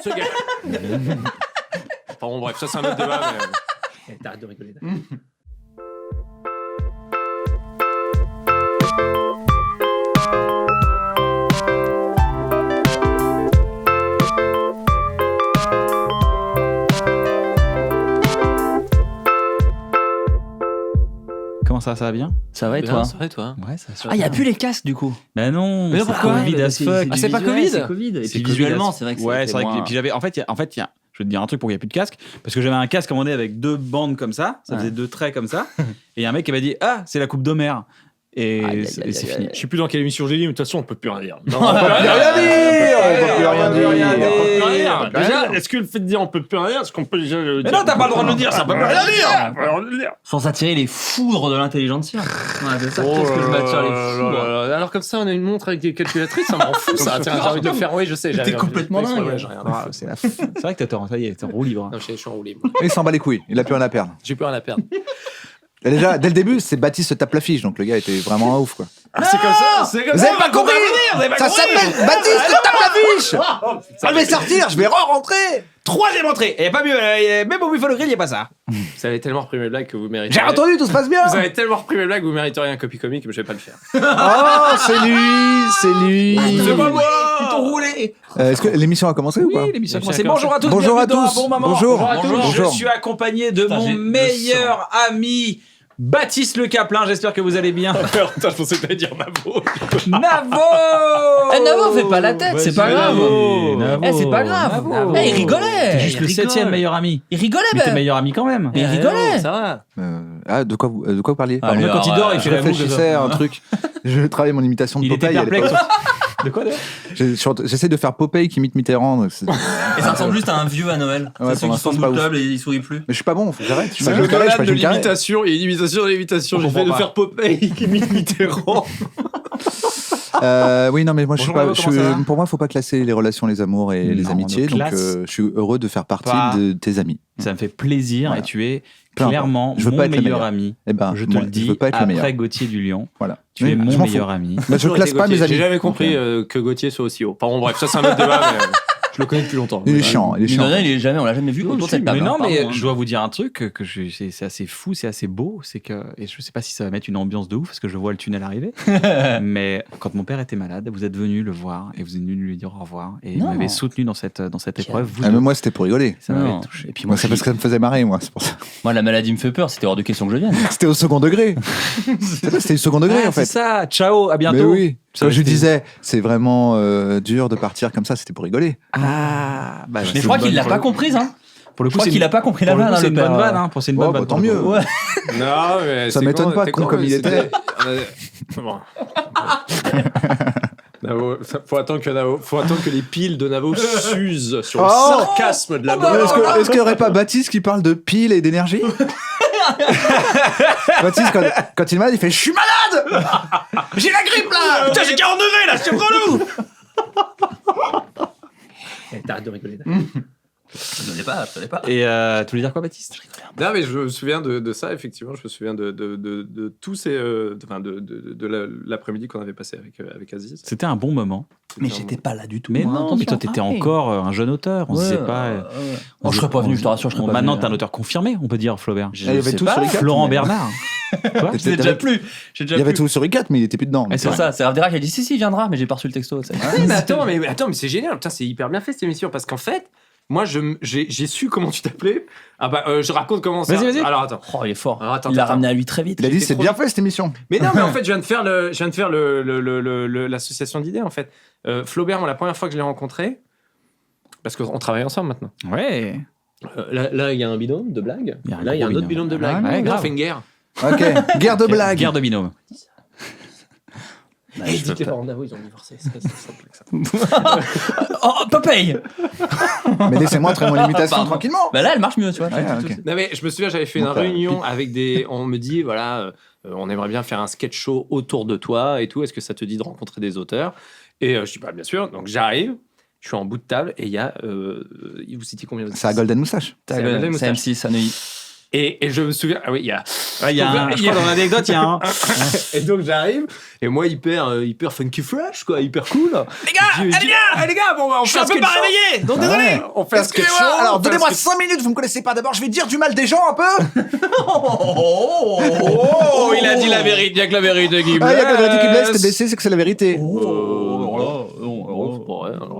Ce gars. Enfin, bon, bref, ça c'est un autre débat. Mais... T'arrêtes de rigoler. Comment ça va bien? Ça va et toi? Ça va et toi? Ouais, ça va. Ah, il n'y a plus les casques du coup. Bah non, mais c'est pourquoi? Covid as fuck. Ah, c'est pas Covid? C'est Covid. Et C'est puis Covid visuellement, as- c'est vrai que ouais, c'était c'est vrai moins- que puis j'avais je vais te dire un truc pour qu'il n'y ait plus de casque parce que j'avais un casque commandé avec 2 bandes comme ça faisait 2 traits comme ça et il y a un mec qui m'a dit "Ah, c'est la coupe d'Homère." Et Aïe, c'est aïe, c'est aïe, fini. aïe. Je sais plus dans quelle émission j'ai dit, mais de toute façon, on peut plus rien dire. Non, on peut plus rien dire. On peut plus rien dire. On peut plus rien dire. Déjà, Déjà, est-ce que le fait de dire on peut plus rien dire, est-ce qu'on peut déjà le Mais dire? non, t'as pas le droit de le dire, ça peut plus rien dire. On peut rien le dire. Sans attirer les foudres de l'intelligentsia. Ouais, c'est ça. Qu'est-ce que je vais attirer les foudres? Alors comme ça, on a une montre avec des calculatrices, ça m'en fout ça. Tiens, j'ai envie de le faire. Oui, je sais. T'es complètement dingue. Ouais, j'ai rien. Ah, c'est vrai que t'as tort, ça y est, t'es en roue libre. Non, je suis en roue libre. Il s'en bat les couilles, il a plus rien à perdre. J'ai plus rien à perdre. Et déjà, dès le début, c'est Baptiste se tape l'affiche, donc le gars était vraiment un ouf, quoi. Ah, c'est comme ça. C'est comme Vous ça. avez pas compris? Ça s'appelle Baptiste se tape l'affiche. Je vais sortir, je vais re-rentrer. Troisième entrée. Et pas mieux, même au Buffalo Grill, il n'y a pas ça. Vous avez tellement repris mes blagues que vous méritez. J'ai entendu, tout se passe bien. Vous avez tellement repris mes blagues que vous mériteriez un copy comique, mais je vais pas le faire. Oh, c'est lui. C'est pas moi. Ils t'ont roulé. Est-ce que l'émission a commencé ou pas? Oui, l'émission a L'émission commencé. a Bonjour à tous. Bonjour à bienvenue dans tous. un bon moment. Bonjour. Bonjour à tous. Bonjour. Je suis accompagné de Putain, mon j'ai le meilleur ami Baptiste Le Caplin. J'espère que vous allez bien. Putain, je pensais que t'allais dire Navo. Navo. Navo, fais pas la tête, c'est pas grave. Navo. Eh, c'est pas grave. Navo. Eh, il rigolait. T'es juste le 7e meilleur ami. Il rigolait, Mais t'es ben. meilleur ami quand même. Mais il rigolait. Ça va. De quoi vous parliez? Allez, Moi, quand il dort, il Je fait la boucle. réfléchissais à un truc. Je travaillais mon imitation de Il était Popeye. à perplexe. l'époque. De quoi d'ailleurs? J'essaie de faire Popeye qui imite Mitterrand. donc c'est- Et ça ressemble juste à un vieux à Noël. Ouais, C'est ceux pour qui sont l'instant, sous c'est le pas table et il sourit plus. Mais je suis pas bon, faut que j'arrête. Je suis C'est pas le Jim Carrey, je suis malade pas de Jim Carrey. l'imitation et une imitation de l'imitation. J'ai On fait de comprend faire Popeye qui imite Mitterrand. Oui, non, mais moi, je suis Bonjour, pas. Navo, comment ça va Pour moi, faut pas classer les relations, les amours et les Non, amitiés. on Donc, classe je suis heureux de faire partie pas. de tes amis. Ça me fait plaisir Voilà. et tu es Peu importe. clairement Je veux mon pas être le meilleur meilleur. ami. Eh ben, Je te moi, le je dis veux pas être le meilleur. après Gauthier du Lion. Voilà. Tu Oui, es je mon m'en meilleur fous. ami. Bah, je classe pas mes amis. J'ai jamais compris que Gauthier soit aussi haut. Bon, bref, ça c'est un autre débat, mais je le connais depuis longtemps. Il est chiant, il est chiant. Minonet, on l'a jamais vu autour de cette table. Mais non, hein, mais pardon, je dois vous dire un truc c'est assez fou, c'est assez beau, c'est que et je sais pas si ça va mettre une ambiance de ouf parce que je vois le tunnel arriver. Mais quand mon père était malade, vous êtes venu le voir et vous êtes venu lui dire au revoir et vous Non. m'avez soutenu dans cette épreuve. Vous Ah, deux. mais moi, c'était pour rigoler. Ça m'avait Non. touché. Et puis Moi, moi, c'est parce que ça me faisait marrer, moi. C'est pour ça. moi, la maladie me fait peur. C'était hors de question que je vienne. C'était au second degré. C'était le second degré, Ah, en fait. c'est ça. Ciao, à bientôt. Mais oui. Ça Quand je lui restait- disais, c'est vraiment dur de partir comme ça, c'était pour rigoler. Ah, bah, Mais c'est je crois une qu'il bonne- l'a pas comprise, hein. Pour le Je coup, crois c'est qu'il une- a pas compris la pour le coup, vanne, hein, c'est le une bonne père. vanne. C'est une bonne vanne. tant pour le mieux. coup. Ouais. Non, mais Ça c'est m'étonne con, pas, t'es con con, comme il c'était- était. Bon. Navo, faut attendre que les piles de Navo s'usent sur le Oh sarcasme de la Mais bonne. Est-ce qu'il n'y aurait pas Baptiste qui parle de pile et d'énergie? Baptiste, quand il est malade, il fait: je suis malade. J'ai la grippe là. Putain, j'ai 40 degrés là, c'est relou. T'arrêtes de rigoler. Je connais pas. Et tu voulais dire quoi, Baptiste? Non, mais je me souviens de ça, effectivement. Je me souviens de tous ces. Enfin, de l'après-midi qu'on avait passé avec Aziz. C'était un bon moment. Mais j'étais pas là du tout. Mais moi, non, mais attention. toi, t'étais Ah, encore un jeune auteur. On se sait pas. Oh, je serais pas venu, je te rassure, je serais pas Maintenant, venu. t'es un auteur confirmé, on peut dire, Flaubert. Je Il y avait sais tout pas. sur les quatre. Florent mais- Bernard. Quoi? Je l'ai déjà plus. Il y avait tout sur i4, mais il était plus dedans. Ah, C'est ça, c'est Abderrach qui a dit si, il viendra, mais j'ai pas reçu le texto. tu sais. Mais attends, mais c'est génial. Putain, c'est hyper bien fait cette émission parce qu'en fait, moi, j'ai su comment tu t'appelais. Ah bah, je raconte comment ça. Vas-y. Alors attends. Oh, il est fort. Alors, attends, Il l'a attends. ramené à lui très vite. Il a dit: J'étais c'est trop bien vite. fait cette émission. Mais non, mais en fait, je viens de faire l'association d'idées en fait. Flaubert, moi, la première fois que je l'ai rencontré, parce qu'on travaille ensemble maintenant. Ouais. Là, il y a un binôme de blagues. Il y a un Là, il y a un gros autre binôme de binôme. blagues. Ouais, Là, grave. on fait une guerre. Ok. Guerre de blagues. Guerre de binôme. Bah, Et je dis peux que les pas. parents d'Avo, ils ont divorcé. C'est pas si simple que ça. Oh, Popeye. Mais laissez-moi traiter mon imitation Pardon. tranquillement. Bah là, elle marche mieux, tu vois. Ouais, ok. Non, mais je me souviens, j'avais fait une Bon, t'as- réunion avec des. On me dit, voilà, on aimerait bien faire un sketch show autour de toi et tout. Est-ce que ça te dit de rencontrer des auteurs? Et je dis, bah, bien sûr. Donc j'arrive, je suis en bout de table et il y a. Vous citiez combien? C'est à Golden Moustache. C'est à Golden C'est Moustache. M6 à Neuilly. Et je me souviens, ah oui, il y a. Il y a un, je crois dans l'anecdote, il y a un. Et donc j'arrive, et moi hyper funky fresh, quoi, hyper cool. Les gars, bon, on je suis un peu pas réveillé, donc désolé. On fait un sketch show. Excusez-moi, alors on fait un donnez-moi sketch- 5 minutes, vous me connaissez pas d'abord, je vais dire du mal des gens un peu. Oh, il a dit la vérité, il y a que la vérité qui Ah, il y a que la vérité qui blesse, blesse. t'es blessé, c'est que c'est la vérité. Bon, ouais, alors,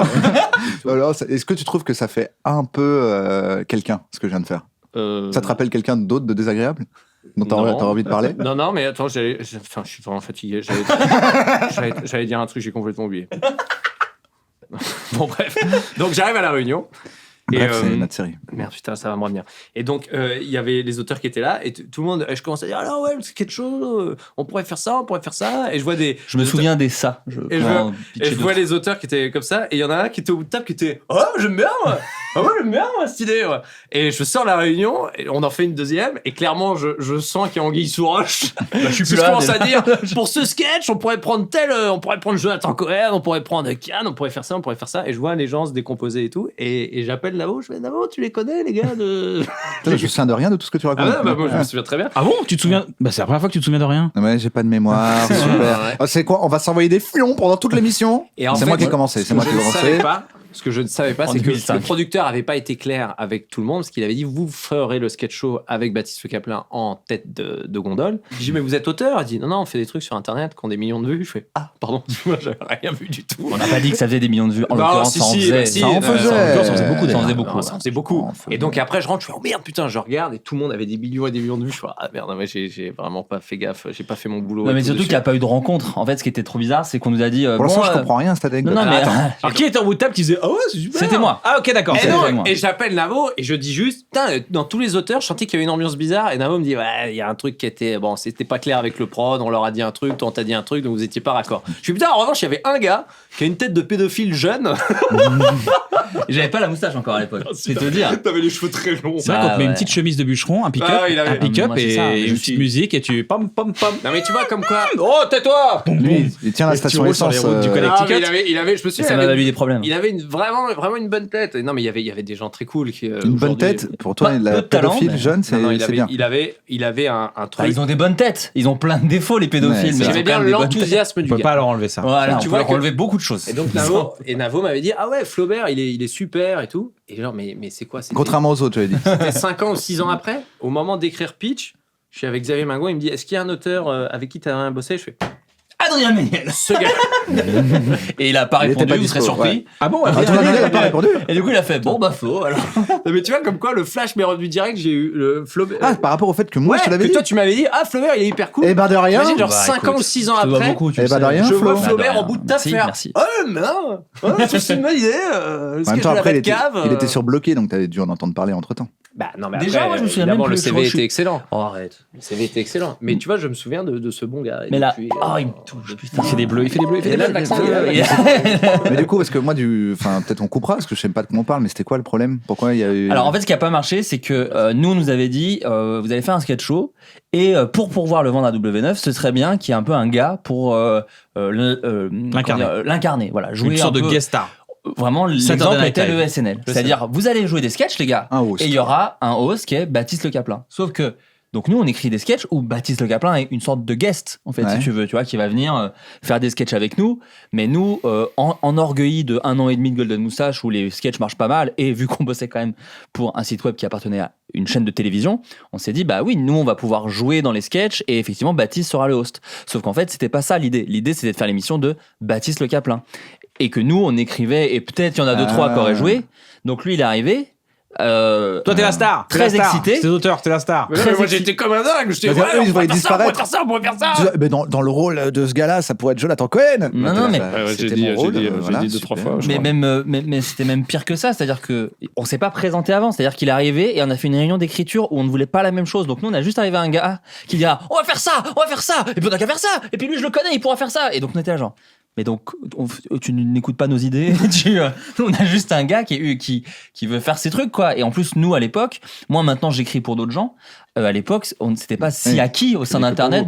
Alors, est-ce que tu trouves que ça fait un peu quelqu'un, ce que je viens de faire? Ça te rappelle quelqu'un d'autre de désagréable dont t'as Non. envie de parler? Non, mais attends, je suis vraiment fatigué. J'allais dire un truc, j'ai complètement oublié. Bon, bref. Donc, j'arrive à la réunion. Bref, c'est notre série. Merde, putain, ça va me revenir. Et donc, il y avait les auteurs qui étaient là, et tout le monde, je commence à dire, alors ouais, c'est quelque chose, on pourrait faire ça, et je vois des. Je me souviens des ça. Et je vois les auteurs qui étaient comme ça, et il y en a un qui était au bout de table qui était, oh, j'aime bien, moi. Ah ouais, j'aime bien, moi, cette idée, ouais. Et je sors la réunion, et on en fait une deuxième, et clairement, je sens qu'il y a anguille sous roche. je suis Je commence à dire, pour ce sketch, on pourrait prendre Jonathan Cohen, on pourrait prendre Kian, on pourrait faire ça, et je vois les gens se décomposer et tout, et j'appelle Navo, je fais, Navo, tu les connais, les gars de. Je me souviens de rien de tout ce que tu racontes. Ah ouais, bah, moi, je me souviens très bien. Ah bon, tu te souviens? Bah, c'est la première fois que tu te souviens de rien. Ouais, j'ai pas de mémoire, super. Ouais. Ah, c'est quoi? On va s'envoyer des fions pendant toute l'émission. Et en C'est fait, moi qui ai commencé, c'est moi qui ai commencé. Ce que je ne savais pas, En c'est que 2005. le producteur avait pas été clair avec tout le monde, parce qu'il avait dit, vous ferez le sketch show avec Baptiste Le Caplin en tête de gondole. J'ai dit, mais vous êtes auteur? Il dit, non, on fait des trucs sur Internet qui ont des millions de vues. Je fais, ah, pardon, moi, j'avais rien vu du tout. On n'a pas dit que ça faisait des millions de vues. En Non, l'occurrence, si, ça en si, faisait. bah, si, ça en faisait. Ça en faisait beaucoup. Ça en d'ailleurs. faisait beaucoup. Ça en faisait beaucoup. Ça en faisait Et donc après, je rentre, je fais, oh merde, putain, je regarde et tout le monde avait des millions et des millions de vues. Je fais, ah merde, ouais, j'ai vraiment pas fait gaffe, j'ai pas fait mon boulot. Non, et mais tout surtout dessus. qu'il n'y a pas eu de rencontre. En fait, ce qui était trop bizarre, c'est qu'on nous a dit. Pour l'instant, bon, je comprends rien à cette anecdote. Non, mais Alors, qui était au bout de table qui disait, ah ouais, c'est super. c'était moi. Ah, ok, d'accord. Et, c'est non, avec moi. et j'appelle Navo et je dis juste, putain, dans tous les auteurs, je sentais qu'il y avait une ambiance bizarre. Et Navo me dit, ouais, il y a un truc qui était, bon, c'était pas clair avec le prod, on leur a dit un truc, toi on t'a dit un truc, donc vous étiez pas raccord. Je suis putain, en revanche, il y avait un gars qui a une tête de pédophile jeune. J'avais pas la moustache encore à l'époque. C'est te dire. T'avais les cheveux très longs. C'est vrai qu'on te met ouais. une petite chemise de bûcheron, un pick-up, Ah, il avait- un pick-up moi, c'est et ça. une Je petite suis- musique et tu pam pam pam. Non, mais tu vois, comme quoi. Oh, tais-toi. Lui, il tient la Et tu station roules sur les essence. routes du Connecticut. Ah, mais il avait, je me Et souviens, ça il m'a avait, valu des problèmes. il avait vraiment une bonne tête. Et non, mais il y avait des gens très cool qui. Une bonne aujourd'hui- tête, pour toi, Pas la peu de talent, pédophile mais- jeune, c'est Non, il c'est avait, bien. il avait un Bah, truc. ils ont des bonnes têtes. Ils ont plein de défauts, les pédophiles. Ouais, mais c'est ils ont J'aimais quand bien même des bonnes l'enthousiasme On du peut gars. pas leur enlever ça. têtes. Voilà, Tu on vois peut que- enlever beaucoup de choses. Et donc Navo m'avait dit, ah ouais, Flaubert, il est super et tout. Et genre, mais c'est quoi? C'était Contrairement aux autres, j'avais dit. 5 ans ou 6 ans après, au moment d'écrire Pitch, je suis avec Xavier Mingon, il me dit, est-ce qu'il y a un auteur avec qui tu as bossé? Je fais, Adrien Méniel. ce gars. Et il a pas Il était répondu, pas vous serez dispo, surpris. ouais. Ah bon? Ah, tu m'as dit, il a pas répondu. Et du coup, il a fait bon, bah, Flo, alors. Non, mais tu vois, comme quoi, le flash m'est revenu direct, j'ai eu le Flaubert. Ah, par rapport au fait que moi, ouais, je te l'avais que dit. toi, tu m'avais dit, ah, Flaubert, il est hyper cool. Eh ben de rien. Imagine, genre Bah, 5 ans écoute, ou 6 ans je te dois après, beaucoup, tu Eh le ben, sais. de rien, je vois Flo. Flaubert Bah, en bout de taf merci, faire. merci. Oh, mais non, c'est une bonne idée. Le En sketch même temps, de la après, Batcave, il était surbloqué, donc t'avais dû en entendre parler entre temps. Bah non, mais Déjà, après, moi, je me souviens évidemment, même le plus, CV je suis- était excellent. Oh, arrête. Le CV était excellent. Mais tu vois, je me souviens de ce bon gars. Et Mais là, depuis, oh, il me touche, putain. Il fait des bleus, il fait des bleus, il fait Et des là, bleus. l'accent, Mais du coup, parce que moi, enfin, peut-être on coupera, parce que je sais pas de quoi on parle, mais c'était quoi le problème? Pourquoi il y a eu. Alors en fait, ce qui a pas marché, c'est que nous, on nous avait dit, vous allez faire un sketch show et pour pouvoir le vendre à W9, ce serait bien qu'il y ait un peu un gars pour l'incarner. Voilà, jouer Une sorte un de peu- guest star. Vraiment, Saturday l'exemple Night était Live. le SNL. C'est-à-dire, vous allez jouer des sketchs, les gars, Un host. et il y aura un host qui est Baptiste Le Caplin. Sauf que, donc nous, on écrit des sketchs où Baptiste Le Caplin est une sorte de guest, en fait, Ouais. si tu veux, tu vois, qui va venir faire des sketchs avec nous. Mais nous, enorgueillis de 1 an et demi de Golden Moustache, où les sketchs marchent pas mal, et vu qu'on bossait quand même pour un site web qui appartenait à une chaîne de télévision, on s'est dit, bah oui, nous, on va pouvoir jouer dans les sketchs, et effectivement, Baptiste sera le host. Sauf qu'en fait, c'était pas ça l'idée. L'idée, c'était de faire l'émission de Baptiste Le Caplin. Et que nous, on écrivait, et peut-être il y en a 2-3 qui auraient joué. Donc lui, il est arrivé. Toi, t'es la star. Très T'es la star. excité. C'est l'auteur, t'es la star. Mais non, Très mais moi excité. j'étais comme un dingue. J'étais Bah, eux, ils voyaient disparaître. on pourrait faire ça. Mais dans le rôle de ce gars-là, ça pourrait être Jonathan Cohen. Non, non, mais- C'était mon rôle. voilà, j'ai dit 2-3 super. fois. je Mais crois. même, mais c'était même pire que ça, c'est-à-dire que on s'est pas présenté avant, c'est-à-dire qu'il est arrivé et on a fait une réunion d'écriture où on ne voulait pas la même chose. Donc nous on a juste arrivé à un gars qui dira on va faire ça, et puis on a qu'à faire ça, et puis lui je le connais, il pourra faire ça. Et donc on était là genre Mais donc, tu n'écoutes pas nos idées. On a juste un gars qui veut faire ses trucs, quoi. Et en plus, nous, à l'époque, moi, maintenant, j'écris pour d'autres gens. À l'époque, c'était pas si acquis au sein d'Internet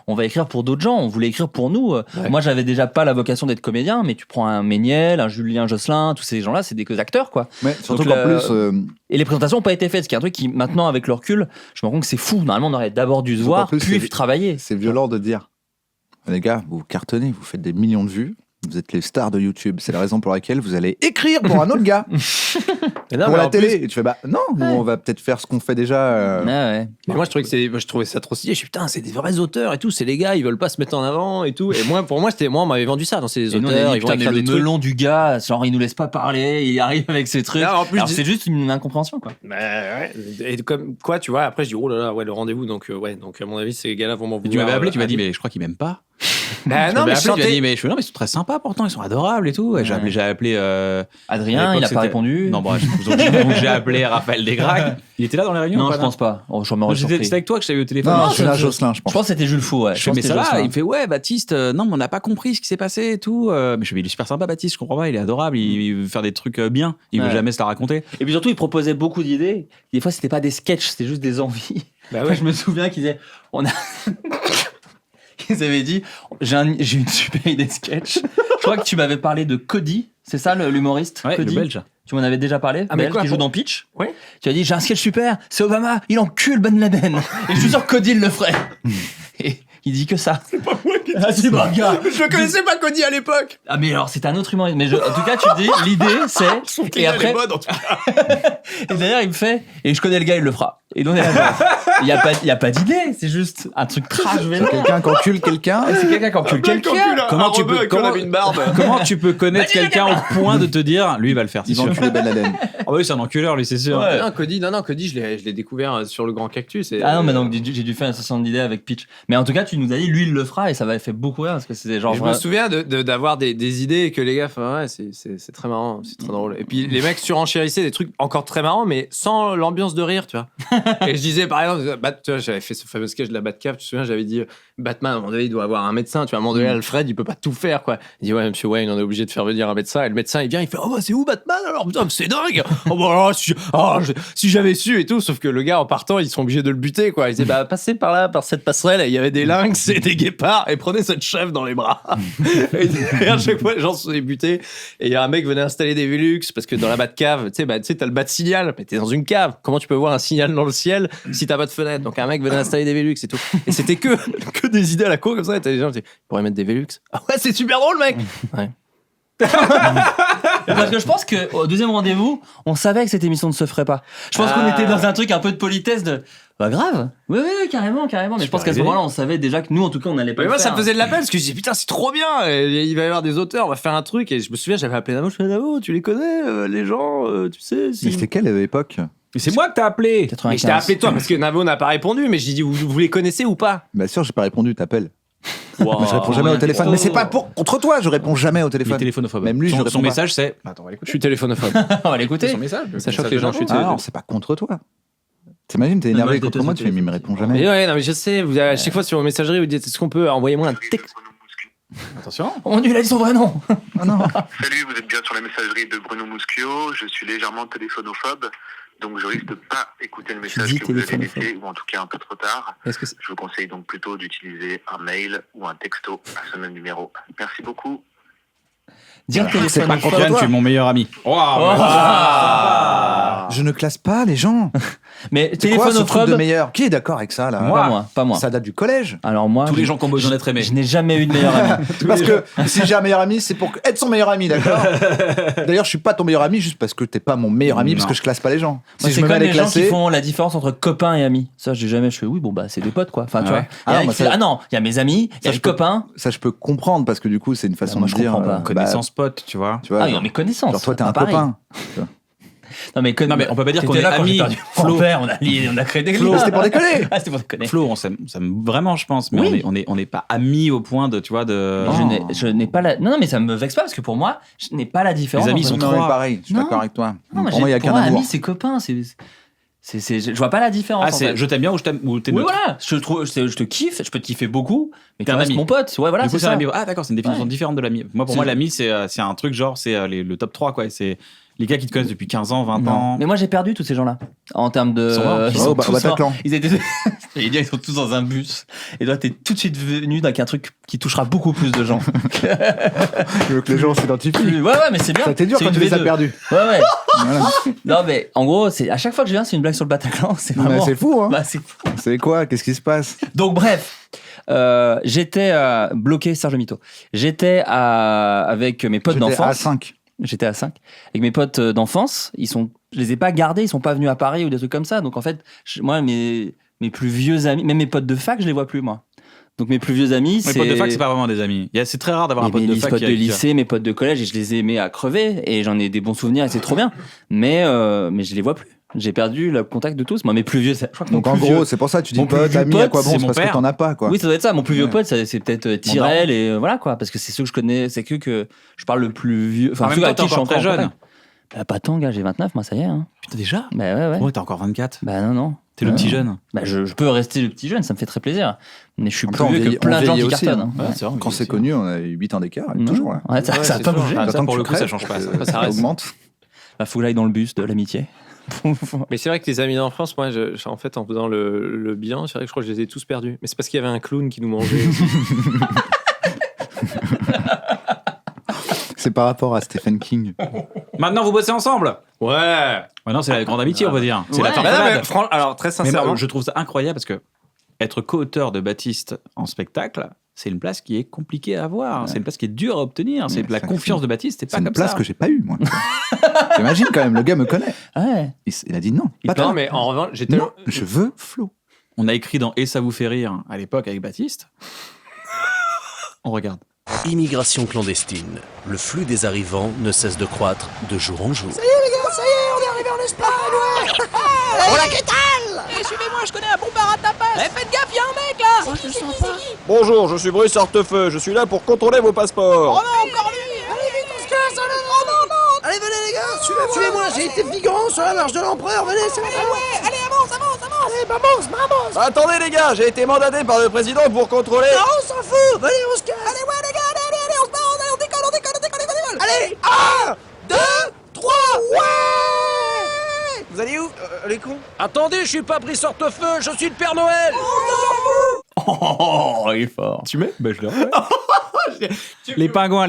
on va écrire pour d'autres gens. On voulait écrire pour nous. Moi, j'avais déjà pas la vocation d'être comédien, mais tu prends un Méniel, un Julien Josselin, tous ces gens-là, c'est des acteurs, quoi. Mais surtout qu'en plus. Et les présentations n'ont pas été faites, ce qui est un truc qui, maintenant, avec le recul, je me rends compte que c'est fou. Normalement, on aurait d'abord dû se voir, puis travailler. C'est violent de dire. Les gars, vous cartonnez, vous faites des millions de vues, vous êtes les stars de YouTube. C'est la raison pour laquelle vous allez écrire pour un autre gars. Pour la télé. Et tu fais, non, nous, on va peut-être faire ce qu'on fait déjà. Mais moi, je trouvais ça trop stylé. Je suis putain, c'est des vrais auteurs et tout. C'est les gars, ils veulent pas se mettre en avant et tout. Et moi, pour moi, on m'avait vendu ça. C'est des auteurs, ils vont écrire des trucs. Le melon du gars, genre, il nous laisse pas parler, il arrive avec ses trucs. Là, en plus, alors, c'est juste une incompréhension, quoi. Et comme quoi, tu vois, après, je dis, oh là là, le rendez-vous. Donc, à mon avis, ces gars-là vont m'en vouloir. Tu m'avais appelé, tu m'as dit, mais je crois qu'ils m'aiment pas. Non, mais tu m'as dit, mais ils sont très sympas pourtant, ils sont adorables et tout. Et j'ai appelé Adrien, il a pas répondu. Non, bref, donc j'ai appelé Raphaël Desgragues. Il était là dans les réunions? Non, je pense pas. C'était avec toi que je t'avais eu au téléphone. Non, c'est là Jocelyn, je pense. Je pense que c'était Jules Faux, ouais. Je fais, mais ça va. Il me fait, ouais, Baptiste, non, mais on n'a pas compris ce qui s'est passé et tout. Mais je fais, il est super sympa, Baptiste, je comprends pas, il est adorable, il veut faire des trucs bien, il veut jamais se la raconter. Et puis surtout, il proposait beaucoup d'idées. Des fois, c'était pas des sketchs, c'était juste des envies. Je me souviens qu'ils disaient, ils avaient dit, j'ai une super idée de sketch. Je crois que tu m'avais parlé de Cody, c'est ça l'humoriste? Ouais, Cody, le belge. Tu m'en avais déjà parlé, mais quoi, qui joue dans Pitch. Oui. Tu as dit, j'ai un sketch super, c'est Obama, il encule Ben Laden. Et je suis sûr que Cody le ferait. Et il dit que ça. C'est pas moi qui dis ça. C'est pas gars. Je connaissais pas Cody à l'époque. Ah, mais alors, c'est un autre humoriste. Mais en tout cas, tu dis, l'idée, c'est. Et après. Mode, en tout cas. Et d'ailleurs, il me fait, et je connais le gars, il le fera. Et donc, il y a pas d'idée, c'est juste un truc trash. C'est quelqu'un qui encule quelqu'un. C'est quelqu'un qui encule quelqu'un. Comment tu peux connaître quelqu'un au point de te dire, lui, il va le faire. Il va enculer Ben Laden. Ah oui, c'est un enculeur, lui, c'est sûr. Ouais. Cody, je l'ai découvert sur le Grand Cactus. Ah non, mais donc j'ai dû faire un 70 idées avec Pitch. Mais en tout cas, tu nous as dit, lui, il le fera et ça m'avait fait beaucoup rire parce que c'était genre. Je me souviens d'avoir des idées et que les gars, c'est très marrant, c'est très drôle. Et puis les mecs surenchérissaient des trucs encore très marrants, mais sans l'ambiance de rire, tu vois. Et je disais, par exemple, tu vois, j'avais fait ce fameux sketch de la Batcave, tu te souviens, j'avais dit, Batman, à un moment donné, il doit avoir un médecin, tu vois, à un moment donné, Alfred, il peut pas tout faire, quoi. Il dit, ouais, monsieur Wayne, on est obligé de faire venir un médecin. Et le médecin, il vient, il fait, oh, bah, c'est où Batman alors? Putain, c'est dingue! Oh, bah, si j'avais su et tout, sauf que le gars, en partant, ils sont obligés de le buter, quoi. Ils disaient, bah, passez par là, par cette passerelle, et il y avait des lynx et des guépards, et prenez cette chèvre dans les bras. Et à chaque fois, les gens se sont butés. Et il y a un mec qui venait installer des Velux, parce que dans la Batcave, tu sais, t'as le bat signal, mais t'es dans une cave. Comment tu peux voir un signal dans le ciel si t'as pas de fenêtre? Donc un mec venait installer des Velux et tout. Et c'était que des idées à la con comme ça. Et t'as des gens qui disaient, il pourrait mettre des Velux. Ah ouais, c'est super drôle, mec! Ouais. Parce que je pense qu'au deuxième rendez-vous, on savait que cette émission ne se ferait pas. Je pense qu'on était dans un truc un peu de politesse de. Bah grave. Oui, carrément. Mais je pense qu'à ce moment-là, on savait déjà que nous, en tout cas, on allait pas le faire. Moi, ça me faisait de la peine parce que je disais, putain, c'est trop bien. Il va y avoir des auteurs, on va faire un truc. Et je me souviens, j'avais appelé Navo. Je fais, Navo, tu les connais, les gens, tu sais. Mais c'était quelle époque? Mais c'est moi que t'as appelé. 95. Mais je t'ai appelé toi parce que Navo n'a pas répondu. Mais j'ai dit, vous les connaissez ou pas? Bien sûr, j'ai pas répondu, t'appelles. Wow. Mais je réponds jamais au téléphone. Mais c'est pas contre toi, je réponds jamais au téléphone. Il est téléphonophobe. Même lui, je réponds son pas. message, c'est. Attends, on va l'écouter. Je suis téléphonophobe. On va l'écouter. Son message. Ça choque les gens, je suis téléphonophobe. Ah non, c'est pas contre toi. T'imagines, t'es énervé contre moi, tu fais, mais il me répond jamais. Mais ouais, non, mais je sais, vous avez, à chaque fois sur vos messageries, vous dites, est-ce qu'on peut envoyer moi un texte? Attention. On lui a dit son vrai nom. Ah non. Salut, vous êtes bien sur la messagerie de Bruno Muschio. Je suis légèrement téléphonophobe, donc je risque de pas écouter le message que vous avez laissé, ou en tout cas un peu trop tard. Je vous conseille donc plutôt d'utiliser un mail ou un texto à ce même numéro. Merci beaucoup. Dire c'est pas contre toi, tu es mon meilleur ami. Je ne classe pas les gens. Mais C'est quoi ce truc téléphonophobe. de meilleur? Qui est d'accord avec ça là? Pas moi. Ça date du collège. Alors moi, Tous les gens qui ont besoin d'être aimés. Je n'ai jamais eu de meilleur ami. Parce que si j'ai un meilleur ami, c'est pour être son meilleur ami, d'accord? D'ailleurs, je suis pas ton meilleur ami juste parce que t'es pas mon meilleur ami, parce que je classe pas les gens. Moi, c'est comme les gens qui font la différence entre copains et amis. Ça, j'ai jamais. Je fais oui, bon bah c'est des potes quoi. Enfin, tu vois. Non, il y a mes amis, il y a les copains. Ça, je peux comprendre parce que du coup, c'est une façon de dire. Connaissance pote, tu vois. Ah oui, mais connaissance. Genre toi, t'es un copain. Non mais on peut pas dire qu'on est amis. Flo, on a créé des Flo, c'était pour déconner. Ah, c'était pour déconner. Flo, on s'aime vraiment, je pense, mais oui. on n'est pas amis au point de, tu vois, de. Je n'ai pas la. Non, mais ça me vexe pas parce que pour moi, je n'ai pas la différence. Les amis sont pareil. Je suis d'accord avec toi. Non, pour moi, il y a qu'un amour. Amis, c'est copains, c'est. Je vois pas la différence. Ah, c'est je t'aime bien ou t'es oui, neutre. voilà. Je te kiffe, je peux te kiffer beaucoup, mais T'es tu un restes ami. mon pote. Ouais, voilà, Du coup, c'est ça. un ami. Ah, d'accord, c'est une définition différente de l'ami. Moi, pour moi, C'est- l'ami, c'est un truc genre, c'est le top 3, quoi. C'est les gars qui te connaissent depuis 15 ans, 20 Non. ans. Mais moi, j'ai perdu tous ces gens-là. En termes de. Ils sont morts. Ils Oh, sont bah, tous morts. Bataclan. Ils étaient. J'allais dire, ils sont tous dans un bus. Et toi, t'es tout de suite venu avec un truc qui touchera beaucoup plus de gens. Je veux que les gens s'identifient. Ouais, mais c'est bien. Ça t'est dur C'est quand une tu les as V2. perdus. Ouais. Voilà. Non, mais en gros, à chaque fois que je viens, c'est une blague sur le Bataclan. C'est Mais vraiment. c'est fou, hein. Bah, c'est fou. C'est quoi? Qu'est-ce qui se passe? Donc bref, j'étais bloqué, Serge Mito. J'étais avec mes potes J'étais à d'enfance. 5. J'étais à 5. Avec mes potes d'enfance, je les ai pas gardés, ils sont pas venus à Paris ou des trucs comme ça. Donc en fait, moi, mes plus vieux amis, même mes potes de fac, je les vois plus, moi. Donc mes plus vieux amis, Mes potes de fac, c'est pas vraiment des amis. C'est très rare d'avoir un pote de fac. Mes potes de lycée, mes potes de collège, et je les ai aimés à crever, et j'en ai des bons souvenirs, et c'est trop bien. Mais je les vois plus. J'ai perdu le contact de tous. Moi, mes plus vieux, je crois que mon Donc en plus gros, vieux- c'est pour ça que tu dis mon plus pote, vieux ami, pote, à quoi bon? c'est C'est mon parce que père. t'en as pas, quoi. Oui, ça doit être ça. Mon plus vieux Ouais. pote, c'est peut-être Tyrell, et voilà quoi, parce que c'est ceux que je connais, c'est que je parle le plus vieux. En même ceux temps, avec t'es qui je suis encore très en jeune. contact. Bah, pas tant, gars, j'ai 29, moi, ça y est. Hein. Putain, déjà? Bah ouais. Ouais, t'as encore 24. Bah non. T'es le Non. petit jeune. Bah je peux rester le petit jeune, ça me fait très plaisir. Mais je suis En même plus temps, vieux on que vieillit- plein on de gens qui vieillit aussi, cartonnent. hein. Hein. Ouais, c'est vrai. Quand c'est connu, on a 8 ans d'écart, il est Non. toujours là. Ouais, ça Ouais, a c'est pas toujours. bougé. Ah, ça, J'attends pour que le tu coup, ça crèves change pour pas, que ça reste. augmente. Bah, faut que j'aille dans le bus de l'amitié. Mais c'est vrai que tes amis d'enfance, moi, en fait, en faisant le bilan, c'est vrai que je crois que je les ai tous perdus. Mais c'est parce qu'il y avait un clown qui nous mangeait. C'est par rapport à Stephen King. Maintenant, vous bossez ensemble. Ouais. Maintenant, c'est la grande amitié, on va dire. C'est la Ouais. farfadade. Alors, très Mais sincèrement, moi, je trouve ça incroyable parce que être co-auteur de Baptiste en spectacle, c'est une place qui est compliquée à avoir. C'est une place qui est dure à obtenir. C'est Ouais, la c'est- confiance de Baptiste, c'est pas C'est une comme place ça. que j'ai pas eue, moi. T'imagines quand même, le gars me connaît. Ouais. Il a dit non. Pas non, toi. mais en revanche, j'étais. Non, je veux Flo. On a écrit dans Et ça vous fait rire à l'époque avec Baptiste. On regarde. Immigration clandestine. Le flux des arrivants ne cesse de croître de jour en jour. Bonjour, je suis Bruce Hortefeux, je suis là pour contrôler vos passeports. Allez, venez les gars, suivez-moi, j'ai été figurant sur la marche de l'empereur, venez, c'est bon. Allez, avance. Allez, vamos. Attendez les gars, j'ai été mandaté par le président pour contrôler... Non, on s'en fout, venez, on se casse. Allez, ouais les gars, allez, on se barre, on décolle. Allez, 1, 2, 3, ouais. Vous allez où, les cons? Attendez, je suis pas Brice Hortefeux, je suis le Père Noël. Oh, il est fort. Tu mets je le remets. Les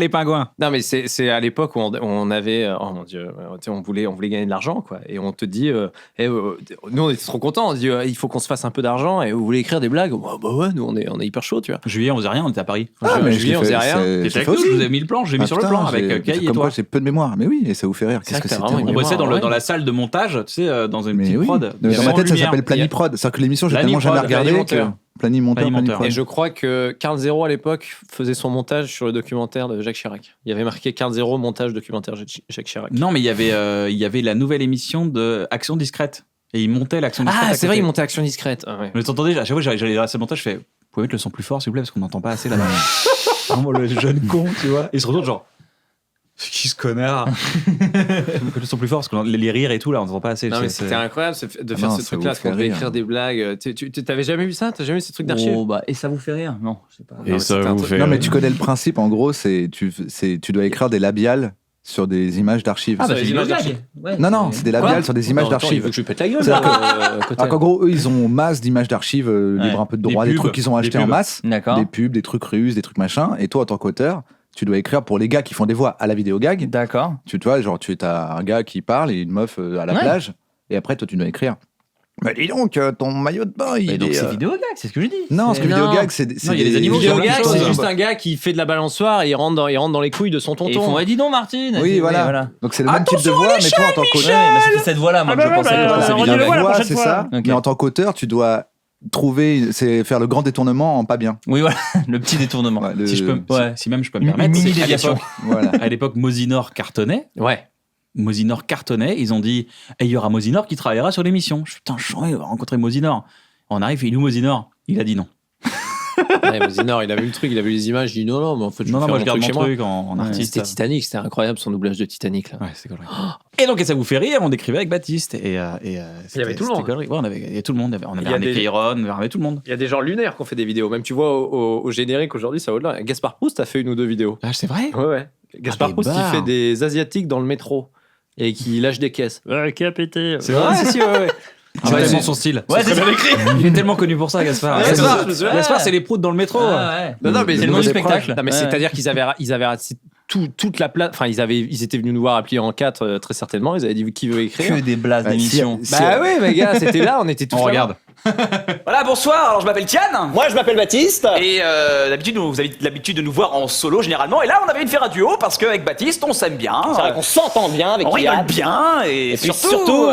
pingouins. Non, mais c'est à l'époque où on avait. Oh mon Dieu, tu sais, on voulait gagner de l'argent, quoi. Et on te dit. Nous, on était trop contents. On se dit, il faut qu'on se fasse un peu d'argent. Et vous voulez écrire des blagues? Bah ouais, nous, on est hyper chaud, tu vois. Juillet, on faisait rien, on était à Paris. mais je juillet, l'ai on fait, faisait rien. c'est- T'étais j'ai avec fait nous, aussi. je vous ai mis le plan, j'ai mis sur le putain, plan avec Kay et comme toi. quoi, j'ai peu de mémoire. Mais oui, et ça vous fait rire. Qu'est-ce C'est que vrai que c'était t'as vraiment On une bossait dans mémoire, dans ouais. la salle de montage, tu sais, dans une Mais petite oui. prod. Dans ma tête, ça Lumière. s'appelle Planiprod. C'est-à-dire que l'émission, j'ai tellement jamais Planiprod, regardé que. Planimonteur. Planimonteur. Planimonteur. Et je crois que Carl Zero à l'époque faisait son montage sur le documentaire de Jacques Chirac. Il y avait marqué Carl Zero montage documentaire Jacques Chirac. Non, mais il y avait la nouvelle émission de Action Discrète. Et il montait l'Action Discrète. Ah, à c'est vrai, côté. il montait Action Discrète. Ah, ouais. Mais t'entendais, à chaque fois, j'allais dans la salle de montage, je fais, vous pouvez mettre le son plus fort, s'il vous plaît, parce qu'on n'entend pas assez là-bas. Vraiment, le jeune con, tu vois. Et il se retourne genre, c'est qui ce connard? Le son plus fort, parce que les rires et tout, là, on n'entend pas assez. Non, mais C'est- c'était incroyable de faire non, ce ça truc-là, vous parce qu'on fait devait rire. écrire des blagues. Tu t'avais jamais vu ça? T'as jamais vu ces trucs d'archives? Oh, bah, et ça vous fait rire? Non, je sais pas. Non, mais c'était un truc- Non, mais tu connais le principe. En gros, tu dois écrire des labiales sur des images d'archives. Ah, bah, les c'est images une blague. d'archives. Ouais, Non, non, c'est des labiales sur des images Attends, il d'archives. veut que je lui pète la gueule. C'est-à-dire là, côté. Alors qu'en gros, eux, ils ont masse d'images d'archives libres un peu de Des droit, des pubs, trucs qu'ils ont des achetés en pubs. masse, D'accord. des pubs, des trucs russes, des trucs machin. Et toi, en tant qu'auteur, tu dois écrire pour les gars qui font des voix à la vidéo gag. D'accord. Tu vois, genre, tu as un gars qui parle et une meuf à la Ouais. plage. Et après, toi, tu dois écrire. Mais dis donc, ton maillot de bain, Mais il donc est. c'est vidéo gag, c'est ce que je dis. Non, parce que Non. vidéo gag, c'est. Non, il y a des animaux qui Vidéo la même gag, chose. c'est juste un gars qui fait de la balançoire et il rentre dans les couilles de son Et ils font, tonton. dis donc, Martine. Oui, Et voilà. Donc c'est le même type de voix, mais toi, en tant Ouais, qu'auteur. mais c'était cette voix-là, moi, que je pensais que Voilà, c'était vidéo vidéo gag. voix, c'est ça. Ok. Mais en tant qu'auteur, tu dois faire le grand détournement en pas bien. Oui, voilà, le petit détournement. Ouais, Si je peux, Ouais. si même je peux me Une permettre. mini c'est- à déviation. l'époque- Voilà. À l'époque, Mosinor cartonnait. Ouais. Mosinor cartonnait. Ils ont dit, il y aura Mosinor qui travaillera sur l'émission. Je suis putain, je vais rencontrer Mosinor. On arrive, il est où Mosinor? Il a dit non. Ouais, Mosinor, il a vu le truc, il a vu les images, il dit non, mais en fait, je vais faire moi mon je garde truc mon chez moi. truc en artiste. C'était Titanic, c'était incroyable son doublage de Titanic là. Ouais, c'est cool. Et donc, et ça vous fait rire, on écrivait avec Baptiste. Et, il y avait tout le monde. Ouais, il y avait tout le monde. On Il y avait a Arne des- Keyron, on avait tout le monde. Il y a des gens lunaires qui ont fait des vidéos. Même tu vois au générique aujourd'hui, ça va au-delà. Gaspard Proust a fait une ou deux vidéos. Ah, c'est vrai. Ouais. Gaspard des Proust, il barres. fait des Asiatiques dans le métro et qui lâche des caisses. Ouais, qui a pété. C'est vrai. Si, ouais. C'est tellement son style. Ouais, c'est c'est très bien écrit. Il est tellement connu pour ça, Gaspard. Ouais, Gaspard, c'est ça. Gaspard, c'est les proutes dans le métro. Non, mais C'est le nom du spectacle. Non, mais Ouais. c'est-à-dire qu'ils avaient toute la place. Enfin, ils étaient venus nous voir appelés en 4 très certainement. Ils avaient dit qui veut écrire. Que des blases Ouais, d'émission. Bah ouais, mais gars, c'était là, on était tous On là. regarde. Voilà, bonsoir, alors je m'appelle Tian. Moi, je m'appelle Baptiste. Et d'habitude, vous avez l'habitude de nous voir en solo généralement. Et là, on avait envie de faire un duo parce qu'avec Baptiste, on s'aime bien. C'est vrai qu'on s'entend bien avec On rigole Yann. bien. Et puis surtout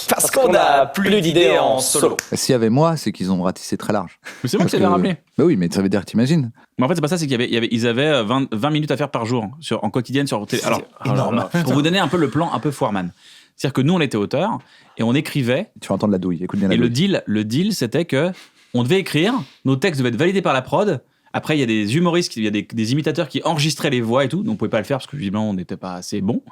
parce qu'on a plus d'idées en solo. S'il y avait moi, c'est qu'ils ont ratissé très large. Mais c'est moi qui Parce t'avais que- rappelé. Bah oui, mais ça veut dire que t'imagines. Mais en fait, c'est pas ça, c'est ils avaient 20 minutes à faire par jour en quotidienne sur télé. Alors, énorme. pour vous donner un peu le plan, un peu Foreman. C'est-à-dire que nous, on était auteurs et on écrivait. Tu vas entendre la douille. Écoute bien la Et douille. le deal, c'était que on devait écrire, nos textes devaient être validés par la prod. Après, il y a des humoristes, il y a des imitateurs qui enregistraient les voix et tout. Donc, on pouvait pas le faire parce que visiblement, on n'était pas assez bon.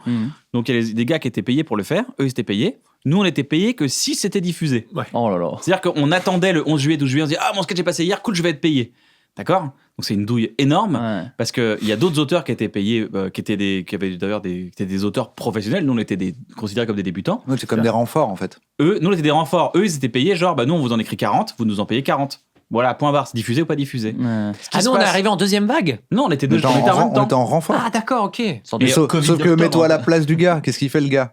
Donc, il y a des gars qui étaient payés pour le faire. Eux, ils étaient payés. Nous, on était payés que si c'était diffusé. Oh là là. C'est-à-dire qu'on attendait le 11 juillet, 12 juillet, on se dit ah, mon sketch est passé hier, cool, je vais être payé. D'accord? Donc, c'est une douille énorme. Ouais. Parce qu'il y a d'autres auteurs qui étaient payés, qui avaient d'ailleurs qui étaient des auteurs professionnels. Nous, on était considérés comme des débutants. Ouais, c'est comme des renforts en fait. Nous, on était des renforts. Eux, ils étaient payés, genre, bah, nous, on vous en écrit 40, vous nous en payez 40. Voilà, point barre, c'est diffusé ou pas diffusé. Ouais. Ah non, on est arrivé en deuxième vague. Non, on était deux, On était on était en même on temps. était en renfort. Ah d'accord, ok. Sorte Mais de sauf Covid que d'octobre, mets-toi à la en fait. place du gars. Qu'est-ce qu'il fait le gars?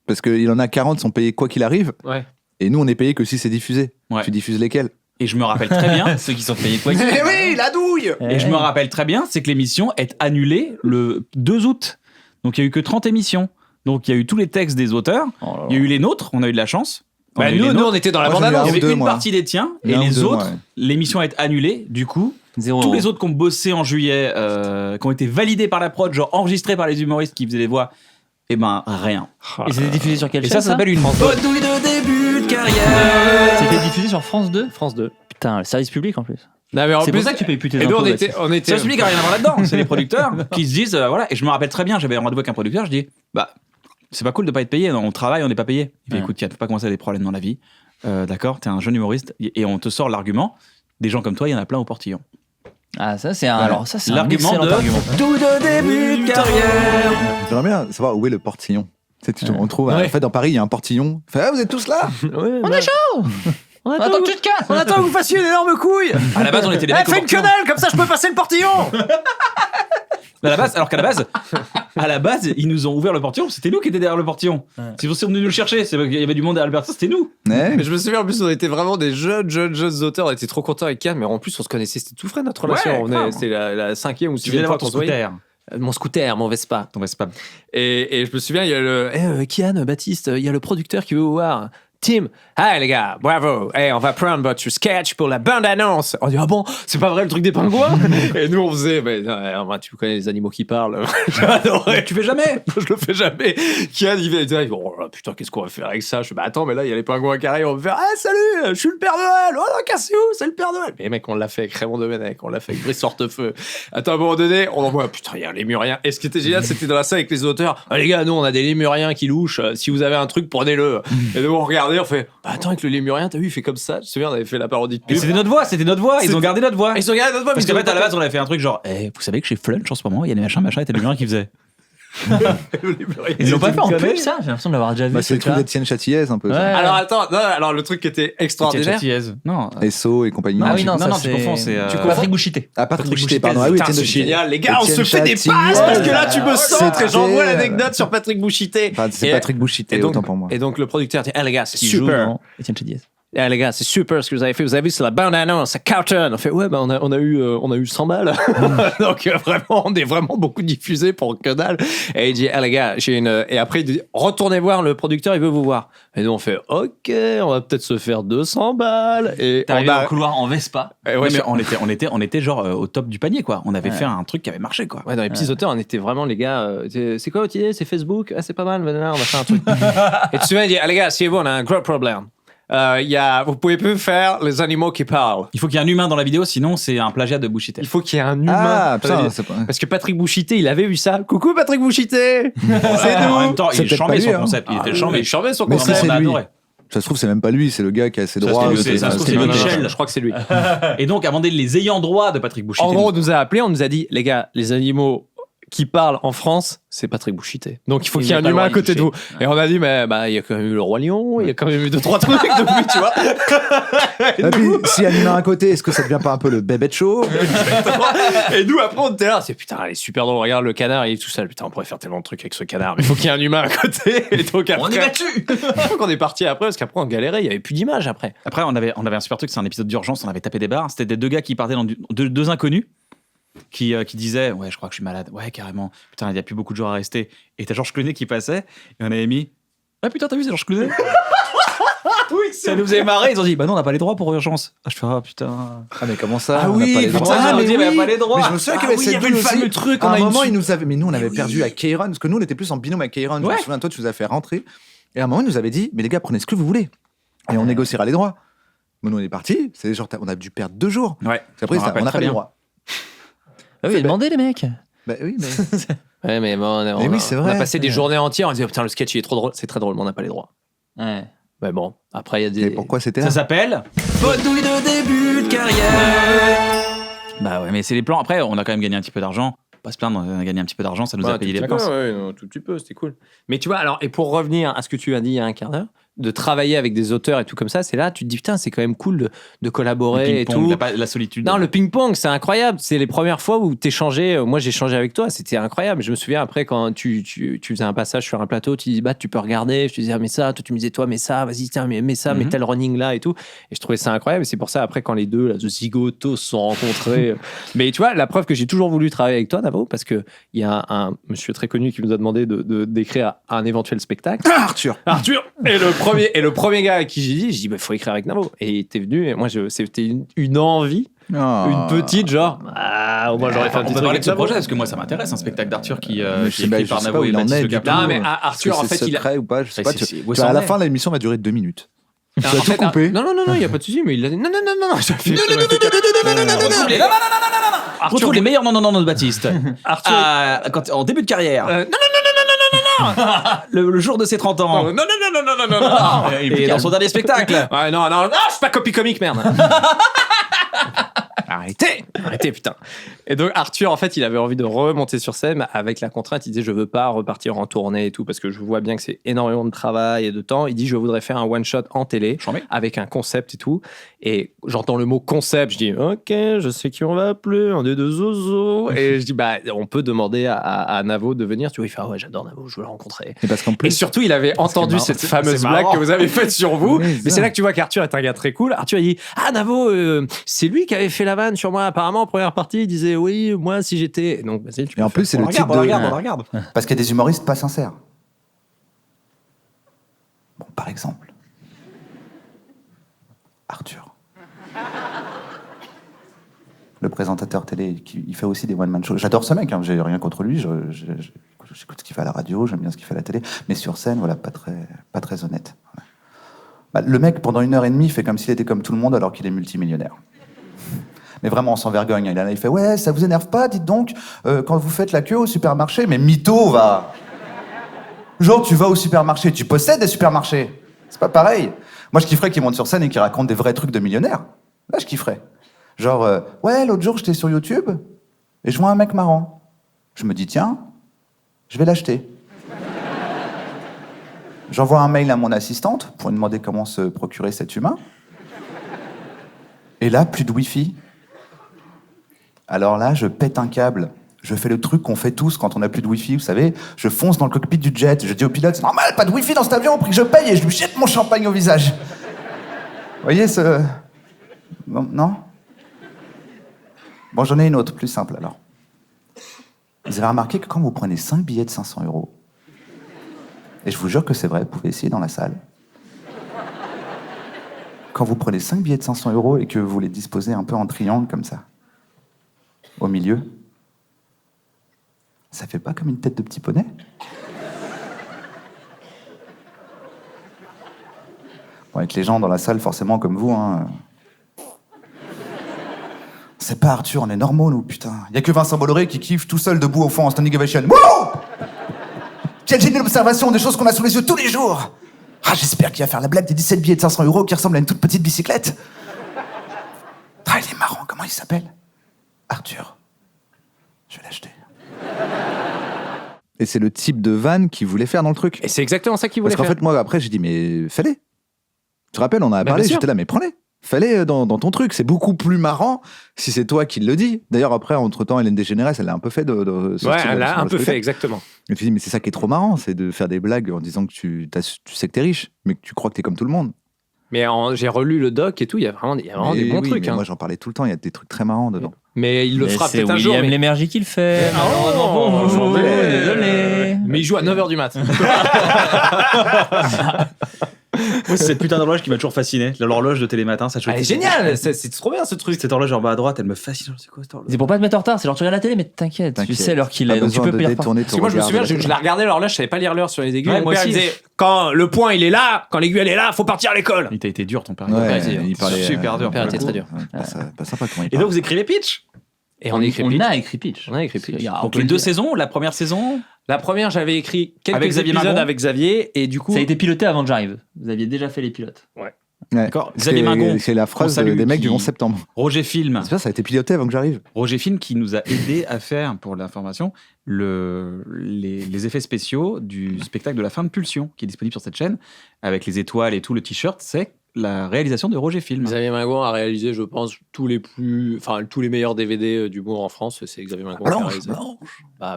Parce qu'il en a 40 sont payés quoi qu'il arrive. Ouais. Et nous, on est payés que si c'est diffusé. Ouais. Tu diffuses lesquels? Et je me rappelle très bien. Ceux qui sont payés quoi qu'il Eh oui, la douille! Et je me rappelle très bien, c'est que l'émission est annulée le 2 août. Donc il y a eu que 30 émissions. Donc il y a eu tous les textes des auteurs. Oh là là. Il y a eu les nôtres, on a eu de la chance. On a eu les Nous, nôtres. on était dans la Moi, bande j'ai eu annonce. Il y un avait ou deux, une moi. partie des tiens Il y et a un ou les deux, autres, moi, ouais. l'émission est annulée. Du coup, 0 tous euros. les autres qui ont bossé en juillet, qui ont été validés par la prod, genre enregistrés par les humoristes qui faisaient les voix, eh ben rien. Et c'était diffusé sur quelle Et chaîne ça s'appelle une bonne douille de début de carrière. C'était diffusé sur France 2. France 2. Putain, le service public en plus. Non, mais en C'est plus, pour ça que tu payes plus tes et nous, impôts. on était. C'est le public qui a rien à voir là-dedans. C'est les producteurs qui se disent, voilà. Et je me rappelle très bien, j'avais un rendez-vous avec un producteur, je dis, bah, c'est pas cool de pas être payé. Non, on travaille, on n'est pas payé. Il fait, Ouais. écoute, il ne faut pas commencer à avoir des problèmes dans la vie. D'accord, t'es un jeune humoriste et on te sort l'argument. Des gens comme toi, il y en a plein au portillon. Ah, ça, c'est un. Alors, ça, c'est un L'argument excellent de argument. douille de début de carrière. J'aimerais bien savoir où est le portillon. Tu sais, on trouve, Ouais. en fait, dans Paris, il y a un portillon. Fait, ah, vous êtes tous là? On est chaud. On Attends que tu te casses. On attend que vous fassiez une énorme couille. À la base, on était les mecs au Fais une portillon. quenelle, comme ça je peux passer le portillon. À la base, alors qu'à la base, ils nous ont ouvert le portillon. C'était nous qui étions derrière le portillon. Si vous êtes venus nous le chercher, il y avait du monde à Alberta, c'était nous. Ouais. Mais je me souviens, en plus, on était vraiment des jeunes auteurs. On était trop contents avec Yann, mais en plus, on se connaissait. C'était tout frais notre relation. Ouais, On venait- grave. C'était la 5e ou Tu viens 6e fois d'avoir ton qu'on se voyait. scooter. Mon scooter, mon Vespa. Ton Vespa. Et je me souviens, il y a le Kian, Baptiste, il y a le producteur qui veut vous voir. Tim, hey les gars, bravo, hey, on va prendre votre sketch pour la bande-annonce. On dit, ah bon, c'est pas vrai le truc des pingouins? Et nous on faisait, tu connais les animaux qui parlent. J'adorais. Tu fais jamais. Je le fais jamais. Kian, il vient, oh là, putain, qu'est-ce qu'on va faire avec ça? Je fais, bah attends, mais là, il y a les pingouins qui arrivent, on va faire, ah salut, je suis le Père Noël. Oh non, cassez-vous, c'est le Père Noël. Mais mec, on l'a fait avec Raymond Domenech, on l'a fait avec Brice Hortefeux. Attends, à un moment donné, on voit, putain, il y a les Lémuriens. Et ce qui était génial, c'était dans la salle avec les auteurs. Ah, les gars, nous, on a des Lémuriens qui louchent. Si vous avez un truc, prenez-le. Et nous, on regardait, on fait, bah attends, avec le Lémurien, t'as vu, il fait comme ça. Je me souviens, on avait fait la parodie de Et pub. c'était notre voix, Ils ont gardé notre voix. Ils ont regardé notre voix, Parce mais qu'en fait, à la base, on avait fait un truc genre, vous savez que chez Flunch en ce moment, il y a des machins, et t'as des gens qui faisaient. Ils l'ont pas fait en pub, ça? J'ai l'impression de l'avoir déjà vu. Bah, c'est le truc truc-là. d'Étienne Châtillaise, un peu. Ouais. ça. Alors attends, non, alors le truc qui était extraordinaire. Non. SO et compagnie. Ah oui, non, non, ça, tu confonds, c'est, Tu euh, confonds Patrick Bouchité. Ah, Patrick Bouchité, pardon. Ah oui, Putain, Étienne c'est de- génial, les gars, on se Étienne fait des passes Châtillaise. parce que là tu me centres et j'envoie C'était- l'anecdote sur Patrick Bouchité. Enfin, c'est Et- Patrick Bouchité, et donc- autant pour moi. Et donc le producteur dit, ah les gars, c'est Qui joue super. dans Étienne Chediez. Ah les gars, c'est super ce que vous avez fait. Vous avez vu, c'est la bande-annonce, ça cartonne. On fait, ouais, bah on a eu 100 balles. Donc vraiment, on est vraiment beaucoup diffusé pour que dalle. Et il dit, ah les gars, j'ai une. Et après, il dit, retournez voir le producteur, il veut vous voir. Et nous, on fait, ok, on va peut-être se faire 200 balles. Et T'es arrivé dans le couloir en Vespa. Et ouais, Ouais, mais on était genre au top du panier, quoi. On avait fait un truc qui avait marché, quoi. ouais, dans les petits auteurs, on était vraiment les gars. C'est quoi votre idée? C'est Facebook? Ah, c'est pas mal, on va faire un truc. Et tu te souviens, il dit, ah les gars, c'est bon, on a un gros problème. vous pouvez plus faire les animaux qui parlent. Il faut qu'il y ait un humain dans la vidéo, sinon c'est un plagiat de Bouchité. Il faut qu'il y ait un humain. Parce que Patrick Bouchité, il avait vu ça. Coucou Patrick Bouchité. C'est nous. En même temps, il chambait son lui, concept. Il était chambé. Il chambait son Mais concept. si, On a c'est lui. adoré. Ça se trouve, c'est même pas lui, c'est le gars qui a ses droits. Ça se trouve, c'est Michel. Je crois que c'est lui. Et donc, avant les ayants droit de Patrick Bouchité. En gros, on nous a appelé, on nous a dit, les gars, les animaux qui parlent en France, c'est Patrick Bouchité. Donc il faut qu'il y ait un humain à côté de vous. Et on a dit, mais il y a quand même eu le Roi Lion, il y a quand même eu 2-3 trucs depuis, tu vois. Et puis, s'il y a un humain à côté, est-ce que ça devient pas un peu le bébé de show? Et nous, après, on était là, c'est putain, elle est super drôle, regarde le canard, il est tout seul. Putain, on pourrait faire tellement de trucs avec ce canard, mais il faut qu'il y ait un humain à côté. Et donc après, On est là-dessus. on est parti après, parce qu'après, on galérait, il y avait plus d'images après. Après, on avait un super truc, c'est un épisode d'urgence, on avait tapé des barres. C'était des deux gars qui partaient dans deux inconnus. Qui disaient ouais, je crois que je suis malade, ouais, carrément, putain, il n'y a plus beaucoup de jours à rester. Et t'as Georges Clooney qui passait, et on avait mis ah putain, t'as vu, c'est Georges Clooney. Oui, ça nous faisait marrer. Ils ont dit bah non, on n'a pas les droits pour urgence. Ah, je fais ah putain. Ah, mais comment ça? Ah oui, putain, on dit mais on n'a pas les droits. Mais je me souviens qu'il y avait cette le fameux truc. À un moment, ils nous avaient, mais nous, on avait perdu à K-Run, parce que nous, on était plus en binôme à K-Run. Je me souviens, toi, tu nous as fait rentrer. Et à un moment, ils nous avaient dit, mais les gars, prenez ce que vous voulez. Et on négociera les droits. Mais nous, on est partis. C'est genre, on a dû perdre 2 jours. Ouais. Après, on n'a pas les droits. Ah oui, demandez les mecs. Bah oui, mais. Ouais, mais bon, c'est on vrai. a passé des journées entières, on disait putain, le sketch il est trop drôle, c'est très drôle, mais on n'a pas les droits. Ouais. Mais bon, après il y a Et des. pourquoi c'était Ça là? s'appelle Bonne douille de début de carrière. Bah ouais, mais c'est les plans. Après, on a quand même gagné un petit peu d'argent. Pas se plaindre, on a gagné un petit peu d'argent, ça nous a payé les vacances. Ouais, non, tout petit peu, c'était cool. Mais tu vois, alors, et pour revenir à ce que tu as dit il y a un quart d'heure, de travailler avec des auteurs et tout comme ça, c'est là, tu te dis putain, c'est quand même cool de collaborer et tout. La solitude. Non, le ping-pong, c'est incroyable. C'est les premières fois où t'échangeais. Moi, j'ai échangé avec toi. C'était incroyable. Je me souviens après, quand tu faisais un passage sur un plateau, tu dis, bah, tu peux regarder. Je te disais, ah, mais ça. Toi, tu me disais, toi, mais ça. Vas-y, tiens, mais ça, mais tel running là et tout. Et je trouvais ça incroyable. Et c'est pour ça, après, quand les deux, là, The Zigotos, se sont rencontrés. Mais tu vois, la preuve que j'ai toujours voulu travailler avec toi, Navo, parce qu'il y a un monsieur très connu qui nous a demandé d'écrire un éventuel spectacle. Arthur. Et le premier gars à qui j'ai dit, bah, faut écrire avec Navo. Et t'es venu, et moi, c'était une envie, une petite, genre, moi, j'aurais fait un petit truc truc de ce projet, parce que moi, ça m'intéresse, un spectacle d'Arthur qui est sais pas, écrit par je sais Navo pas où et il en Baptiste est, Le du Caplin. Non, mais Arthur, en fait, il a. secret ou pas, je sais pas. Où ça À en la est fin, l'émission va durer 2 minutes. Tu En vas tout fait, couper. Non, il n'y a pas de souci, mais il a dit non. Retrouve les meilleurs non de Baptiste. Arthur. En début de carrière. Le jour de ses 30 ans. Non. Et dans son dernier spectacle. Ouais, non, c'est pas copie comique, merde. Arrêtez, putain. Et donc Arthur, en fait, il avait envie de remonter sur scène avec la contrainte. Il disait, je veux pas repartir en tournée et tout parce que je vois bien que c'est énormément de travail et de temps. Il dit, je voudrais faire un one shot en télé avec un concept et tout. Et j'entends le mot concept, je dis, ok, je sais qui on va appeler, un des deux Zozo. Et je dis, bah, on peut demander à Navo de venir. Tu vois, il fait, ouais, j'adore Navo, je veux le rencontrer. Et parce qu'en plus, Et surtout, il avait entendu cette fameuse blague que vous avez faite sur vous. Oui, mais c'est là que tu vois qu'Arthur est un gars très cool. Arthur, il dit, Navo, c'est lui qui avait fait la vanne sur moi. Apparemment, en première partie, il disait, oui, moi, si j'étais. Donc, vas-y, tu et en plus, c'est le type de. On la regarde. Parce qu'il y a des humoristes pas sincères. Bon, par exemple, Arthur. Le présentateur télé, il fait aussi des one-man shows. J'adore ce mec, hein, j'ai rien contre lui. J'écoute ce qu'il fait à la radio, j'aime bien ce qu'il fait à la télé. Mais sur scène, voilà, pas très honnête. Ouais. Bah, le mec, pendant 1h30, fait comme s'il était comme tout le monde alors qu'il est multimillionnaire. Mais vraiment, sans vergogne. Il fait, ouais, ça vous énerve pas, dites donc, quand vous faites la queue au supermarché, mais mytho, va. Genre, tu vas au supermarché, tu possèdes des supermarchés. C'est pas pareil. Moi, je kifferais qu'il monte sur scène et qu'il raconte des vrais trucs de millionnaire. Là, je kifferais. Genre, ouais, l'autre jour, j'étais sur YouTube et je vois un mec marrant. Je me dis, tiens, je vais l'acheter. J'envoie un mail à mon assistante pour lui demander comment se procurer cet humain. Et là, plus de Wi-Fi. Alors là, je pète un câble. Je fais le truc qu'on fait tous quand on n'a plus de Wi-Fi, vous savez. Je fonce dans le cockpit du jet. Je dis au pilote, c'est normal, pas de Wi-Fi dans cet avion, au prix que je paye, et je lui jette mon champagne au visage. Vous voyez ce... Non? Bon, j'en ai une autre, plus simple alors. Vous avez remarqué que quand vous prenez 5 billets de 500 €, et je vous jure que c'est vrai, vous pouvez essayer dans la salle. Quand vous prenez 5 billets de 500 € et que vous les disposez un peu en triangle comme ça, au milieu, ça fait pas comme une tête de petit poney? Bon, avec les gens dans la salle, forcément, comme vous, hein. C'est pas Arthur, on est normaux, nous, putain. Y a que Vincent Bolloré qui kiffe tout seul debout au fond en standing ovation. Wow! Quelle géniale observation des choses qu'on a sous les yeux tous les jours. Ah, j'espère qu'il va faire la blague des 17 billets de 500 € qui ressemblent à une toute petite bicyclette. Ah, il est marrant, comment il s'appelle? Arthur. Je vais l'acheter. Et c'est le type de vanne qu'il voulait faire dans le truc. Et c'est exactement ça qu'il voulait faire. Parce qu'en fait, moi, après, j'ai dit, mais fais-les. Tu te rappelles, on en a parlé, j'étais là, mais prends-les. Fais-les dans ton truc. C'est beaucoup plus marrant si c'est toi qui le dis. D'ailleurs, après, entre-temps, Hélène DeGeneres, elle l'a un peu fait. Ouais, elle l'a un peu fait, exactement. Et tu dis, mais c'est ça qui est trop marrant, c'est de faire des blagues en disant que tu sais que t'es riche, mais que tu crois que t'es comme tout le monde. Mais j'ai relu le doc et tout, il y a vraiment des bons trucs. Moi, j'en parlais tout le temps, il y a des trucs très marrants dedans. Mais il le fera peut-être un jour. C'est William Lémergie qui le fait. Désolé. Mais il joue à 9h du mat'. Moi, c'est cette putain d'horloge qui m'a toujours fasciné. L'horloge de Télématin, ça Elle est géniale, c'est trop bien ce truc. Cette horloge en bas à droite, elle me fascine. C'est quoi cette horloge? C'est pour pas te mettre en retard, c'est genre tu regardes la télé, mais t'inquiète, tu sais l'heure qu'il est, donc tu peux payer. Parce que moi je me souviens, je la regardais l'horloge, je savais pas lire l'heure sur les aiguilles. Ouais, mon père il disait quand le point il est là, quand l'aiguille elle est là, faut partir à l'école. Il t'a été dur ton père. Ouais, il parlait super dur. Mon père était très dur. Pas sympa comment il Et parle. donc vous écrivez Pitch? Et on a écrit Pitch. Donc les 2 saisons, la première saison. La première, j'avais écrit quelques Avec Xavier épisodes Margon. avec Xavier et du coup Ça a été piloté avant que j'arrive. Vous aviez déjà fait les pilotes. Ouais. D'accord. Xavier Margon. C'est la phrase des mecs du 11 septembre. Roger Film. C'est ça a été piloté avant que j'arrive. Roger Film qui nous a aidé à faire, pour l'information, les effets spéciaux du spectacle de la fin de Pulsion, qui est disponible sur cette chaîne, avec les étoiles et tout, le t-shirt, c'est la réalisation de Roger Film. Xavier Margon a réalisé, je pense, tous les meilleurs DVD d'humour en France. C'est Xavier Margon qui a réalisé.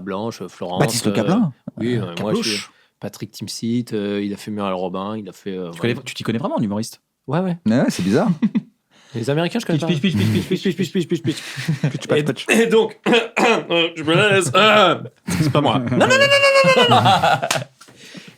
Blanche, Florence. Baptiste Caplin. Oui, moi je suis Patrick Timsit, il a fait Muriel Robin, il a fait. Tu t'y connais vraiment en humoriste? Ouais. Ouais, c'est bizarre. Les Américains, je connais pas. Pitch. Et donc, je me laisse. C'est pas moi. Non.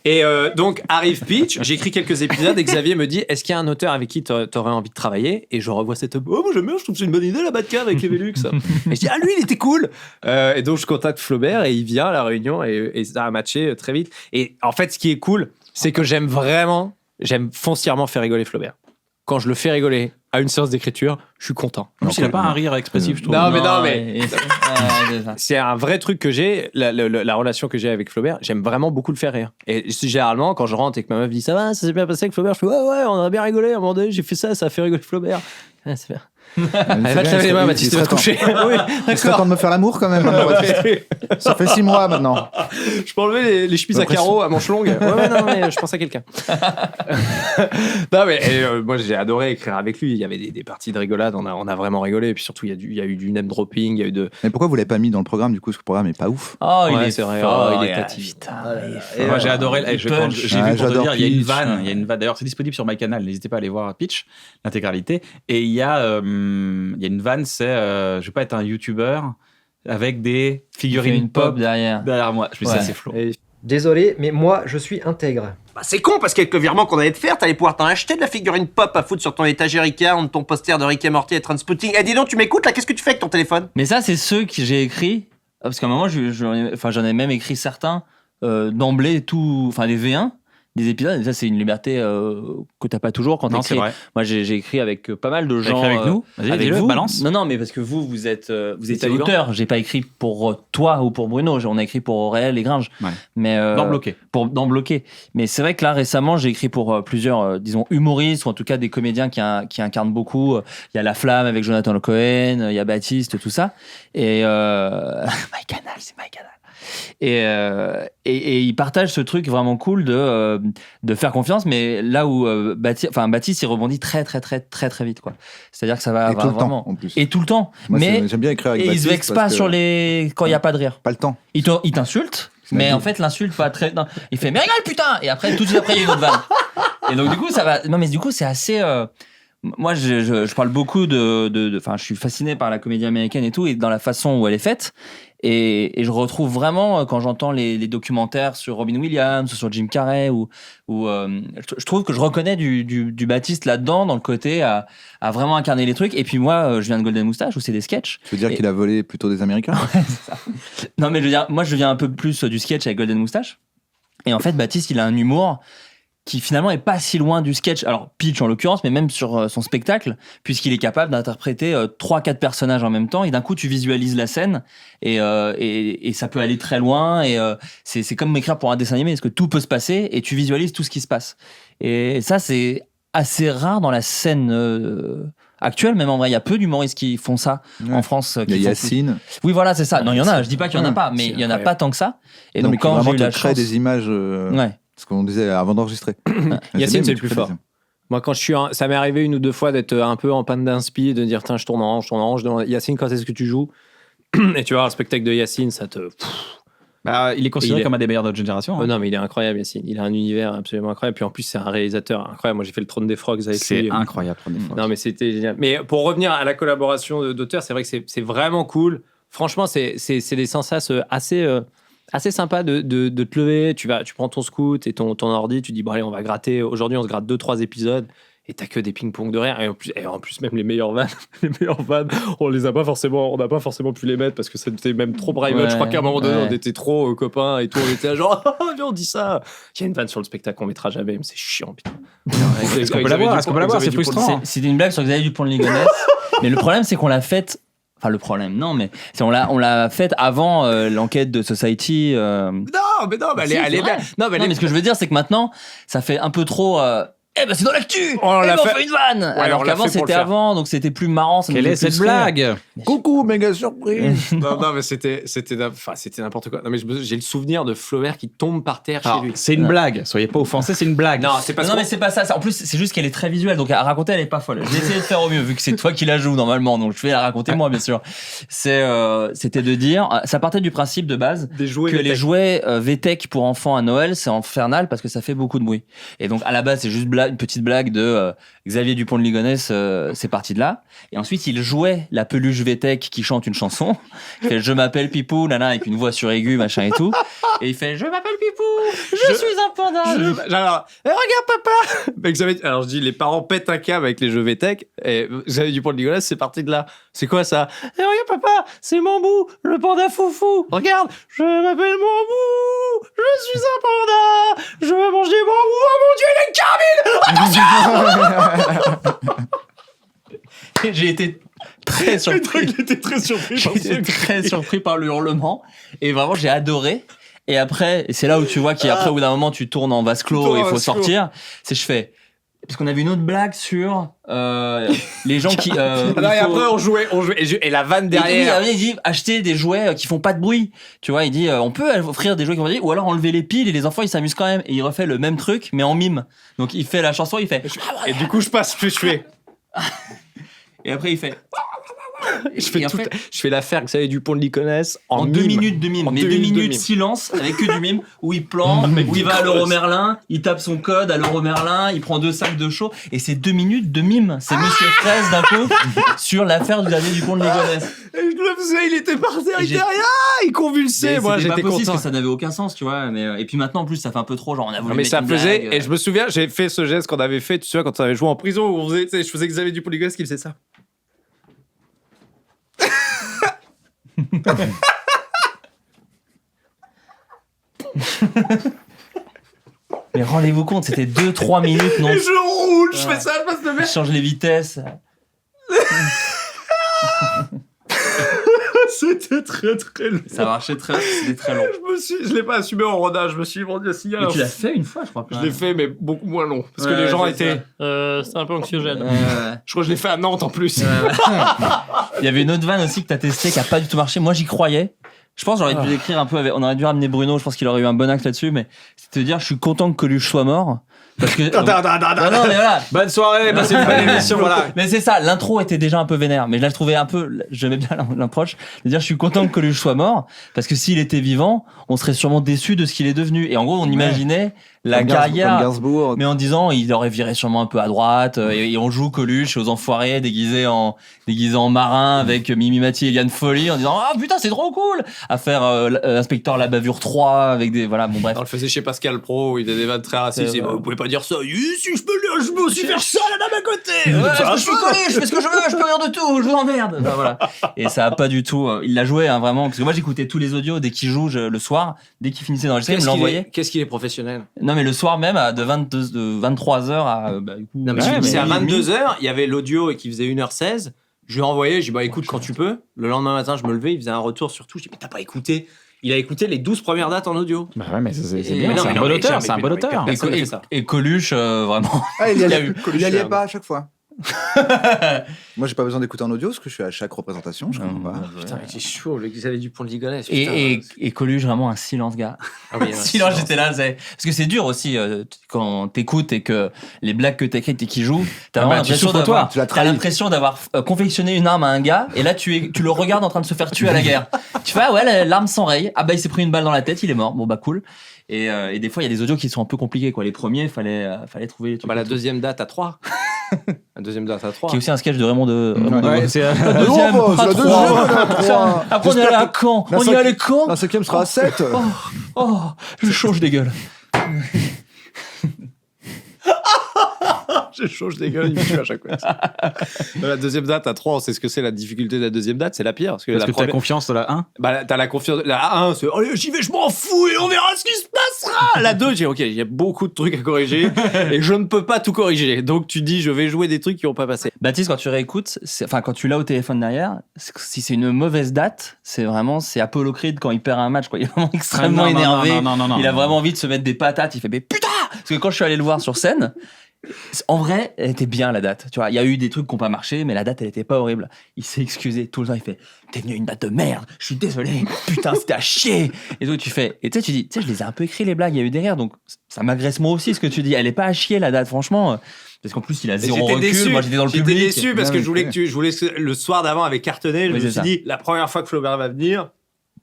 Et donc arrive Pitch, j'écris quelques épisodes et Xavier me dit est-ce qu'il y a un auteur avec qui t'aurais envie de travailler? Et je revois cette moi j'aime bien, je trouve que c'est une bonne idée la Batcave avec les Velux. Et je dis lui il était cool. Et donc je contacte Flaubert et il vient à la réunion et ça a matché très vite. Et en fait ce qui est cool c'est que j'aime foncièrement faire rigoler Flaubert. Quand je le fais rigoler à une séance d'écriture, je suis content. Même s'il n'a pas un rire expressif, je trouve. Non, mais c'est un vrai truc que j'ai, la relation que j'ai avec Flaubert, j'aime vraiment beaucoup le faire rire. Et généralement, quand je rentre et que ma meuf dit ça va, ça s'est bien passé avec Flaubert, je fais ouais, on a bien rigolé, à un moment donné, j'ai fait ça a fait rigoler Flaubert. Ah, c'est bien. Allez, va te laver les mains, Baptiste, tu vas te coucher. Oui, il serait temps de me faire l'amour quand même. Ça fait 6 mois maintenant. Je peux enlever les chemises à carreaux à manches longues. Non, mais je pense à quelqu'un. Non, mais moi j'ai adoré écrire avec lui. Il y avait des parties de rigolade, on a vraiment rigolé. Et puis surtout, il y a eu du name dropping. Il y a eu de. Mais pourquoi vous l'avez pas mis dans le programme du coup? Ce programme est pas ouf. Oh, c'est vrai. Il est tatif. Moi j'ai adoré. J'ai vu pour te dire, il y a une vanne. D'ailleurs, c'est disponible sur MyCanal. N'hésitez pas à aller voir Pitch, l'intégralité. Et il y a une vanne, c'est je vais pas être un YouTuber avec des figurines pop derrière moi. Je me dis ça, c'est Flo. Désolé, mais moi, je suis intègre. Bah c'est con, parce qu'avec le virement qu'on allait te faire, t'allais pouvoir t'en acheter de la figurine pop à foutre sur ton étagère Ikea, entre ton poster de Rick et Morty et Trainspotting. Eh dis donc, tu m'écoutes là, qu'est-ce que tu fais avec ton téléphone? Mais ça, c'est ceux que j'ai écrits, parce qu'à un moment, j'en ai même écrit certains d'emblée, enfin des V1, des épisodes, et ça c'est une liberté que t'as pas toujours quand t'écris. Moi j'ai écrit avec pas mal de gens. Avec nous, avec vous. Balance. Non, mais parce que vous êtes auteur. J'ai pas écrit pour toi ou pour Bruno. On a écrit pour Auréal et Gringe. Ouais. Mais dans Bloqué. Mais c'est vrai que là récemment j'ai écrit pour plusieurs, disons humoristes ou en tout cas des comédiens qui incarnent beaucoup. Il y a La Flamme avec Jonathan Le Cohen, il y a Baptiste, tout ça. Et MyCanal, c'est MyCanal. Et il partage ce truc vraiment cool de faire confiance, mais là où Baptiste il rebondit très vite quoi. C'est-à-dire que ça va tout le vraiment temps, en plus. et tout le temps. Moi, mais j'aime bien écrire avec et Baptiste. il se vexe pas sur quand il y a pas de rire. Pas le temps. Il t'insulte, mais en fait l'insulte pas très. Non, il fait mais rigole putain et après tout de suite après il y a une autre vanne. Et donc du coup ça va. Non mais du coup c'est assez. Moi je parle beaucoup enfin je suis fasciné par la comédie américaine et tout et dans la façon où elle est faite. Et je retrouve vraiment, quand j'entends les documentaires sur Robin Williams, sur Jim Carrey, je trouve que je reconnais du Baptiste là-dedans, dans le côté à vraiment incarner les trucs. Et puis moi, je viens de Golden Moustache, où c'est des sketchs. Tu veux dire qu'il a volé plutôt des Américains? Ouais, c'est ça. Non, mais je veux dire, moi, je viens un peu plus du sketch avec Golden Moustache. Et en fait, Baptiste, il a un humour qui finalement est pas si loin du sketch. Alors pitch en l'occurrence, mais même sur son spectacle, puisqu'il est capable d'interpréter 3-4 personnages en même temps, et d'un coup tu visualises la scène, et ça peut aller très loin, et c'est comme écrire pour un dessin animé, parce que tout peut se passer, et tu visualises tout ce qui se passe. Et ça, c'est assez rare dans la scène actuelle, même en vrai. Il y a peu d'humoristes qui font ça en France. Il y a Yacine. Oui, voilà, c'est ça. Non, il y en a, je dis pas qu'il y en a pas, mais il y en a pas tant que ça. Et non, donc, quand j'ai eu la chance... des images... Ouais. Ce qu'on disait avant d'enregistrer. Yacine, c'est le plus fort. Moi, quand ça m'est arrivé 1 ou 2 fois d'être un peu en panne d'inspi, de dire, tiens, je tourne en rang. Yacine, quand est-ce que tu joues? Et tu vois, le spectacle de Yacine, ça te... il est considéré comme un des meilleurs de notre génération. Hein. Non, mais il est incroyable, Yacine. Il a un univers absolument incroyable. Puis en plus, c'est un réalisateur incroyable. Moi, j'ai fait le Trône des Frogs avec lui. C'est incroyable, Trône des Frogs. Non, mais c'était génial. Mais pour revenir à la collaboration d'auteurs, c'est vrai que c'est vraiment cool. Franchement, c'est des sensations assez sympa de te lever. Tu prends ton scout et ton ordi, tu dis, bon, allez, on va gratter. Aujourd'hui, on se gratte 2-3 épisodes. Et t'as que des ping-pong de rire. Et en plus, même les meilleures vannes, on n'a pas forcément pu les mettre parce que c'était même trop private. Ouais, je crois qu'à un moment donné, on était trop copains et tout. On était genre, viens, on dit ça. Il y a une vanne sur le spectacle qu'on mettra jamais, mais c'est chiant, putain. Est-ce qu'on peut la voir? C'est frustrant. C'était une blague sur Xavier Dupont de Ligonnès. Mais le problème, c'est qu'on l'a faite. Enfin, le problème, non, mais on l'a faite avant l'enquête de Society. Non, mais elle est bien. Non, mais ce que je veux dire, c'est que maintenant, ça fait un peu trop. C'est dans l'actu. On fait une vanne. Ouais, alors qu'avant c'était avant, donc c'était plus marrant. Quelle est cette blague? Coucou, méga surprise. non, mais c'était n'importe quoi. Non, mais j'ai le souvenir de Flaubert qui tombe par terre chez lui. C'est une blague. Soyez pas offensés, c'est une blague. Non, c'est pas. Non, mais c'est pas ça. En plus, c'est juste qu'elle est très visuelle, donc à raconter, elle est pas folle. J'ai essayé de faire au mieux, vu que c'est toi qui la joues normalement, donc je vais la raconter moi, bien sûr. C'était de dire, ça partait du principe de base que les jouets VTech pour enfants à Noël, c'est infernal parce que ça fait beaucoup de bruit. Et donc à la base, c'est juste une petite blague de Xavier Dupont de Ligonnès, c'est parti de là. Et ensuite, il jouait la peluche VTech qui chante une chanson. Il fait je m'appelle Pipou, nana, avec une voix suraiguë, machin et tout. Et il fait je m'appelle Pipou, je suis un panda. Alors, regarde papa. Alors je dis les parents pètent un câble avec les jeux VTech. Et Xavier Dupont de Ligonnès, c'est parti de là. C'est quoi ça? Regarde papa, c'est Mambou, le panda foufou. Regarde, je m'appelle Mambou, je suis un panda, je veux manger Mambou. Oh mon Dieu, il a une carbine. J'ai été très surpris. Il était très surpris. J'étais très surpris par le hurlement. Et vraiment, j'ai adoré. Et après, c'est là où tu vois qu'après, au bout d'un moment, tu tournes en vase clos et il faut sortir. Je fais... Parce qu'on avait une autre blague sur les gens qui... et après, on jouait. Et la vanne derrière... Il dit acheter des jouets qui font pas de bruit. Tu vois, il dit on peut offrir des jouets qui font pas de bruit ou alors enlever les piles et les enfants, ils s'amusent quand même. Et il refait le même truc, mais en mime. Donc, il fait la chanson, il fait... Et du coup, je fais... Et après, il fait... Je fais l'affaire que ça avait Dupont de Ligonnès en 2 minutes de mime. Mais 2 minutes silence avec que du mime où il plante, où il va à l'Euro Merlin, il tape son code à l'Euro Merlin, il prend 2 sacs de chaud et c'est 2 minutes de mime. C'est Monsieur Fraise d'un coup sur l'affaire du Xavier Dupont de Ligonnès. Et je le faisais, il était par terre, il convulsait. Moi, j'étais content. Parce que ça n'avait aucun sens, tu vois. Mais et puis maintenant, en plus, ça fait un peu trop. Genre, on a voulu. Mais ça faisait. Et je me souviens, j'ai fait ce geste qu'on avait fait, tu vois, quand on avait joué en prison, où je faisais Xavier Dupont de Ligonnès qui faisait ça. Mais rendez-vous compte, c'était 2-3 minutes non. Et je roule, je fais ça, je passe de merde. Je change les vitesses. C'était très très long. Ça marchait c'était très long. Je l'ai pas assumé en rodage, je me suis vendu à signaler. Mais tu l'as fait une fois, je crois. Je l'ai fait, mais beaucoup moins long. Parce que les gens étaient. C'est un peu anxiogène. Je crois que je l'ai fait à Nantes en plus. Il y avait une autre vanne aussi que t'as testé qui a pas du tout marché. Moi, j'y croyais. Je pense qu'on aurait dû l'écrire un peu. On aurait dû ramener Bruno. Je pense qu'il aurait eu un bon acte là-dessus. Mais c'est de dire, je suis content que Coluche soit mort. Parce que non, mais voilà. Bonne soirée, passez une bonne émission, voilà. Mais c'est ça, l'intro était déjà un peu vénère, mais je la trouvais un peu, j'aimais bien l'approche de dire je suis content que Coluche soit mort parce que s'il était vivant, on serait sûrement déçu de ce qu'il est devenu. Et en gros, on imaginait la carrière, mais en disant il aurait viré sûrement un peu à droite et on joue Coluche aux enfoirés déguisé en marin avec Mimi Mati et Eliane Folly en disant ah putain c'est trop cool à faire Inspecteur la bavure 3 avec des voilà bon bref. On le faisait chez Pascal Pro où il y a des vannes très racistes. Vous pouvez pas dire ça. Si je peux aussi faire ça la dame à côté. Je suis collé, je fais ce que je veux, je peux rire de tout, je vous emmerde. Enfin, voilà. Et ça a pas du tout. Il l'a joué vraiment parce que moi j'écoutais tous les audios dès qu'il joue le soir, dès qu'il finissait d'enregistrer, il me l'envoyait. Qu'est-ce qu'il est professionnel. Non, mais le soir même, de 23h à. Du coup, non, mais c'est à 22h, il y avait l'audio qui faisait 1h16. Je lui ai envoyé, j'ai dit, bah écoute, quand tu peux. Le lendemain matin, je me levais, il faisait un retour sur tout. Je dis, mais t'as pas écouté? Il a écouté les 12 premières dates en audio. Bah ouais, mais c'est bien, c'est un bon auteur, c'est un bon auteur. Et Coluche, vraiment. Ah, il y allait pas à chaque fois. Moi, j'ai pas besoin d'écouter en audio parce que je suis à chaque représentation. Je comprends pas. Putain, c'est chaud, le Xavier Dupont de Ligonnès. Et Coluche, vraiment un silence, gars. Ah oui, silence, j'étais là. Parce que c'est dur aussi quand t'écoutes et que les blagues que t'écris et qui jouent, t'as vraiment l'impression d'avoir confectionné une arme à un gars et là tu le regardes en train de se faire tuer à la guerre. Tu fais, ah ouais, l'arme s'enraye. Ah bah il s'est pris une balle dans la tête, il est mort. Bon bah cool. Et des fois, il y a des audios qui sont un peu compliqués, quoi. Les premiers, fallait trouver les trucs. Bah, la deuxième date à 3. La deuxième date à 3. Qui est aussi un sketch de Raymond de. C'est la deuxième à 3. Après, on est allé à Caen. On y allait quand? La cinquième sera à 7. Oh, je change des gueules. Je change des gueules, il me tue à chaque fois. La deuxième date à 3, on sait ce que c'est la difficulté de la deuxième date, c'est la pire. Parce que t'as confiance dans la 1. Bah, t'as la confiance. La 1, c'est allez, j'y vais, je m'en fous et on verra ce qui se passera. La 2, j'ai ok, il y a beaucoup de trucs à corriger et je ne peux pas tout corriger. Donc tu dis, je vais jouer des trucs qui vont pas passer. Baptiste, quand tu réécoutes, quand tu l'as au téléphone derrière, si c'est une mauvaise date, c'est Apollo Creed quand il perd un match, quoi. Il est vraiment extrêmement énervé. Il a vraiment envie de se mettre des patates. Il fait, mais putain! Parce que quand je suis allé le voir sur scène, en vrai, elle était bien la date. Tu vois, il y a eu des trucs qui n'ont pas marché, mais la date, elle était pas horrible. Il s'est excusé tout le temps. Il fait, t'es venu à une date de merde. Je suis désolé. Putain, c'était à chier. Et donc tu fais, et tu dis, je les ai un peu écrit les blagues. Il y a eu des rires, donc ça m'agresse moi aussi ce que tu dis. Elle est pas à chier la date, franchement. Parce qu'en plus, il a zéro recul. Déçu. Moi, j'étais dans le public. J'étais déçu parce que je voulais le soir d'avant avec cartonné. Je me suis dit, la première fois que Flaubert va venir,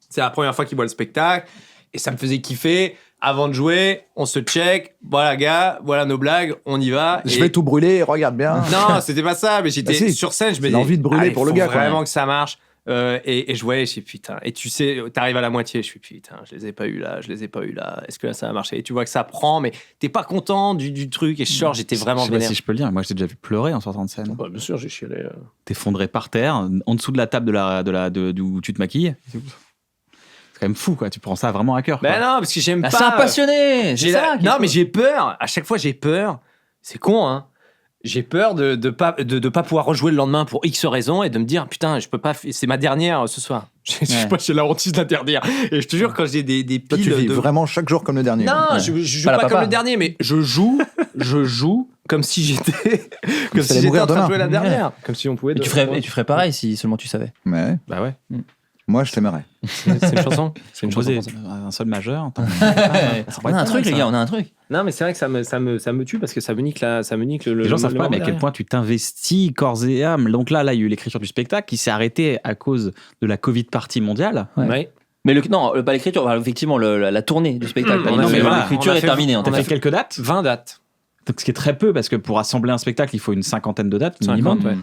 c'est la première fois qu'il voit le spectacle. Et ça me faisait kiffer. Avant de jouer, on se check. Voilà, gars, voilà nos blagues, on y va. Je vais tout brûler, regarde bien. Non, c'était pas ça, mais j'étais sur scène. Je me disais, envie de brûler pour le gars, vraiment que ça marche. Et je voyais, je suis putain. Et tu sais, t'arrives à la moitié, je suis putain, je les ai pas eu là. Est-ce que là ça va marcher? Et tu vois que ça prend, mais t'es pas content du truc. Et je sors, j'étais vraiment vénère. Je sais pas si je peux le dire, moi je t'ai déjà vu pleurer en sortant de scène. Bah, bien sûr, j'ai chialé. T'effondré par terre, en dessous de la table où tu te maquilles. C'est quand même fou, quoi. Tu prends ça vraiment à cœur. Ben non, parce que j'aime pas. C'est un passionné. Non, mais j'ai peur. À chaque fois, j'ai peur. C'est con, hein. J'ai peur de pas pouvoir rejouer le lendemain pour X raisons et de me dire putain, je peux pas. C'est ma dernière ce soir. Je sais pas, j'ai la honte d'interdire. Et je te jure, quand j'ai des piles. Toi, tu vis vraiment chaque jour comme le dernier. Non, je joue pas comme le dernier, mais je joue comme si j'étais en train de jouer la dernière. Comme si on pouvait. Et tu ferais pareil si seulement tu savais. Ouais. Bah ouais. Moi, je t'aimerais. C'est une chanson. C'est une chanson. Un sol majeur. On a un truc, les gars, on a un truc. Non, mais c'est vrai que ça me tue parce que ça me nique le. Les gens savent pas, mais à quel point tu t'investis corps et âme. Donc là, il y a eu l'écriture du spectacle qui s'est arrêtée à cause de la Covid partie mondiale. Ouais. Mais pas l'écriture, effectivement, la tournée du spectacle. L'écriture est terminée. On a fait quelques dates. 20 dates. Donc, ce qui est très peu parce que pour assembler un spectacle, il faut une 50aine de dates minimum. 50, ouais.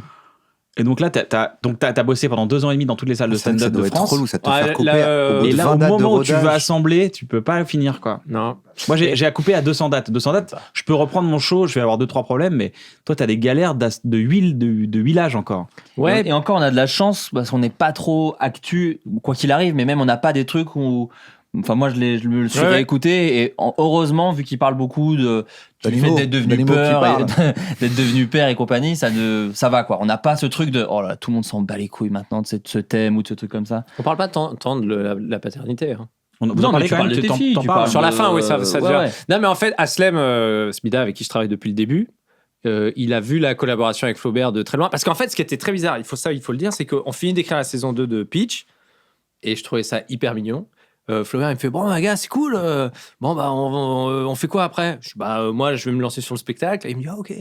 Et donc là, t'as bossé pendant 2 ans et demi dans toutes les salles de stand-up de France. Relou, ça te faire couper. Et là, au moment où tu veux assembler, tu peux pas finir, quoi. Non. Moi, j'ai à couper à 200 dates. 200 dates, je peux reprendre mon show, je vais avoir 2-3 problèmes, mais toi, t'as des galères de huilage encore. Ouais. Et encore, on a de la chance parce qu'on n'est pas trop actu, quoi qu'il arrive, mais même on n'a pas des trucs où. Enfin, moi, je me suis réécouté et heureusement, vu qu'il parle beaucoup du fait d'être devenu d'être devenu père et compagnie, ça va, quoi. On n'a pas ce truc de oh là, tout le monde s'en bat les couilles maintenant de ce thème ou de ce truc comme ça. On parle pas tant de la paternité. Hein. Vous en parlez quand même, de tes filles, sur la fin, oui, ça devient. Non, mais en fait, Aslem Smida, avec qui je travaille depuis le début, il a vu la collaboration avec Flaubert de très loin. Parce qu'en fait, ce qui était très bizarre, il faut le dire, c'est qu'on finit d'écrire la saison 2 de Pitch et je trouvais ça hyper mignon. Flaubert il me fait bon gars c'est cool on fait quoi après? Je dis moi je vais me lancer sur le spectacle et il me dit ok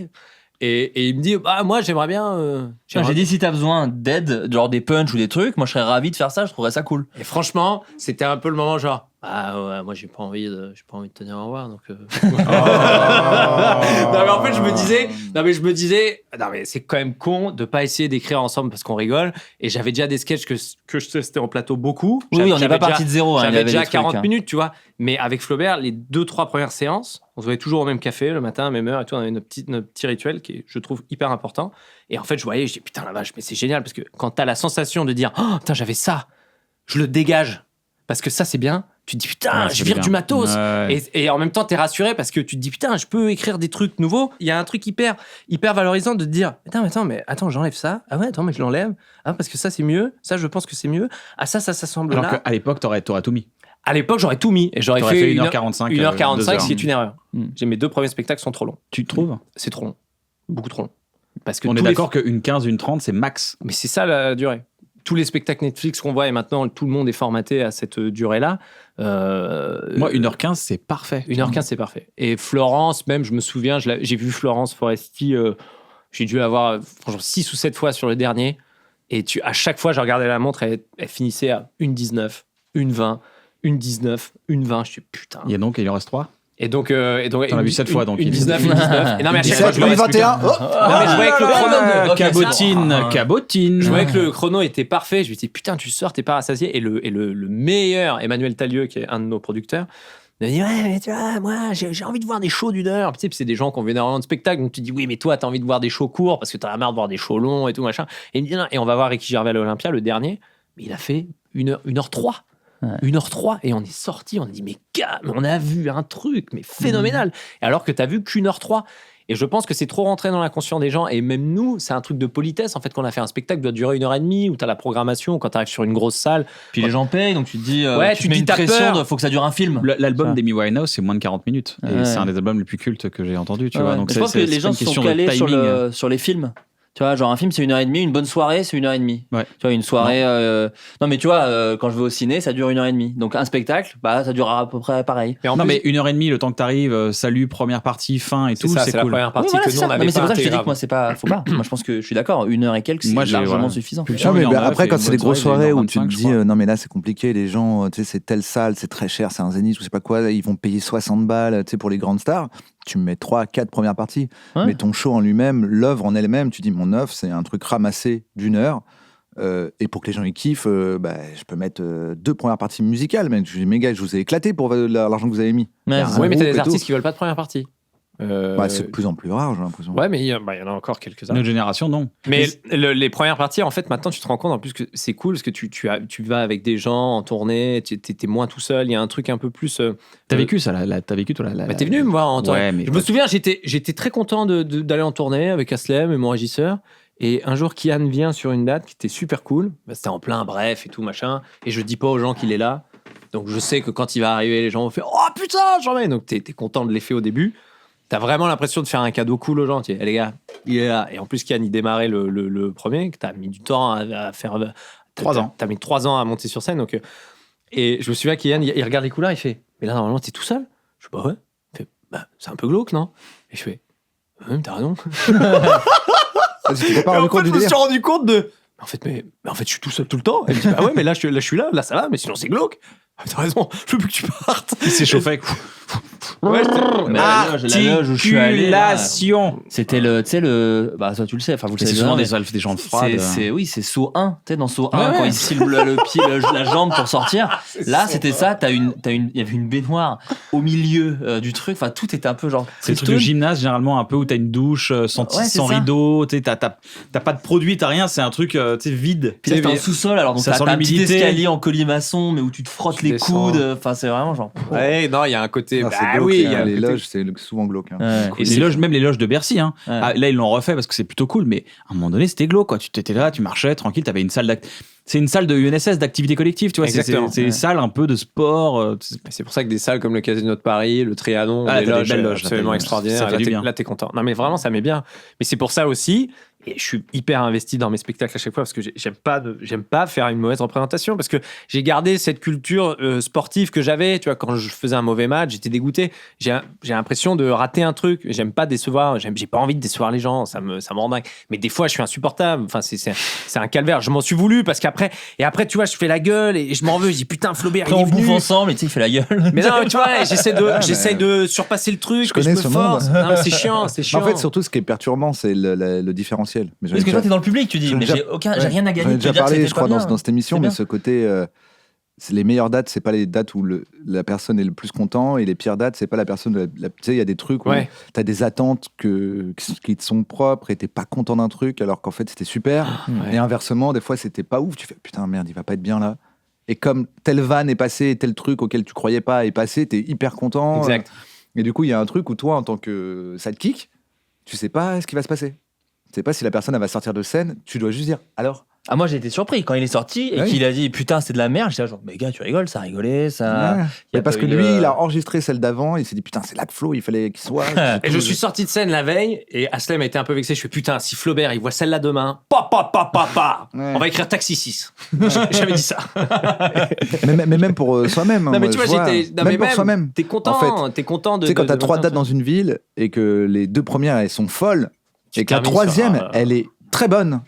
et il me dit moi j'aimerais bien j'ai dit si t'as besoin d'aide genre des punchs ou des trucs moi je serais ravi de faire ça, je trouverais ça cool. Et franchement c'était un peu le moment genre ouais, moi j'ai pas envie de tenir au revoir donc non mais en fait je me disais c'est quand même con de pas essayer d'écrire ensemble parce qu'on rigole et j'avais déjà des sketchs que je testais en plateau beaucoup. Oui, on n'est pas parti de zéro. J'avais déjà 40 minutes tu vois, mais avec Flaubert les 2-3 premières séances on se voyait toujours au même café le matin à la même heure et tout, on avait notre petit rituel qui est je trouve hyper important et en fait je dis putain la vache mais c'est génial parce que quand t'as la sensation de dire putain j'avais ça, je le dégage parce que ça c'est bien. Tu te dis putain, je vire du matos. Et en même temps, t'es rassuré parce que tu te dis putain, je peux écrire des trucs nouveaux. Il y a un truc hyper valorisant de te dire attends, j'enlève ça. Ah ouais, attends, mais je l'enlève. Ah, parce que ça, c'est mieux. Ça, je pense que c'est mieux. Ah, ça semble Alors là. qu'à l'époque, t'aurais tout mis. À l'époque, j'aurais tout mis. Et j'aurais T'aurais fait 1h45. 1h45, ce qui est une erreur. Mes 2 premiers spectacles sont trop longs. Tu trouves ? C'est trop long. Beaucoup trop long. Parce que on est d'accord qu'une 15, une 30, c'est max. Mais c'est ça la durée. Tous les spectacles Netflix qu'on voit et maintenant tout le monde est formaté à cette durée-là. Moi, 1h15, c'est parfait. 1h15, c'est parfait. Et Florence, même, je me souviens, j'ai vu Florence Foresti, j'ai dû la voir franchement 6 ou 7 fois sur le dernier. Et à chaque fois, je regardais la montre, elle finissait à 1h19, 1h20, 1h19, 1h20. Je suis putain. Et donc, il en reste 3 Et donc, t'en as vu 7 fois, donc. 1h19, 1h19. Et non, mais à chaque fois, je le 21. Non, mais je voyais que le chrono. Cabotine. Je voyais que le chrono était parfait. Je me disais, putain, tu sors, t'es pas rassasié. Et le meilleur, Emmanuel Talieu, qui est un de nos producteurs, il me dit, ouais, mais tu vois, moi, j'ai envie de voir des shows d'1 heure. Puis c'est des gens qui ont vu énormément de spectacles. Donc tu dis, oui, mais toi, t'as envie de voir des shows courts parce que t'as marre de voir des shows longs et tout, machin. Et il me dit, non, et on va voir Ricky Gervais à l'Olympia, le dernier. Mais il a fait 1h03. 1h03 et on est sorti, on a dit mais gars, on a vu un truc mais phénoménal. Et alors que t'as vu qu'1h03. Et je pense que c'est trop rentré dans l'inconscient des gens. Et même nous, c'est un truc de politesse en fait qu'on a fait un spectacle qui doit durer 1h30 où t'as la programmation quand t'arrives sur une grosse salle. Puis les gens payent, donc tu te dis, tu mets dis une t'as pression peur. faut que ça dure un film. L'album d'Amy Winehouse, c'est moins de 40 minutes. Et Ouais. c'est un des albums les plus cultes que j'ai entendu, tu vois. Donc je pense que les gens se sont calés sur les films. Tu vois, genre un film c'est 1h30, une bonne soirée c'est 1h30. Ouais. Tu vois, une soirée. Non, mais tu vois, quand je vais au ciné, ça dure 1h30. Donc un spectacle, bah ça durera à peu près pareil. Mais mais 1h30, le temps que t'arrives, salut, première partie, fin et tout, ça, c'est c'est cool. la première partie Oui, voilà, que c'est nous ça. on Non, avait mais c'est pas pour ça que je te dis intégré que moi c'est pas, faut pas. Moi je pense que je suis d'accord, 1h et quelques c'est Moi, j'ai- largement voilà. suffisant. Non, mais après, quand c'est des grosses soirées où tu te 1h25, dis, non, mais là, c'est compliqué, les gens, tu sais, c'est telle salle, c'est très cher, c'est un zénith, je sais pas quoi, ils vont payer 60 balles, tu sais, pour les grandes stars. Tu me mets 3-4 premières parties. Ouais. Mais ton show en lui-même, l'œuvre en elle-même, tu dis, mon œuvre, c'est un truc ramassé d'1 heure. Et pour que les gens y kiffent, je peux mettre 2 premières parties musicales. Mais je dis, mais gars, je vous ai éclaté pour l'argent que vous avez mis. Ouais, Il y a un Oui, mais t'as groupe des et artistes tout. qui veulent pas de première partie. C'est de plus en plus rare, j'ai l'impression. Ouais, mais il y en a encore quelques-uns. Notre génération, non. Mais les premières parties, en fait, maintenant, tu te rends compte en plus que c'est cool parce que tu vas avec des gens en tournée, t'es moins tout seul. Il y a un truc un peu plus. T'as vécu ça, t'as vécu toi Bah, t'es venu me voir en tournée. Ouais, mais je me souviens, j'étais très content d'aller en tournée avec Aslem et mon régisseur. Et un jour, Kian vient sur une date qui était super cool. Bah, c'était en plein bref et tout, machin. Et je dis pas aux gens qu'il est là. Donc je sais que quand il va arriver, les gens vont faire « Oh putain, j'en ai !» Donc t'es content de l'effet au début. T'as vraiment l'impression de faire un cadeau cool aux gens. Tu dis, les gars, il est là. Et en plus, Kian, il démarrait le premier, que t'as mis du temps à faire. 3 ans. T'as mis 3 ans à monter sur scène. Donc, et je me souviens qu'Ian, il regarde les couleurs, il fait, mais là, normalement, t'es tout seul. Je fais, bah ouais. Il fait, bah, c'est un peu glauque, non? Et je fais, t'as raison. Tu t'es pas rendu compte du je me délire. suis rendu compte de. Mais en fait, je suis tout seul tout le temps. Elle me dit, bah ouais, mais là, je suis là, ça va, mais sinon, c'est glauque. Ah, t'as raison, je veux plus que tu partes. Il s'échauffait. Ouais, Mais la loge où je suis allé, là, Articulation. c'était tu sais bah ça tu le sais, enfin vous le C'est savez souvent bien, des gens froides. c'est saut 1, tu sais dans saut 1 Ouais, quand ouais. il scie le pied la jambe pour sortir. Là c'était ça, il y avait une baignoire au milieu du truc, enfin tout était un peu genre C'est le truc de gymnase généralement un peu où t'as une douche sans Ouais, c'est sans ça. rideau, tu sais, t'as pas de produit, t'as rien, c'est un truc tu sais vide. Puis là, t'es en sous-sol, alors donc ça t'as sent un petit l'humidité. escalier en colimaçon mais où tu te frottes Tu les descends. coudes, enfin c'est vraiment genre Ouais, non, il y a un côté. Ah, c'est Bah glauque, oui, hein, il y a les le côté- loges, c'est souvent glauque. Hein. Ouais. Et les loges, même les loges de Bercy, hein. Ouais. Ah, là ils l'ont refait parce que c'est plutôt cool, mais à un moment donné c'était glauque quoi. Tu étais là, tu marchais tranquille, t'avais une salle c'est une salle de UNSS d'activité collective, tu vois. Exactement. C'est une salle un peu de sport. C'est pour ça que des salles comme le Casino de Paris, le Trianon, Ah, les t'as des loges, belles loges, absolument là, extraordinaires. ça fait Là, du t'es- bien. là, t'es content. Non, mais vraiment, ça met bien. Mais c'est pour ça aussi, et je suis hyper investi dans mes spectacles à chaque fois parce que j'aime pas faire une mauvaise représentation parce que j'ai gardé cette culture sportive que j'avais. Tu vois, quand je faisais un mauvais match, j'étais dégoûté. J'ai l'impression de rater un truc. J'aime pas décevoir. J'ai pas envie de décevoir les gens. Ça me rend dingue. Mais des fois, je suis insupportable. Enfin, c'est un calvaire. Je m'en suis voulu parce qu'après, tu vois, je fais la gueule et je m'en veux. Je dis putain, Flaubert, après il est on bouffe venu. ensemble et tu sais il fait la gueule. Mais non, tu vois, j'essaie de surpasser le truc. Je mais connais me ce force. monde. Non, mais c'est chiant. En fait, surtout, ce qui est perturbant, c'est le différentiel. Mais Parce que toi t'es dans le public, tu dis J'en ai mais déjà- j'ai rien à gagner. J'en ai de te déjà dire que parlé, c'était je crois, pas bien. dans cette émission, C'est mais bien. ce côté, c'est les meilleures dates, c'est pas les dates où la personne est le plus content, et les pires dates, c'est pas la personne. Tu sais, il y a des trucs où Ouais. t'as des attentes qui te sont propres et t'es pas content d'un truc, alors qu'en fait c'était super. Ouais. Et inversement, des fois c'était pas ouf. Tu fais putain merde, il va pas être bien là. Et comme telle vanne est passée, tel truc auquel tu croyais pas est passé, t'es hyper content. Exact. Et du coup, il y a un truc où toi, en tant que sidekick, tu sais pas ce qui va se passer. Tu sais pas si la personne elle va sortir de scène, tu dois juste dire alors. Ah, moi j'ai été surpris quand il est sorti et qu'il a dit putain c'est de la merde. J'étais là, genre mais gars tu rigoles, ça a rigolé, ça. Ouais. Y a Parce pas que eu lui, de- il a enregistré celle d'avant, il s'est dit putain, c'est là de Flo, il fallait qu'il soit. Et je suis sorti de scène la veille et Aslem a été un peu vexé. Je fais putain, si Flaubert il voit celle-là demain, on va écrire Taxi 6. J'avais dit ça. mais même pour soi-même. Non, mais moi, tu vois, je vois, j'étais. Non, même mais pour soi-même. T'es content, En fait. t'es content de. Tu sais, quand de- t'as de 3 monter un dates dans une ville et que les 2 premières elles sont folles et que la termines sur 3e un- elle est très bonne.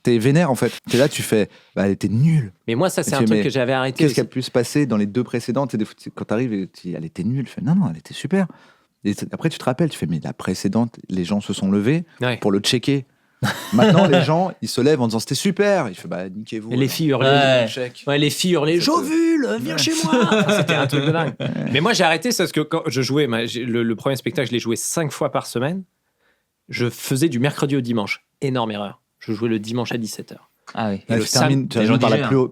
T'es vénère en fait. T'es là, tu fais, bah elle était nulle. Mais moi, ça, c'est Et un tu fais, truc mais que j'avais arrêté. Qu'est-ce qui a aussi. pu se passer dans les 2 précédentes? Des fois, quand t'arrives et tu dis, elle était nulle, tu fais, non, elle était super. Et après, tu te rappelles, tu fais, mais la précédente, les gens se sont levés pour le checker. Maintenant, les gens, ils se lèvent en disant, c'était super. Il fait, bah, niquez-vous. Et les filles hurlaient. Les filles hurlaient. Jovule, viens chez moi. Enfin, c'était un truc de dingue. Mais moi, j'ai arrêté ça parce que quand je jouais, le premier spectacle, je l'ai joué 5 fois par semaine. Je faisais du mercredi au dimanche. Énorme erreur. Je jouais le dimanche à 17h. Ah oui. Et Ouais, le tu termines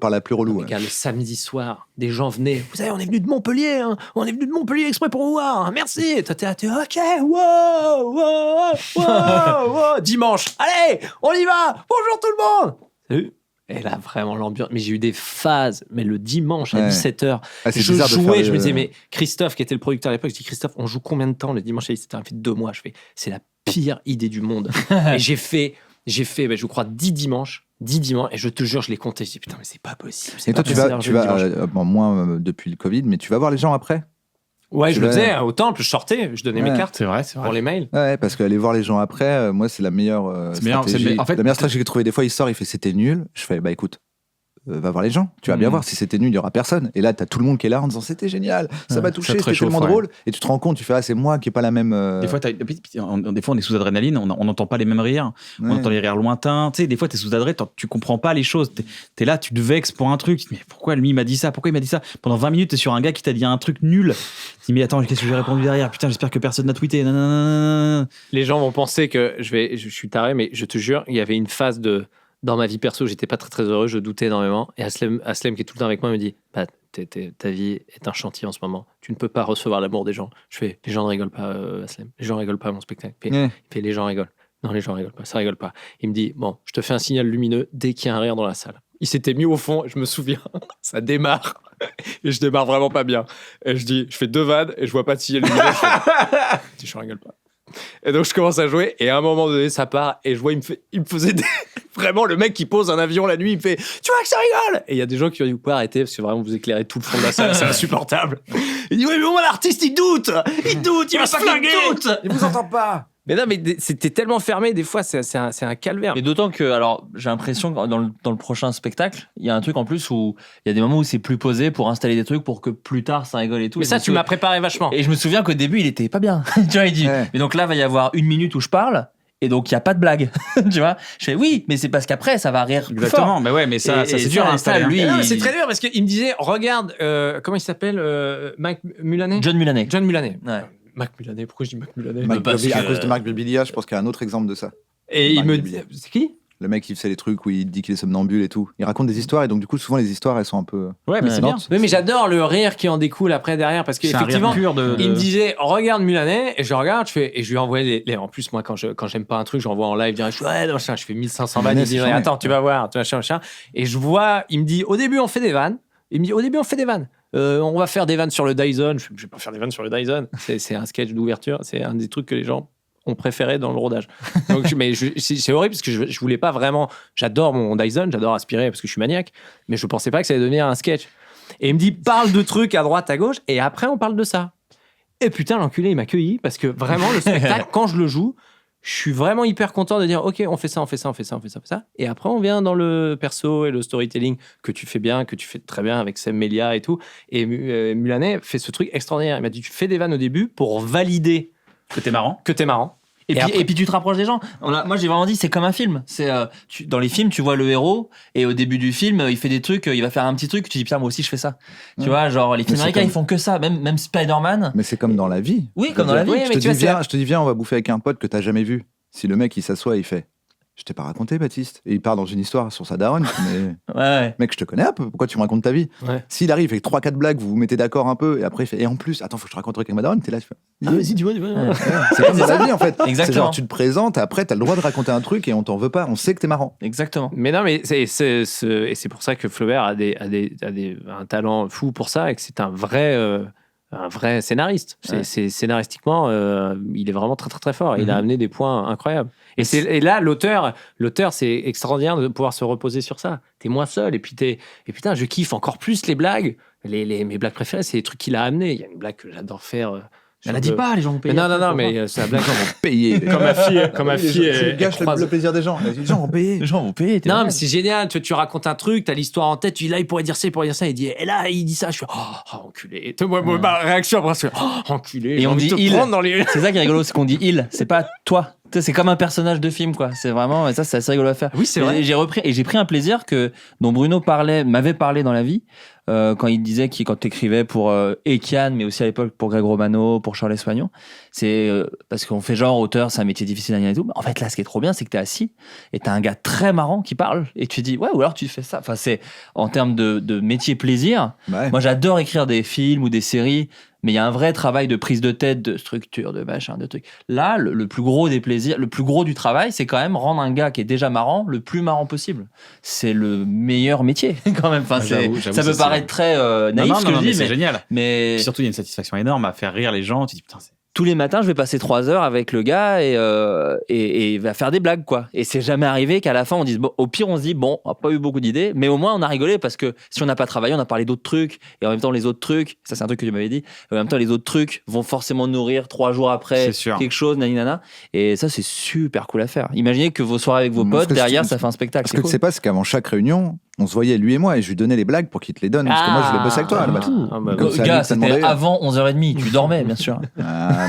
par la plus relou. Regarde, le samedi soir, des gens venaient. Vous savez, on est venu de Montpellier, hein. On est venu de Montpellier exprès pour vous voir. Merci. Et toi, t'es ok, wow. Dimanche, allez, on y va. Bonjour tout le monde. Salut. Et là, vraiment, l'ambiance. Mais j'ai eu des phases. Mais le dimanche à 17h, Ah, c'est je bizarre de jouais. faire Je me le- disais, mais Christophe, qui était le producteur à l'époque, je dis, Christophe, on joue combien de temps le dimanche à 17h? Il fait 2 mois. Je fais, c'est la pire idée du monde. Et j'ai fait, je crois, 10 dimanches. Et je te jure, je l'ai compté. Je dis, putain, mais c'est pas possible. c'est Et toi, pas tu possible vas, d'avoir joué le dimanche. bon, moins depuis le Covid, mais tu vas voir les gens après? Ouais, Tu je le vas- faisais au temple, je sortais, je donnais mes Ouais. cartes pour les mails. Ouais, parce qu'aller voir les gens après, moi, c'est la meilleure stratégie. en fait, la meilleure stratégie que j'ai trouvée. Des fois, il sort, il fait c'était nul. Je fais, bah écoute, va voir les gens. Tu vas bien voir. Si c'était nul, il y aura personne. Et là, t'as tout le monde qui est là en disant c'était génial, ça m'a touché, ça te c'était réchauffe, tellement ouais. drôle. Et tu te rends compte, tu fais, ah, c'est moi qui ai pas la même. Des fois, on est sous adrénaline, on n'entend pas les mêmes rires, on Ouais. entend les rires lointains. Tu sais, des fois, t'es sous adrénaline, tu comprends pas les choses. T'es là, tu te vexes pour un truc. Tu te dis, mais pourquoi lui il m'a dit ça? Pourquoi il m'a dit ça? Pendant 20 minutes, t'es sur un gars qui t'a dit un truc nul. Tu te dis, mais attends, qu'est-ce que j'ai répondu derrière? Putain, j'espère que personne n'a tweeté. Nanana. Les gens vont penser que je suis taré, mais je te jure, il y avait une phase dans ma vie perso, j'étais pas très très heureux, je doutais énormément. Et Aslem qui est tout le temps avec moi me dit, Pat, ta vie est un chantier en ce moment. Tu ne peux pas recevoir l'amour des gens. Je fais, les gens ne rigolent pas, Aslem. Les gens rigolent pas à mon spectacle. Il fait, les gens rigolent. Non, les gens rigolent pas, ça rigole pas. Il me dit, bon, je te fais un signal lumineux dès qu'il y a un rire dans la salle. Il s'était mis au fond, je me souviens, ça démarre. Et je démarre vraiment pas bien. Et je fais 2 vannes et je vois pas de signal lumineux. Je fais, rigole pas. Et donc je commence à jouer et à un moment donné ça part et je vois il me faisait vraiment le mec qui pose un avion la nuit, il me fait tu vois que ça rigole, et il y a des gens qui ont dit vous pouvez arrêter parce que vraiment vous éclairez tout le fond de la salle, c'est insupportable. Il dit oui mais moi l'artiste il doute, il va se flinguer, il vous entend pas. Mais non, mais c'était tellement fermé, des fois, c'est un calvaire. Et d'autant que, alors, j'ai l'impression que dans le prochain spectacle, il y a un truc en plus où il y a des moments où c'est plus posé pour installer des trucs pour que plus tard ça rigole et tout. Mais ça, tu m'as préparé vachement. Et je me souviens qu'au début, il était pas bien. Tu vois, il dit. Ouais. Mais donc là, il va y avoir 1 minute où je parle. Et donc, il n'y a pas de blague. Tu vois, je fais oui, mais c'est parce qu'après, ça va rire plus Exactement, fort. mais ouais, mais ça, Et c'est dur à installer. lui, Non, mais c'est très dur parce qu'il me disait regarde, comment il s'appelle Mike Mulaney John Mulaney. Ouais. Mac Mulaney, pourquoi je dis Mac Mulaney À cause de Marc Bilbilia, je pense qu'il y a un autre exemple de ça. Et il Marc me Bilbilia. dit c'est qui Le mec, il fait les trucs où il dit qu'il est somnambule et tout. Il raconte des histoires et donc, du coup, souvent, les histoires, elles sont un peu. Ouais, mais c'est bien. Oui, mais j'adore le rire qui en découle après derrière parce C'est un rire qu'effectivement, pur de- il me disait regarde Mulaney et je regarde, et je lui envoie en plus moi quand j'aime pas un truc, j'envoie en live direct, je fais ouais, machin, je fais 1500 vannes, il Mulaney, dit c'est ouais, charmé. attends, tu vas voir, machin, et je vois, il me dit au début on fait des vannes. On va faire des vannes sur le Dyson. Je vais pas faire des vannes sur le Dyson. C'est un sketch d'ouverture. C'est un des trucs que les gens ont préféré dans le rodage. Donc, c'est horrible parce que je voulais pas vraiment. J'adore mon Dyson, j'adore aspirer parce que je suis maniaque, mais je pensais pas que ça allait devenir un sketch. Et il me dit parle de trucs à droite, à gauche, et après on parle de ça. Et putain, l'enculé, il m'a accueilli parce que vraiment le spectacle, quand je le joue, je suis vraiment hyper content de dire ok, on fait ça. Et après, on vient dans le perso et le storytelling que tu fais bien, que tu fais très bien avec Sam Melia et tout. Et Mulaney fait ce truc extraordinaire. Il m'a dit tu fais des vannes au début pour valider Que t'es marrant. Et puis tu te rapproches des gens. Moi j'ai vraiment dit c'est comme un film. Dans les films tu vois le héros et au début du film il fait des trucs, il va faire un petit truc, tu dis putain moi aussi je fais ça. Tu vois genre les films américains ils font que ça, même Spider-Man. Mais c'est comme dans la vie. Oui, comme dans la vie. Je te dis viens, on va bouffer avec un pote que t'as jamais vu. Si le mec il s'assoit, il fait Je t'ai pas raconté, Baptiste. Et il part dans une histoire sur sa daronne. Mais Ouais. mec, je te connais un peu. Pourquoi tu me racontes ta vie? Ouais. S'il arrive avec 3-4 blagues, vous vous mettez d'accord un peu, et après il fait. Et en plus, attends, faut que je te raconte un truc avec ma daronne. T'es là, tu fais. Ah, vas-y, dis-moi. C'est comme dans la vie en fait. Exactement. C'est genre tu te présentes, après t'as le droit de raconter un truc et on t'en veut pas. On sait que t'es marrant. Exactement. Mais non, mais et c'est pour ça que Flaubert a un talent fou pour ça et que c'est un vrai scénariste. C'est scénaristiquement, il est vraiment très très très fort. Il a amené des points incroyables. Et là, l'auteur, c'est extraordinaire de pouvoir se reposer sur ça. T'es moins seul et putain, je kiffe encore plus les blagues. Mes blagues préférées, c'est les trucs qu'il a amenés. Il y a une blague que j'adore faire. Elle a dit pas, les gens vont payer. Non, mais c'est la blague. Les gens vont payer. Comme ma fille. Tu gâches le plaisir des gens. Les gens vont payer. Les gens vont payer. Non, mais c'est génial. Tu racontes un truc, t'as l'histoire en tête. Tu dis là, il pourrait dire ça, Il dit, et là, il dit ça. Je fais, oh enculé. Moi, ma réaction après, c'est enculé. Et on dit il. Dans les... C'est ça qui est rigolo, c'est qu'on dit il. C'est pas toi. Tu sais, c'est comme un personnage de film, quoi. C'est vraiment, et ça, c'est assez rigolo à faire. Oui, c'est vrai. J'ai pris un plaisir dont Bruno m'avait parlé dans la vie. Quand il disait quand t'écrivais pour Ekian, mais aussi à l'époque pour Greg Romano, pour Charles Soignon, c'est parce qu'on fait genre auteur, c'est un métier difficile et tout. Mais en fait, là, ce qui est trop bien, c'est que t'es assis et t'as un gars très marrant qui parle et tu dis ouais, ou alors tu fais ça. Enfin, c'est en termes de métier plaisir. Ouais. Moi, j'adore écrire des films ou des séries. Mais il y a un vrai travail de prise de tête, de structure, de machin, de trucs. Là, le plus gros des plaisirs, le plus gros du travail, c'est quand même rendre un gars qui est déjà marrant le plus marrant possible. C'est le meilleur métier, quand même. Enfin, J'avoue, ça peut paraître très naïf ce que je dis, mais c'est génial. Mais Et surtout, il y a une satisfaction énorme à faire rire les gens. Tu dis putain, tous les matins, je vais passer 3 heures avec le gars et il va faire des blagues, quoi. Et c'est jamais arrivé qu'à la fin, on dise, bon, au pire, on se dit, bon, on n'a pas eu beaucoup d'idées, mais au moins, on a rigolé parce que si on n'a pas travaillé, on a parlé d'autres trucs. Et en même temps, les autres trucs, ça, c'est un truc que tu m'avais dit, en même temps, les autres trucs vont forcément nourrir 3 jours après quelque chose, naninana. Et ça, c'est super cool à faire. Imaginez que vos soirées avec vos potes, derrière, ça fait un spectacle. Ce que tu sais pas, c'est qu'avant chaque réunion, on se voyait lui et moi et je lui donnais les blagues pour qu'il te les donne parce que moi je voulais bosser avec toi. Gars, c'était avant 11h30, tu dormais, bien sûr.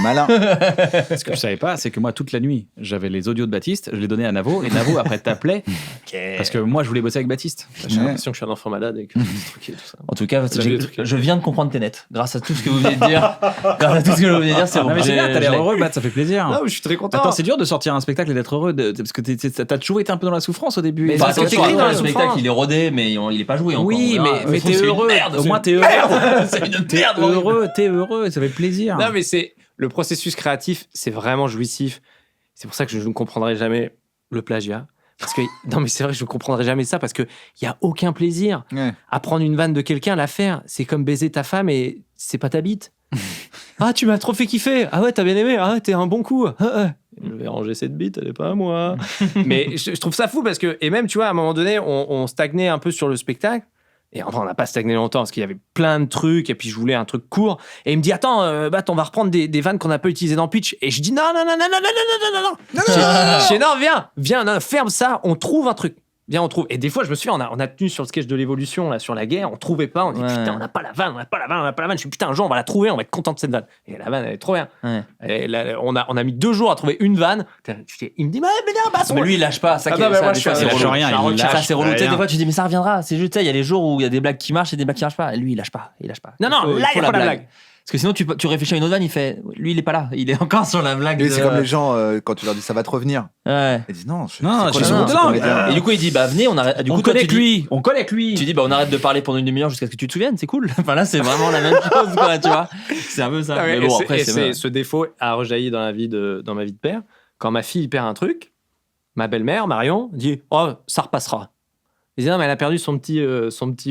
Malin. Ce que je savais pas, c'est que moi, toute la nuit, j'avais les audios de Baptiste, je les donnais à Navo, et Navo, après, t'appelait, parce que moi, je voulais bosser avec Baptiste. J'ai l'impression que je suis un enfant malade et que je truqué tout ça. En tout cas, je viens de comprendre tes nets. Grâce à tout ce que vous venez de dire. C'est bon. Non, mais c'est bien, t'as l'air heureux, Bat, ça fait plaisir. Non, je suis très content. Attends, c'est dur de sortir un spectacle et d'être heureux, parce que t'as toujours été un peu dans la souffrance au début. Mais parce que t'écris dans le spectacle, il est rodé, mais il est pas joué encore. Oui, mais t'es heureux. Au moins, t'es heureux. C'est une merde. T'es heureux, ça fait plaisir. Non, mais c'est le processus créatif, c'est vraiment jouissif. C'est pour ça que je ne comprendrai jamais le plagiat. Parce que, non, mais c'est vrai, je ne comprendrai jamais ça parce qu'il n'y a aucun plaisir à prendre une vanne de quelqu'un, la faire. C'est comme baiser ta femme et c'est pas ta bite. Ah, tu m'as trop fait kiffer. Ah ouais, t'as bien aimé. Ah, t'es un bon coup. Je vais ranger cette bite, elle est pas à moi. Mais je trouve ça fou parce que, et même, tu vois, à un moment donné, on stagnait un peu sur le spectacle. Et enfin, on n'a pas stagné longtemps parce qu'il y avait plein de trucs et puis je voulais un truc court. Et il me dit, attends, on va reprendre des vannes qu'on n'a pas utilisées dans Pitch. Et je dis, non. Je dis, non, viens, non, ferme ça, on trouve un truc. Viens, on trouve. Et des fois, je me souviens, on a tenu sur le sketch de l'évolution, là, sur la guerre, on trouvait pas. On dit, putain, on n'a pas la vanne. Je suis putain, un jour, on va la trouver, on va être content de cette vanne. Et la vanne, elle est trop bien. Ouais. Et là, on a mis 2 jours à trouver une vanne. Il me dit, mais non, mais lui, il lâche pas. Ça, moi, je suis il lâche rien. Ça, c'est relou. Des fois, tu dis, mais ça reviendra. C'est juste, il y a les jours où il y a des blagues qui marchent et des blagues qui marchent pas. Et lui, il lâche pas. Non, là, il n'y a pas la blague. Parce que sinon, tu réfléchis à une autre vanne, il fait, lui, il est pas là. Il est encore sur la blague. C'est comme les gens, quand tu leur dis, ça va te revenir. Ouais. Ils disent, non, je suis Et du coup, il dit, bah, venez, on arrête. Du coup, on connecte lui. Tu dis, bah, on arrête de parler pendant une demi-heure jusqu'à ce que tu te souviennes, c'est cool. Enfin, là, c'est vraiment la même chose, quoi, tu vois. C'est un peu ça. Mais bon, après, ce défaut a rejailli dans ma vie de père. Quand ma fille perd un truc, ma belle-mère, Marion, dit, oh, ça repassera. Il dit, non, mais elle a perdu son petit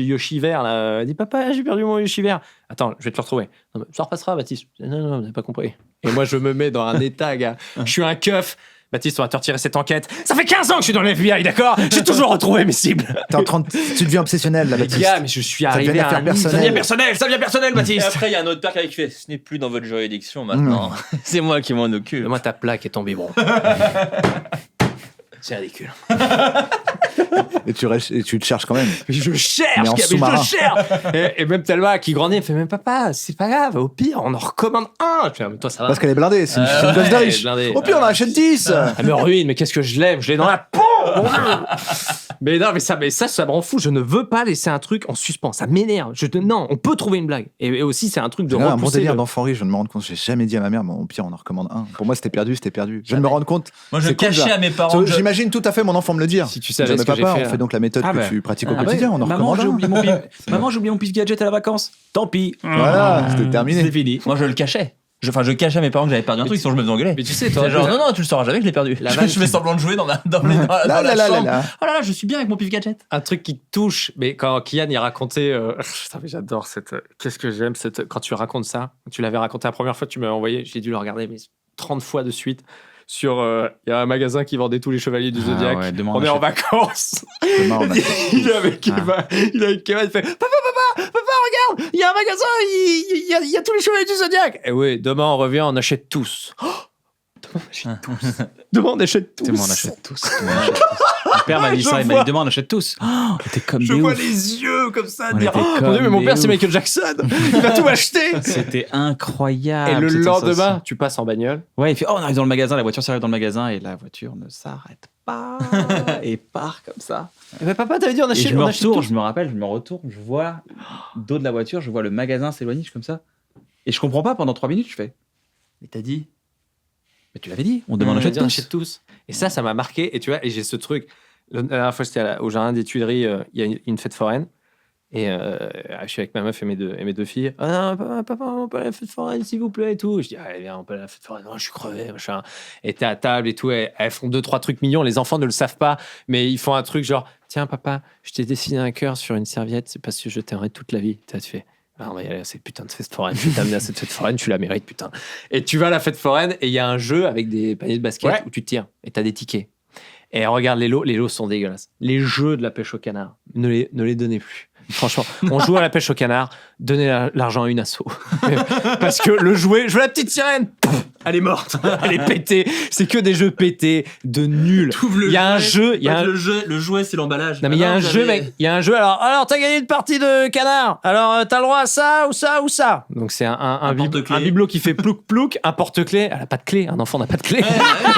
Yoshi vert, là. Elle dit, papa, j'ai perdu mon Yoshi vert. Attends, je vais te le retrouver. Non, ça repassera, Baptiste. Non, vous n'avez pas compris. Et moi, je me mets dans un état, gars. Je suis un keuf. Baptiste, on va te retirer cette enquête. Ça fait 15 ans que je suis dans l'FBI, d'accord? J'ai toujours retrouvé mes cibles. Tu deviens obsessionnel, là, Baptiste. Gars, mais je suis arrivé à un niveau. Ça devient personnel, Baptiste. Et après, il y a un autre père qui fait, ce n'est plus dans votre juridiction maintenant. C'est moi qui m'en occupe. Moi, ta plaque est tombée, bon. C'est ridicule. Et tu te cherches quand même. Je cherche. Et même Thelma qui grandit, elle fait, même papa, c'est pas grave, au pire, on en recommande un. Je fais, mais toi, ça va. Parce qu'elle est blindée, c'est une gosse de riche. Au pire, on en achète 10. Elle me ruine, mais qu'est-ce que je l'aime, je l'ai dans la peau. mon Dieu. Mais non, mais ça me rend fou. Je ne veux pas laisser un truc en suspens. Ça m'énerve. Non, on peut trouver une blague. Et aussi, c'est un truc de repousser. Un bon délire d'enfant riche, je viens de me rendre compte. J'ai jamais dit à ma mère, bon, au pire, on en recommande un. Pour moi, c'était perdu. Je viens de me rendre compte. Moi, je cachais à mes parents. J'imagine tout à fait mon enfant me le dire. Si tu savais ce que j'ai papa, fait. on fait donc la méthode que tu pratiques au quotidien. On en recommande un. Maman, j'ai oublié mon pif gadget à la vacance. Tant pis. Voilà, c'était terminé. C'est fini. Moi, je le cachais. Je cachais à mes parents que j'avais perdu un truc, sinon je me faisais engueuler. Mais tu sais, toi. Genre, non, tu le sauras jamais que je l'ai perdu. Je fais semblant de jouer dans la chambre. Oh là là, je suis bien avec mon pif gadget. Un truc qui te touche, mais quand Kian y racontait. Putain, mais j'adore cette. Qu'est-ce que j'aime quand tu racontes ça. Tu l'avais raconté la première fois, tu m'avais envoyé. J'ai dû le regarder, mais 30 fois de suite. Il y a un magasin qui vendait tous les chevaliers du Zodiac. Ouais, on est en vacances. Il est avec Kevin. Il fait Papa, regarde, il y a un magasin, il y a tous les chevaliers du Zodiac. Et oui, demain on revient, on achète tous. Demain on achète tous. Demain on achète tous. Mon père m'a dit ça, il m'a dit demain on achète tous. T'es comme je vois les yeux comme ça, dire mon Dieu, mais mon père c'est Michael Jackson, il va tout acheter. C'était incroyable. Et le lendemain, tu passes en bagnole. Ouais, il fait on arrive dans le magasin, la voiture s'arrête dans le magasin et la voiture ne s'arrête pas et part comme ça. Mais papa, t'avais dit on achète. Et je me retourne, je vois le dos de la voiture, je vois le magasin s'éloigner, je suis comme ça. Et je comprends pas pendant 3 minutes, je fais. Mais t'as dit. Mais tu l'avais dit, on demande on achète tous. Et ça m'a marqué. Et tu vois, et j'ai ce truc. La dernière fois, j'étais au jardin des Tuileries, il y a une fête foraine. Et je suis avec ma meuf et mes deux filles. Ah non, papa, on peut aller à la fête foraine, s'il vous plaît, et tout. Je dis, allez, viens, on peut aller à la fête foraine. Non, je suis crevé, machin. Et t'es à table et tout. Et elles font 2-3 trucs mignons. Les enfants ne le savent pas, mais ils font un truc genre, tiens, papa, je t'ai dessiné un cœur sur une serviette, c'est parce que je t'aimerai toute la vie. Tu fais. Ah, on va y aller à cette putain de fête foraine. Je vais t'amener à cette fête foraine, tu la mérites, putain. Et tu vas à la fête foraine et il y a un jeu avec des paniers de basket où tu tires et t'as des tickets. Et regarde les lots sont dégueulasses. Les jeux de la pêche au canard, ne les donnez plus. Franchement, on joue à la pêche au canard, donnez l'argent à une asso. Parce que je veux la petite sirène, elle est morte, elle est pétée. C'est que des jeux pétés, de nuls. Il y a un jeu, le jouet c'est l'emballage. Non mais il y a un jeu, mec. Il y a un jeu. Alors t'as gagné une partie de canard. Alors t'as le droit à ça ou ça ou ça. Donc c'est un bibelot qui fait plouc plouc, un porte-clés. Elle a pas de clé. Un enfant n'a pas de clé.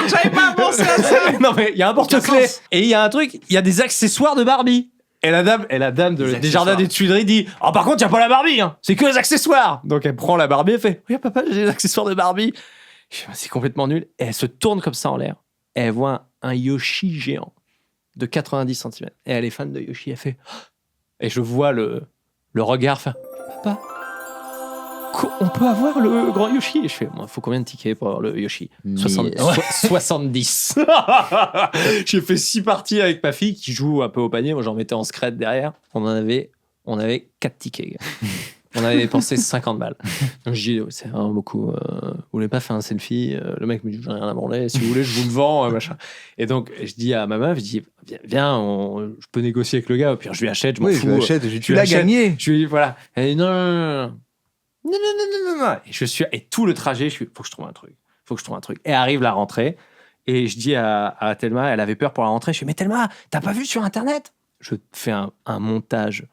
J'avais pas pensé à ça. Non mais il y a un porte-clés et il y a un truc. Il y a des accessoires de Barbie. Et la dame des jardins des Tuileries dit « Oh, par contre, il n'y a pas la Barbie, hein. C'est que les accessoires !» Donc, elle prend la Barbie et fait « Regarde, papa, j'ai les accessoires de Barbie. » C'est complètement nul. Et elle se tourne comme ça en l'air. Et elle voit un Yoshi géant de 90 cm. Et elle est fan de Yoshi. Elle fait oh. Et je vois le regard faire « Papa, on peut avoir le grand Yoshi ?» Et je fais « Faut combien de tickets pour avoir le Yoshi ?» 70. J'ai fait 6 parties avec ma fille qui joue un peu au panier. Moi, j'en mettais en scred derrière. On avait 4 tickets. On avait dépensé 50 balles. Donc, je dis, c'est vraiment beaucoup. Vous voulez pas faire un selfie? Le mec me dit, j'en ai rien à branler. Si vous voulez, je vous le vends, machin. Et donc, je dis à ma meuf, je dis, viens, je peux négocier avec le gars. Au pire, je lui achète, je m'en fous. Je lui achète, tu l'as gagné. Je lui dis, voilà. Elle dit, non. Et tout le trajet, faut que je trouve un truc. Et arrive la rentrée. Et je dis à Thelma, elle avait peur pour la rentrée. Je dis, mais Thelma, t'as pas vu sur Internet? Je fais un montage.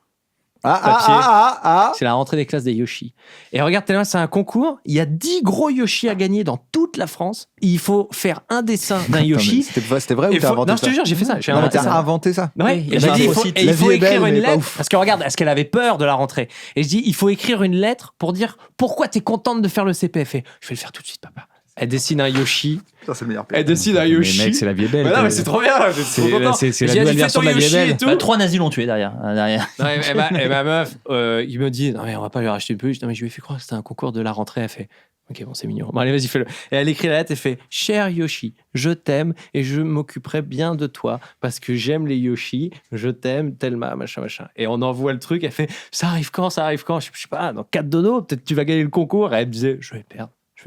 C'est la rentrée des classes des Yoshi. Et regarde, Thelma, c'est un concours. Il y a 10 gros Yoshi à gagner dans toute la France. Il faut faire un dessin d'un Yoshi. C'était vrai ou t'as inventé ça? Non, je te jure, j'ai fait ça. T'as inventé ça? Ouais. Et j'ai dit, il faut écrire une lettre. Parce que regarde, est-ce qu'elle avait peur de la rentrée? Et je dis, il faut écrire une lettre pour dire pourquoi t'es contente de faire le CPF. Et je vais le faire tout de suite, papa. Elle dessine un Yoshi. Ça, c'est le meilleur. Elle dessine un Yoshi. Mais mec, c'est la vie est belle. Mais non, mais c'est trop bien. C'est la nouvelle version de la vie est belle. 3 nazis l'ont tué derrière. Et ma meuf, il me dit, non, mais on va pas lui racheter une peluche. Non, mais je lui ai fait croire que c'était un concours de la rentrée. Elle fait, ok, bon, c'est mignon. Bon, allez, vas-y, fais-le. Et elle écrit la lettre et fait, cher Yoshi, je t'aime et je m'occuperai bien de toi parce que j'aime les Yoshi. Je t'aime, Thelma, machin. Et on envoie le truc. Elle fait, ça arrive quand? Je sais pas, dans 4 dodo, peut-être tu vas gagner le concours. Et elle me disait, je vais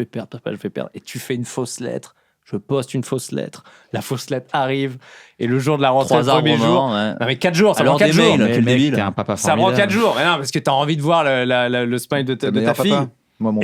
perdre, papa, je vais perdre. Et tu fais une fausse lettre. Je poste une fausse lettre. La fausse lettre arrive. Et le jour de la rentrée, le premier jour. Ouais. Non, mais 4 jours, ça prend 4 jours. T'es un papa formidable. Ça prend 4 jours. Mais non, parce que t'as envie de voir le smile de ta fille. Moi, mon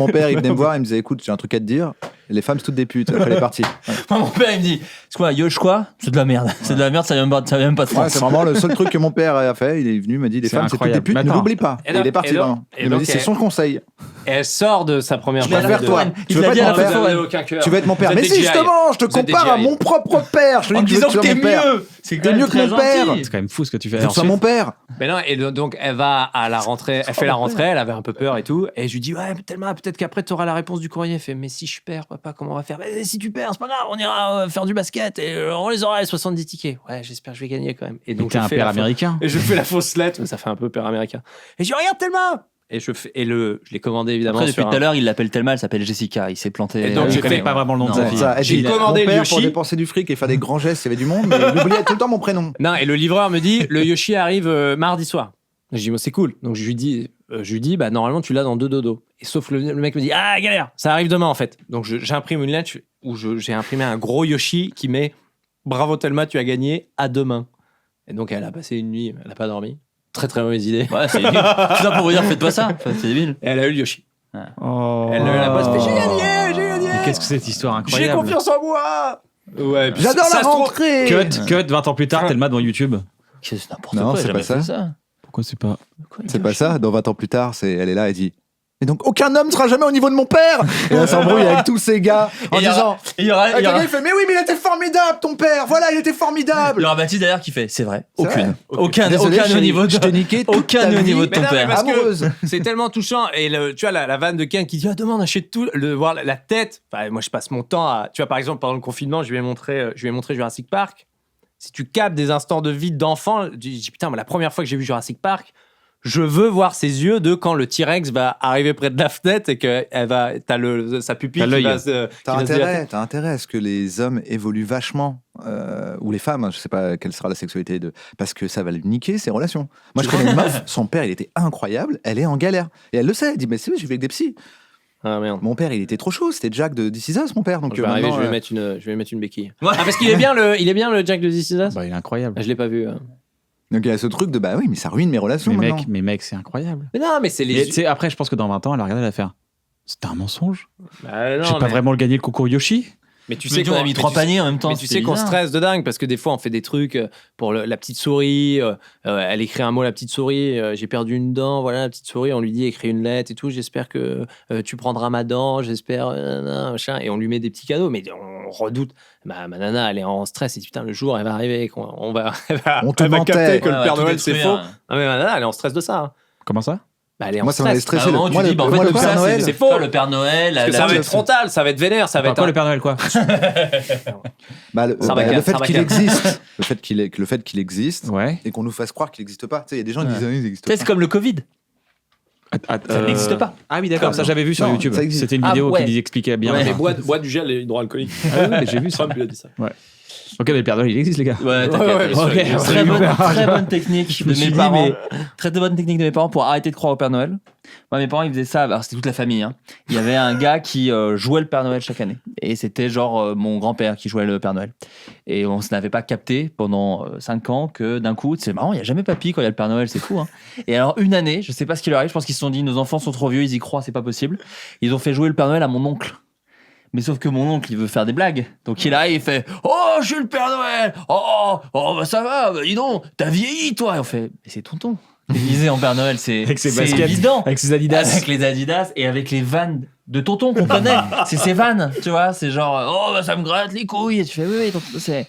père, il venait me voir, il me disait, écoute, j'ai un truc à te dire. Les femmes, c'est toutes des putes. Après les parties. Moi, mon père, il me dit, c'est quoi, Yosh quoi? C'est de la merde. C'est de la merde, ça vient même pas de France. Ouais, c'est vraiment le seul truc que mon père a fait. Il est venu, il m'a dit, les femmes, c'est toutes des putes. Ne l'oublie pas. Et il est parti. Il m'a dit, c'est son conseil. Et elle sort de sa première Je préfère de- toi. Il Tu veux l'a pas dit être à mon la père fois. aucun cœur. Tu veux être mon père. Vous Mais êtes si, des justement, je te Vous êtes des compare à GI. mon propre père. Je te En dis que disant tu que sois t'es mon père. mieux. C'est T'es mieux que mon père. C'est quand même fou ce que tu fais. Tu sois mon père. Mais non, et donc elle va à la rentrée, elle fait la rentrée, elle avait un peu peur et tout, et je lui dis ouais, tellement peut-être qu'après tu auras la réponse du courrier. Elle fait mais si je perds, papa, comment on va faire? Mais si tu perds, c'est pas grave, on ira faire du basket et on les aura les 70 tickets. Ouais, j'espère que je vais gagner quand même. Et donc T'es un père américain. Et je fais la fausse lettre, mais ça fait un peu père américain. Et je dis regarde Thelma. Et je l'ai commandé évidemment. Après, depuis sur tout à l'heure, il l'appelle Thelma, elle s'appelle Jessica. Il s'est planté. Et donc, Je j'ai connais fait- pas vraiment le nom de Non, sa c'est fille. Ça, J'ai j'ai commandé mon père Yoshi. pour dépenser du fric et faire des grands gestes, il y avait du monde, mais il oubliait tout le temps mon prénom. Non, et le livreur me dit le Yoshi arrive mardi soir. Je dis, bon, c'est cool. Donc je lui dis, bah normalement tu l'as dans 2 dodos. Et sauf le mec me dit, ah galère, ça arrive demain en fait. Donc j'imprime une lettre où j'ai imprimé un gros Yoshi qui met bravo Thelma, tu as gagné, à demain. Et donc elle a passé une nuit, elle n'a pas dormi. Très très mauvaise idée. Ouais, c'est débile. Tout ça pour vous dire, faites pas ça. Enfin, c'est débile. Et elle a eu le Yoshi. Oh. Elle a eu la poste, fait, j'ai gagné. Mais qu'est-ce que c'est cette histoire J'ai incroyable. confiance en moi. Ouais, puis J'adore ça la se trouve- rentrée. Cut, 20 ans plus tard, Thelma devant YouTube. C'est n'importe Non, quoi. c'est j'ai pas jamais fait ça. Pourquoi c'est pas. C'est pas ça. Dans 20 ans plus tard, elle est là et dit. Et donc, aucun homme sera jamais au niveau de mon père. Et elle s'embrouille avec tous ces gars en Et il y aura- disant. et il y aura- il y aura- Il fait, mais oui, mais il était formidable, ton père. Voilà, il était Il formidable. y aura Baptiste derrière qui fait, c'est vrai, C'est aucune. vrai. Aucun Désolé, au niveau de. je t'ai niqué toute Aucun ta au niveau vie. de ton Mais non, mais père. parce que Amoureuse. c'est tellement touchant. Et tu vois, la vanne de Ken qui dit ah, demande, achète tout, voir la tête. Enfin, moi, je passe mon temps à. Tu vois, par exemple, pendant le confinement, je lui ai montré Jurassic Park. Si tu captes des instants de vie d'enfant, je dis putain, mais la première fois que j'ai vu Jurassic Park, je veux voir ses yeux de quand le T-Rex va arriver près de la fenêtre et que t'as sa pupille T'as qui l'œil. va se. T'as intérêt à ce que les hommes évoluent vachement, ou les femmes, hein, je sais pas quelle sera la sexualité parce que ça va lui niquer ses relations. Moi, je connais une meuf, son père, il était incroyable, elle est en galère. Et elle le sait, elle dit, mais c'est vrai, j'ai vu avec des psys. Ah merde. Mon père, il était trop chaud, c'était Jack de This Is Us, mon père. Donc Je vais arriver, maintenant, je vais mettre une béquille. Ah, parce qu'il est bien le Jack de This Is Us. Bah, il est incroyable. Je l'ai pas vu. Donc il y a ce truc de, bah oui, mais ça ruine mes relations maintenant. Mais mec, c'est incroyable. Mais non, mais c'est Mais les. tu sais, après, je pense que dans 20 ans, elle a regardé, elle va faire. C'était un mensonge. Bah, non, J'ai pas mais- vraiment le gagné le concours Yoshi. Mais tu Mais sais on a mis 3 paniers en même temps. Mais tu c'était sais qu'on bizarre. stresse de dingue parce que des fois on fait des trucs pour la petite souris. Elle écrit un mot, la petite souris. J'ai perdu une dent, voilà la petite souris. On lui dit écris une lettre et tout. J'espère que tu prendras ma dent. J'espère machin. Et on lui met des petits cadeaux. Mais on redoute. Ma nana, elle est en stress. Et dit, putain, le jour elle va arriver. On va te elle va mentait. capter que Ouais, le ouais, Père tout Noël c'est détruire. faux. Non mais ma nana, elle est en stress de ça. Hein. Comment ça? Bah, elle est en Moi, ça m'avait stress. stressé. À un moment, tu Moi, dis, bah, en moi, fait, le tout Père ça, Noël, c'est faux. le Père Noël, Parce que ça va être frontal, ça va être vénère, ça va être. Quoi, le Père Noël, quoi? Sarbacane, le fait qu'il Sarbacane. existe, le fait qu'il existe, Ouais. et qu'on nous fasse croire qu'il n'existe pas. Tu sais, il y a des gens qui disent, il n'existe Tu sais, pas. c'est comme le Covid. Ça n'existe pas. Ah oui, d'accord, ça j'avais vu sur Non, YouTube. ça existe. C'était une Ah, vidéo ouais. qui expliquait bien. Ouais. Mais bois du gel hydroalcoolique. Ah oui, j'ai vu ça. Trump lui a dit ça. Ok, mais le Père Noël, il existe, les gars. Ouais, Ouais, t'inquiète. ouais, Ok, ok. très bonne technique Je de me suis mes dit, parents. mais- Très bonne technique de mes parents pour arrêter de croire au Père Noël. Moi, mes parents, ils faisaient ça. Alors, c'était toute la famille. Hein. Il y avait un gars qui jouait le Père Noël chaque année. Et c'était genre mon grand-père qui jouait le Père Noël. Et on se n'avait pas capté pendant 5 ans que d'un coup, c'est marrant, il n'y a jamais papy quand il y a le Père Noël, c'est fou. Hein. Et alors, une année, je sais pas ce qui leur arrive, je pense qu'ils se sont dit, nos enfants sont trop vieux, ils y croient, c'est pas possible. Ils ont fait jouer le Père Noël à mon oncle. Mais sauf que mon oncle, il veut faire des blagues. Donc il arrive, il fait « Oh, je suis le Père Noël. Oh, bah ça va, bah, dis donc, t'as vieilli, toi. » Et on fait « Mais c'est tonton. » Déguisé en Père Noël, c'est Avec ses c'est baskets, évident. avec ses Adidas. Avec les Adidas et avec les vannes de tonton qu'on connaît. C'est ses vannes, tu vois. C'est genre « Oh, bah ça me gratte les couilles. » Et tu fais « Oui, tonton, c'est... »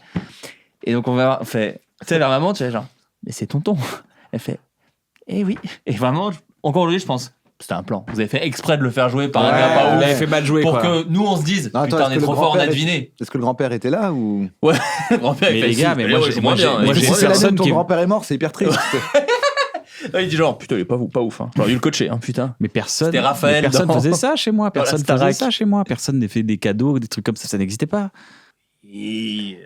Et donc on fait... Tu sais, la maman, tu fais genre « Mais c'est tonton. » Elle fait « Eh oui. » Et vraiment, encore aujourd'hui, je pense... C'était un plan. Vous avez fait exprès de le faire jouer par un gars pas vous ouf. l'avez fait mal jouer, Pour quoi. que nous, on se dise Non, attends, putain, est-ce on est que le trop fort, on a grand-père deviné. Est-ce que le grand-père était là ou Ouais, le grand-père, il Mais fait les gars, si, mais ouais, moi, ouais, j'ai- c'est moi, moins j'ai- bien. moi, Ouais, j'ai c'est Si moins c'est bien. l'année où ton qui- grand-père est mort, c'est hyper triste. Ah, il dit genre, putain, il est pas ouf. Hein. J'aurais dû le coacher, hein, putain. Mais personne. C'était Raphaël mais personne dans- faisait ça chez moi. dans la Personne Starac. faisait ça chez moi. Personne n'a fait des cadeaux, des trucs comme ça. Ça n'existait pas.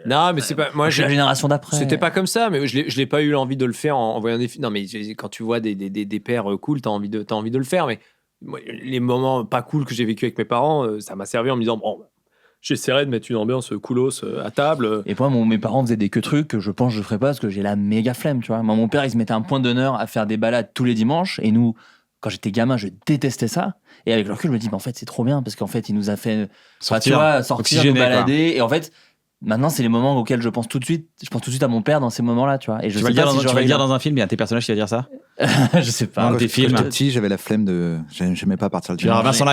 Non, mais c'est pas. Moi, Je suis la génération d'après. C'était pas comme ça, mais je l'ai pas eu l'envie de le faire en voyant des films. Non, mais quand tu vois des pères cool, t'as envie de le faire. Mais moi, les moments pas cool que j'ai vécu avec mes parents, ça m'a servi en me disant bon, j'essaierai de mettre une ambiance coolos à table. Et moi, mes parents faisaient des trucs que je pense que je ferais pas parce que j'ai la méga flemme, tu vois. Moi, mon père, il se mettait un point d'honneur à faire des balades tous les dimanches. Et nous, quand j'étais gamin, je détestais ça. Et avec le recul, je me dis, mais en fait, c'est trop bien parce qu'en fait, il nous a fait tu vois, sortir, nous oxygéner, balader. Et en fait, Maintenant, c'est les moments auxquels je pense tout de suite. Je pense tout de suite à mon père dans ces moments-là, tu vois. Et je Tu vas le dire dans un film, il y a tes personnages qui va dire ça. Je sais pas. Quand des films. j'étais petit, j'avais la flemme de. J'aimais pas partir le Tu vois, dimanche. Vincent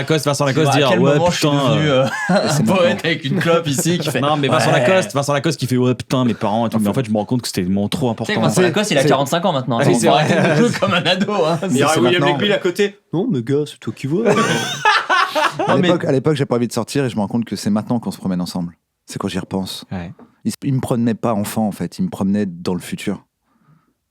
Lacoste dire À quel moment je suis putain. devenu un poète avec une clope ici qui fait. Non, mais Vincent Lacoste qui fait ouais putain mes parents et tout. Mais en fait, je me rends compte que c'était vraiment trop Tu sais important. que Vincent Lacoste, il a 45 ans maintenant. Ah, c'est vrai. Il joue comme un ado. Hein. Il y aura c'est William maintenant. Legbill à côté. Non, mais gars, c'est toi qui vois. À l'époque, j'ai pas envie de sortir et je me rends compte que c'est maintenant qu'on se promène ensemble. C'est quand j'y repense. Ouais. Il me promenait pas enfant en fait, il me promenait dans le futur.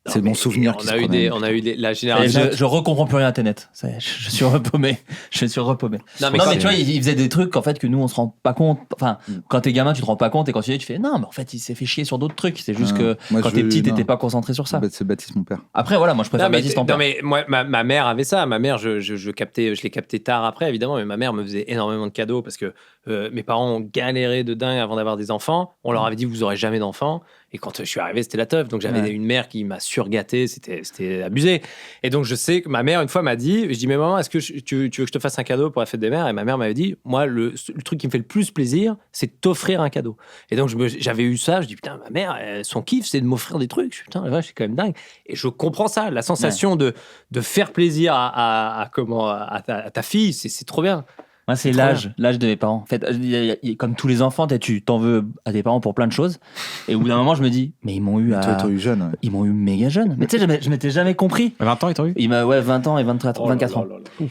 C'est mon souvenir qui se promène. On a eu la Et génération. je recomprends plus rien à Tenet. Ça y est, je suis repaumé. Je suis repaumé. Non, mais Non, quand- mais tu vois, il faisait des trucs en fait que nous on se rend pas compte. Enfin, quand t'es gamin, tu te rends pas compte et quand tu es, tu fais non, mais en fait, il s'est fait chier sur d'autres trucs. C'est juste que Moi, quand je- t'es petit, non. t'étais pas concentré sur ça. C'est Baptiste, mon père. Après, voilà, moi je préfère Non mais, Baptiste en père. non, mais moi, ma mère avait ça. Ma mère, je l'ai capté tard après, évidemment, mais ma mère me faisait énormément de cadeaux parce que mes parents ont galéré de dingue avant d'avoir des enfants. On leur avait dit, vous aurez jamais d'enfants. Et quand je suis arrivé, c'était la teuf. Donc j'avais une mère qui m'a surgâté, c'était abusé. Et donc je sais que ma mère, une fois, m'a dit, je dis, mais maman, est-ce que tu veux que je te fasse un cadeau pour la fête des mères? Et ma mère m'avait dit, moi, le truc qui me fait le plus plaisir, c'est de t'offrir un cadeau. Et donc j'avais eu ça, je dis, putain, ma mère, son kiff, c'est de m'offrir des trucs. Je dis, putain, la vache, c'est quand même dingue. Et je comprends ça, la sensation de faire plaisir à ta fille, c'est trop bien. Moi, c'est l'âge de mes parents. En fait, comme tous les enfants, tu t'en veux à tes parents pour plein de choses. Et au bout d'un moment, je me dis, mais ils m'ont eu Toi, t'as eu jeune. Ouais. Ils m'ont eu méga jeune. Mais tu sais, je m'étais jamais compris. 20 ans, ils t'ont eu. 20 ans et 24 ans.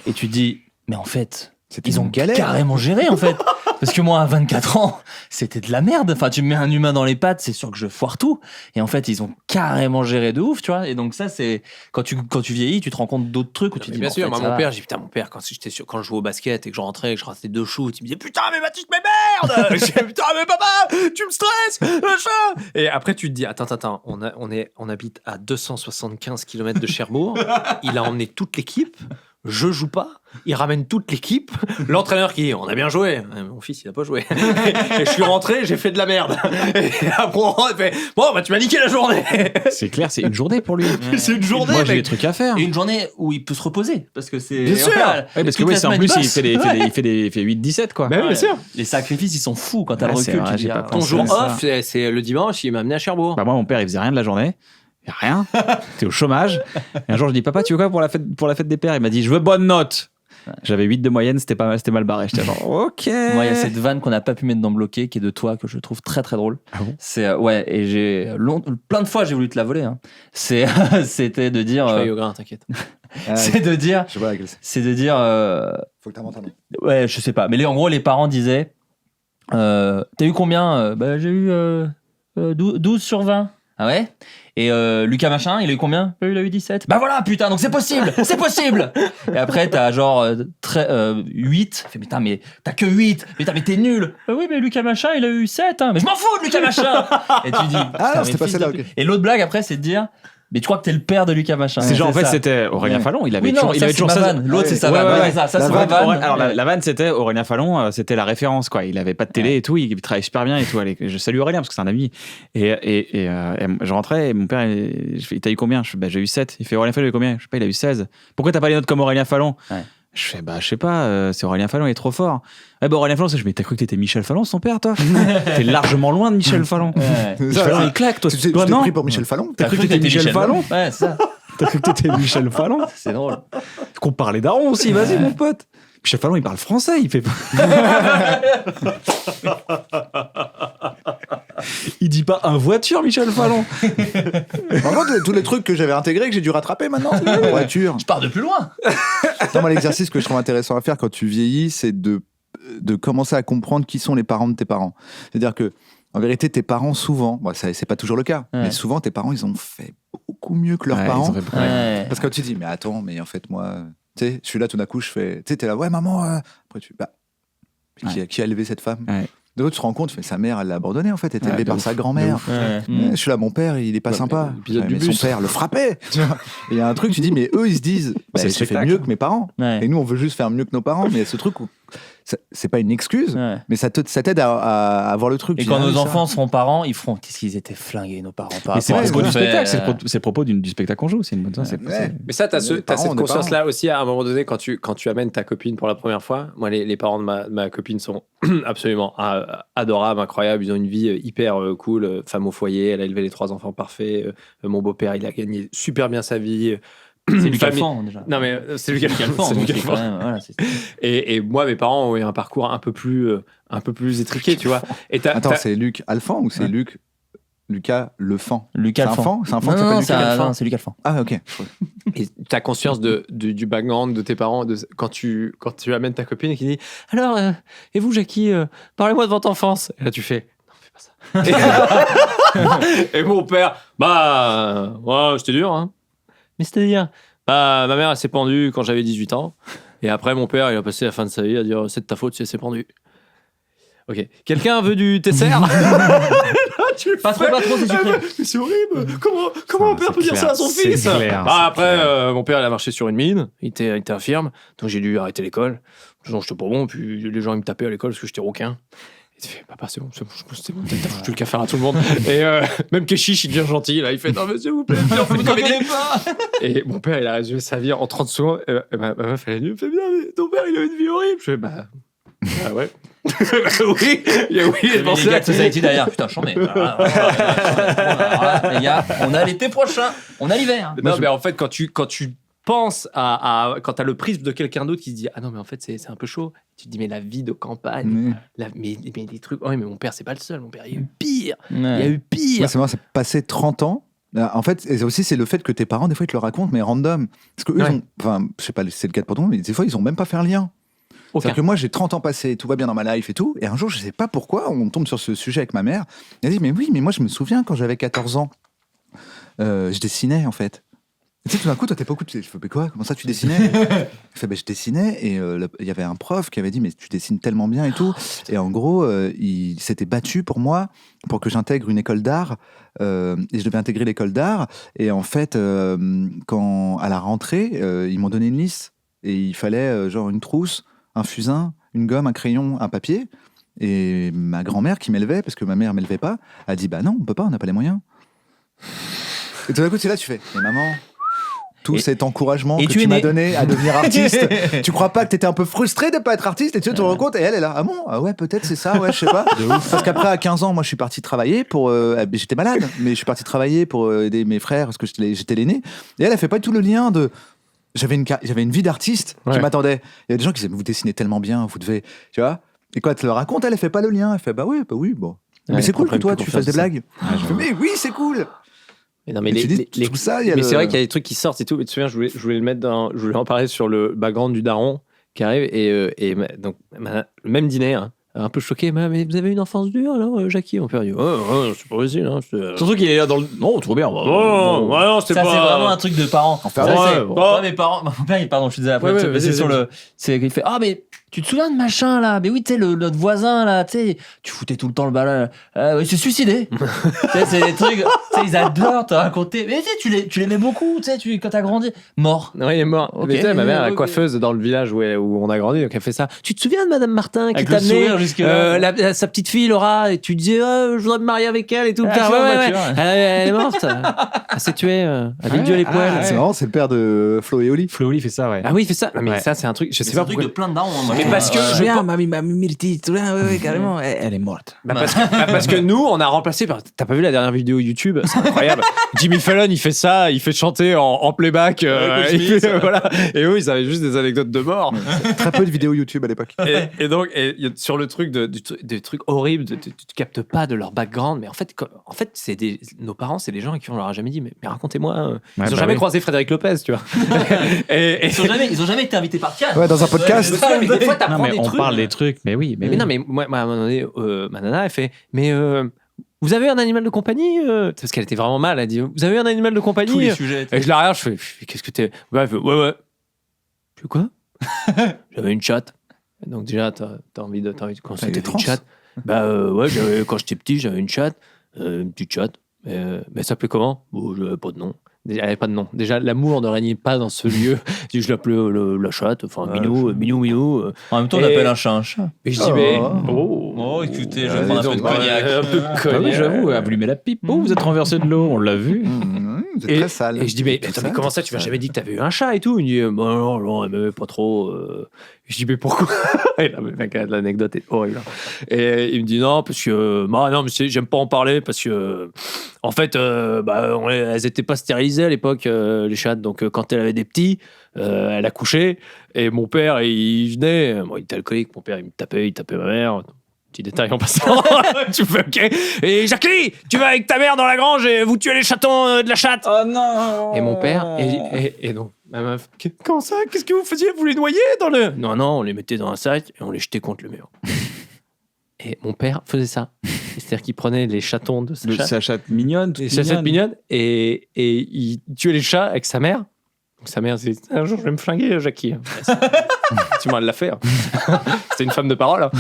Et tu te dis, mais en fait, ils ont galère. carrément géré, en fait. Parce que moi, à 24 ans, c'était de la merde. Enfin, tu me mets un humain dans les pattes, c'est sûr que je foire tout. Et en fait, ils ont carrément géré de ouf, tu vois. Et donc ça, c'est quand tu vieillis, tu te rends compte d'autres trucs où tu te dis, Bien bon, sûr, en fait, moi, ça mon va. père, j'ai dit, putain, mon père, quand je jouais au basket et que je rentrais et que je ratais 2 shoots, il me disait, putain, mais Baptiste, mais merde! Je dis, putain, mais papa, tu me stresses, machin! Et après, tu te dis, attends, on habite à 275 km de Cherbourg, il a emmené toute l'équipe. Je joue pas, il ramène toute l'équipe. L'entraîneur qui dit, on a bien joué. Mon fils, il a pas joué. Et je suis rentré, j'ai fait de la merde. Et après, il fait, bon, bah, tu m'as niqué la journée. C'est clair, c'est une journée pour lui. C'est une journée, Moi, j'ai mec. des trucs à faire. Et une journée où il peut se reposer. Parce que c'est. Bien sûr. Voilà, Ouais, parce que toute oui, la c'est en semaine, plus, il bosse. fait 8-17 quoi. Bah oui, bien sûr. Les sacrifices, ils sont fous quand t'as le Ouais, c'est recul. vrai, Tu te dis, j'ai pas ah, pensé. Ton jour ça. off, c'est le dimanche, il m'a amené à Cherbourg. Bah moi, mon père, il faisait rien de la journée. Il y a rien. T'es au chômage. Et un jour, je dis, papa, tu veux quoi pour la fête des pères? Il m'a dit, je veux bonne note. J'avais 8 de moyenne, c'était mal barré. J'étais genre, ok. Moi, il y a cette vanne qu'on n'a pas pu mettre dans Bloqué, qui est de toi, que je trouve très très drôle. Ah bon? C'est ouais, et plein de fois j'ai voulu te la voler. Hein. C'était de dire. Je vais au grain, t'inquiète. C'est de dire. Je vois laquelle c'est. C'est de dire. Faut que t'inventes un nom. Ouais, je sais pas. Mais en gros, les parents disaient, t'as eu combien? Bah j'ai eu 12 sur 20. Ah ouais? Et Lucas machin, il a eu combien? Il a eu 17. Bah voilà, putain, donc c'est possible, c'est possible. Et après t'as genre 8. Fait putain, mais t'as que 8. Putain, mais t'es nul. Bah oui, mais Lucas machin, il a eu 7. Hein. Mais je m'en fous de Lucas machin. Et tu dis. Ah, putain, c'était mais pas fils celle-là, de ok. pute. Et l'autre blague après, c'est de dire. Mais tu crois que t'es le père de Lucas machin? C'est genre, en fait, ça. c'était Aurélien Ouais. Fallon. Il avait Oui, non, toujours, il ça, avait c'est toujours ma 16 vanne. L'autre, c'est sa Ouais, vanne. ouais, Ouais, ouais. ça, La c'est vanne, ma vanne. alors, la vanne, c'était Aurélien Fallon, c'était la référence, quoi. Il avait pas de télé et tout, il travaille super bien et tout. Allez, je salue Aurélien parce que c'est un ami. Et je rentrais et mon père, je fais, t'as eu combien? Je fais, bah, j'ai eu 7. Il fait, Aurélien Fallon, il a eu combien? Je sais pas, il a eu 16. Pourquoi t'as pas les notes comme Aurélien Fallon? Ouais. Je fais, bah, je sais pas, c'est Aurélien Fallon, il est trop fort. Ouais, bah, Aurélien Fallon, je mais t'as cru que t'étais Michel Fallon, son père, toi? T'es largement loin de Michel Fallon. Michel Fallon, il claque, toi. Tu Toi, t'es non? pris pour Michel Fallon? T'as cru que t'étais Michel Fallon? Ouais, c'est ça. T'as cru que t'étais Michel Fallon? C'est drôle. Qu'on parlait d'Aron aussi, vas-y, mon pote. Michel Fallon, il parle français, il fait. Il dit pas un voiture, Michel Fallon. Par contre, tous les trucs que j'avais intégrés que j'ai dû rattraper maintenant, c'est la voiture. Je pars de plus loin. Non, moi, l'exercice que je trouve intéressant à faire quand tu vieillis, c'est de commencer à comprendre qui sont les parents de tes parents. C'est-à-dire que, en vérité, tes parents, souvent, bon, ça, c'est pas toujours le cas, mais souvent, tes parents, ils ont fait beaucoup mieux que leurs parents. Ils ont fait beaucoup mieux. Parce que tu te dis, mais attends, mais en fait, moi, tu sais, je suis là, tout d'un coup, je fais, tu sais, t'es là, ouais, maman, après tu, bah, qui a élevé cette femme? De l'autre, tu te rends compte, sa mère, elle l'a abandonnée, en fait, elle était élevée par sa grand-mère. Je suis là, mon père, il est pas sympa. Mais son père le frappait. Tu vois. Et il y a un truc, tu dis, mais eux, ils se disent, bah, j'ai fait mieux que mes parents. Et nous, on veut juste faire mieux que nos parents. Mais il y a ce truc où c'est pas une excuse, mais ça t'aide à avoir le truc. Et quand nos enfants seront parents, ils feront qu'est-ce qu'ils étaient flingués, nos parents. Mais c'est le propos du spectacle, c'est le propos du spectacle qu'on joue. C'est une bonne chose. Mais ça, t'as cette conscience-là aussi à un moment donné quand tu amènes ta copine pour la première fois. Moi, les parents de ma copine sont absolument adorables, incroyables. Ils ont une vie hyper cool, femme au foyer, elle a élevé les 3 enfants parfaits. Mon beau-père, il a gagné super bien sa vie. C'est Lucas Alphand, déjà. Non, mais c'est Lucas Alphand. Voilà, et moi, mes parents ont eu un parcours un peu plus étriqué, tu vois. Attends, c'est Luc Alphand ou c'est Lucas Lefant? Lucas Alphand. C'est un fan qui s'appelle Lucas Alphand. Non, c'est Lucas Alphand. Ah, ok. Et tu as conscience du background de tes parents quand tu amènes ta copine et qui dit alors, et vous, Jackie, parlez-moi de votre enfance. Et là, tu fais non, fais pas ça. Et mon père, c'était dur, hein. Mais c'est-à-dire, ma mère, elle s'est pendue quand j'avais 18 ans. Et après, mon père, il a passé la fin de sa vie à dire c'est de ta faute si elle s'est pendue. Ok. Quelqu'un veut du Tesser? Pas trop, c'est sucré. C'est horrible. Comment mon père peut dire ça à son fils? Après, mon père, il a marché sur une mine. Il était infirme. Donc, j'ai dû arrêter l'école. Non, j'étais pas bon. Puis les gens, ils me tapaient à l'école parce que j'étais rouquin. Il fait papa, c'est bon, t'as foutu le café à tout le monde. Et même Keshish, il devient gentil, là, il fait non, mais s'il vous plaît, viens, on fait une comédie. Et mon père, il a résumé sa vie en 30 secondes. Ma meuf, elle a dit, me fait bien, mais ton père, il a une vie horrible. Je fais, ouais. Oui, les gars de Society derrière, putain, j'en mets. Les gars, on a l'été prochain, on a l'hiver. Non, mais en fait, quand tu penses quand t'as le prisme de quelqu'un d'autre qui se dit ah non mais en fait c'est un peu chaud, tu te dis mais la vie de campagne, mais des trucs, oh mais mon père c'est pas le seul, mon père il y a eu pire, il y a eu pire. Ouais, c'est marrant, c'est passé 30 ans. En fait, et aussi c'est le fait que tes parents des fois ils te le racontent mais random, parce que eux je sais pas si c'est le cas pour tout le monde, mais des fois ils ont même pas fait un lien. C'est-à-dire que moi j'ai 30 ans passés, tout va bien dans ma life et tout, et un jour je sais pas pourquoi on tombe sur ce sujet avec ma mère, elle dit mais oui mais moi je me souviens quand j'avais 14 ans je dessinais en fait. Tu sais, tout d'un coup, toi, t'es pas au coup, tu fais, mais quoi? Comment ça, tu dessinais? Il fait, je dessinais, et il y avait un prof qui avait dit, mais tu dessines tellement bien et tout. Et en gros, il s'était battu pour moi, pour que j'intègre une école d'art, et je devais intégrer l'école d'art. Et en fait, quand, à la rentrée, ils m'ont donné une liste, et il fallait genre une trousse, un fusain, une gomme, un crayon, un papier. Et ma grand-mère qui m'élevait, parce que ma mère m'élevait pas, a dit, bah non, on peut pas, on n'a pas les moyens. Et tout d'un coup, c'est là, tu fais, mais maman, tout cet encouragement que tu m'as donné à devenir artiste, tu crois pas que t'étais un peu frustré de pas être artiste, et tu te rends compte, et elle est là, ah bon, ah ouais, peut-être c'est ça, ouais, je sais pas. Parce qu'après, à 15 ans, moi, je suis parti travailler pour, j'étais malade, mais je suis parti travailler pour aider mes frères, parce que j'étais l'aîné, et elle a fait pas du tout le lien de, j'avais une vie d'artiste qui m'attendait. Il y a des gens qui disaient, mais vous dessinez tellement bien, vous devez, tu vois. Et quand elle te le raconte, elle fait pas le lien, elle fait, bah oui, bon. Mais c'est cool que toi, tu fasses des blagues. Je fais, mais oui, c'est cool. Mais non, mais tout ça, c'est vrai qu'il y a des trucs qui sortent et tout. Mais tu te souviens, je voulais le mettre je voulais en parler sur le background du daron qui arrive et donc le même dîner, hein, un peu choqué. Mais vous avez une enfance dure alors, Jackie? Mon père dit c'est pas facile. Hein, surtout qu'il est là dans le non, trop bien. Non, c'est pas. C'est vraiment un truc de parents. Mes parents. Mon père, pardon, je suis désolé. Après, c'est sur le. C'est qu'il fait mais tu te souviens de machin là? Mais oui, tu sais, notre voisin là, tu sais, tu foutais tout le temps le balai. Il s'est suicidé. C'est des trucs, tu sais, ils adorent te raconter. Mais tu sais, tu l'aimais beaucoup, tu sais, quand t'as grandi. Mort. Oui, il est mort. Okay. Mais tu sais, ma mère, la coiffeuse dans le village où on a grandi, donc elle fait ça. Tu te souviens de Madame Martin qui t'a amené sa petite fille Laura, et tu disais, je voudrais me marier avec elle et tout. Elle est morte. Elle s'est tuée avec Dieu les poils. C'est marrant, c'est le père de Flo et Oli. Flo et Oli fait ça, ouais. Ah oui, il fait ça. Mais ça, c'est un truc, je sais pas pourquoi. De plein de darons. Mais parce que mamie Myrtille, carrément, elle est morte. Parce que nous, on a remplacé par. T'as pas vu la dernière vidéo YouTube? C'est incroyable. Jimmy Fallon, il fait ça, il fait chanter en playback. Voilà. Et eux, ils avaient juste des anecdotes de mort. Très peu de vidéos YouTube à l'époque. Et donc, sur le truc des trucs horribles, tu captes pas de leur background. Mais en fait, c'est nos parents, c'est des gens à qui on leur a jamais dit, mais racontez-moi. Ils ont jamais croisé Frédéric Lopez, tu vois. Ils ont jamais été invités par Cannes. Ouais, dans un podcast. Mais des fois, t'apprends des on trucs. parle des trucs, mais oui. Mais non, mais moi, à un moment donné, ma nana, elle fait, mais vous avez un animal de compagnie? Parce qu'elle était vraiment mal, elle dit, vous avez un animal de compagnie? Tous les sujets. Et je la regarde, je fais, qu'est-ce que t'es? Ouais, elle fait, ouais. Je fais quoi? J'avais une chatte. Et donc déjà, t'as envie de quand c'était une chatte? Ouais, quand j'étais petit, j'avais une chatte, une petite chatte. Mais elle s'appelait comment? Bon, j'avais pas de nom. Déjà, il n'y avait pas de nom. Déjà, l'amour ne régnait pas dans ce lieu. Je l'appelais la chatte, enfin, Minou. En même temps, on appelle un chat un chat. Et je dis, mais. Oh, écoutez, je vais prendre un peu de cognac. Un peu de cognac. Oui, j'avoue, vous lui met la pipe. Oh, vous êtes renversé de l'eau, on l'a vu. Vous êtes très sale. Et je dis, mais attends, mais comment ça, tu m'as jamais dit que t'avais eu un chat et tout? Il me dit, non, elle m'aimait pas trop. Je dis, mais pourquoi? Et là, l'anecdote est horrible. Et il me dit, non, parce que. Non, mais j'aime pas en parler parce que. En fait, elles étaient pas stérilisées à l'époque, les chattes. Donc, quand elle avait des petits, elle accouchait. Et mon père, il venait. Bon, il était alcoolique. Mon père, il tapait ma mère. Petit détail en passant. Tu fais OK. Et Jackie, tu vas avec ta mère dans la grange et vous tuez les chatons de la chatte. Oh non. Et mon père, et donc, ma meuf, comment ça? Qu'est-ce que vous faisiez? Vous les noyez dans le. Non, on les mettait dans un sac et on les jetait contre le mur. Et mon père faisait ça. C'est-à-dire qu'il prenait les chatons de sa chatte mignonne, les chattes mignonnes, et il tuait les chats avec sa mère. Donc sa mère disait, un jour je vais me flinguer, Jackie. Tu m'as l'a fait. Hein. C'était une femme de parole. Hein.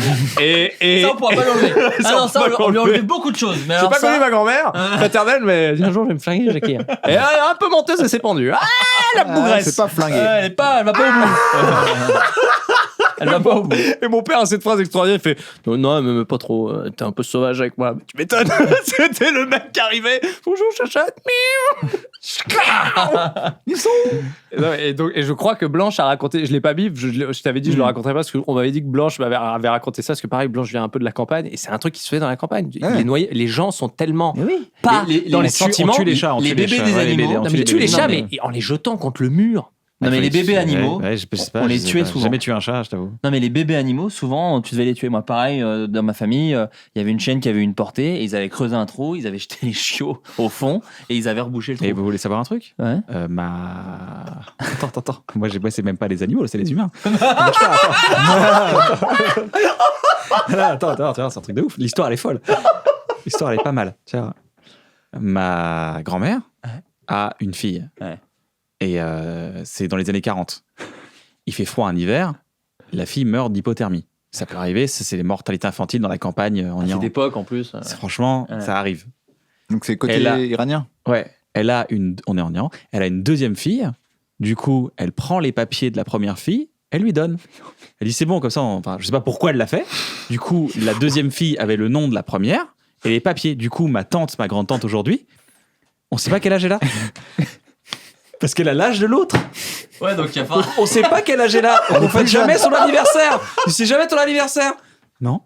Et ça on pourra pas l'enlever. Ça on lui a enlevé beaucoup de choses. Mais j'ai pas connu ma grand-mère paternelle, mais un jour je vais me flinguer, Jackie. Et elle est un peu menteuse, elle s'est pendue. Ah, la bougresse. C'est pas flingué. Elle va pas au bout. Elle va pas au bout. Et mon père a cette phrase extraordinaire, il fait non, elle m'aimait pas trop, t'es un peu sauvage avec moi. Mais tu m'étonnes. C'était le mec qui arrivait. Bonjour chachate. Ils sont où? Et je crois que Blanche a raconté, je l'ai pas mis, je t'avais dit je le raconterais pas parce qu'on m'avait dit que Blanche avait raconté ça parce que pareil, Blanche vient un peu de la campagne et c'est un truc qui se fait dans la campagne. Les gens sont tellement pas dans les sentiments. On tue les chats, les bébés des animaux. On tue les chats, mais en les jetant contre le mur. Non mais les bébés animaux, on les tuait souvent. J'ai jamais tué un chat, je t'avoue. Non mais les bébés animaux, souvent, tu devais les tuer. Moi, pareil, dans ma famille, il y avait une chienne qui avait une portée, et ils avaient creusé un trou, ils avaient jeté les chiots au fond, et ils avaient rebouché le trou. Et vous voulez savoir un truc? Ouais. Attends. Moi, c'est même pas les animaux, c'est les humains. Attends, c'est un truc de ouf. L'histoire, elle est folle. L'histoire, elle est pas mal. Tiens, ma grand-mère a une fille. Ouais. Et c'est dans les années 40. Il fait froid en hiver, la fille meurt d'hypothermie. Ça peut arriver, c'est les mortalités infantiles dans la campagne en Iran. C'est d'époque en plus. Franchement, ça arrive. Donc c'est côté iranien? Ouais. On est en Iran. Elle a une deuxième fille. Du coup, elle prend les papiers de la première fille, elle lui donne. Elle dit c'est bon, comme ça, je sais pas pourquoi elle l'a fait. Du coup, la deuxième fille avait le nom de la première et les papiers. Du coup, ma grande-tante aujourd'hui, on sait pas quel âge elle a. Parce qu'elle a l'âge de l'autre. Ouais, donc il y a pas. On sait pas quel âge elle a. On fête jamais son anniversaire. Tu sais jamais ton anniversaire. Non.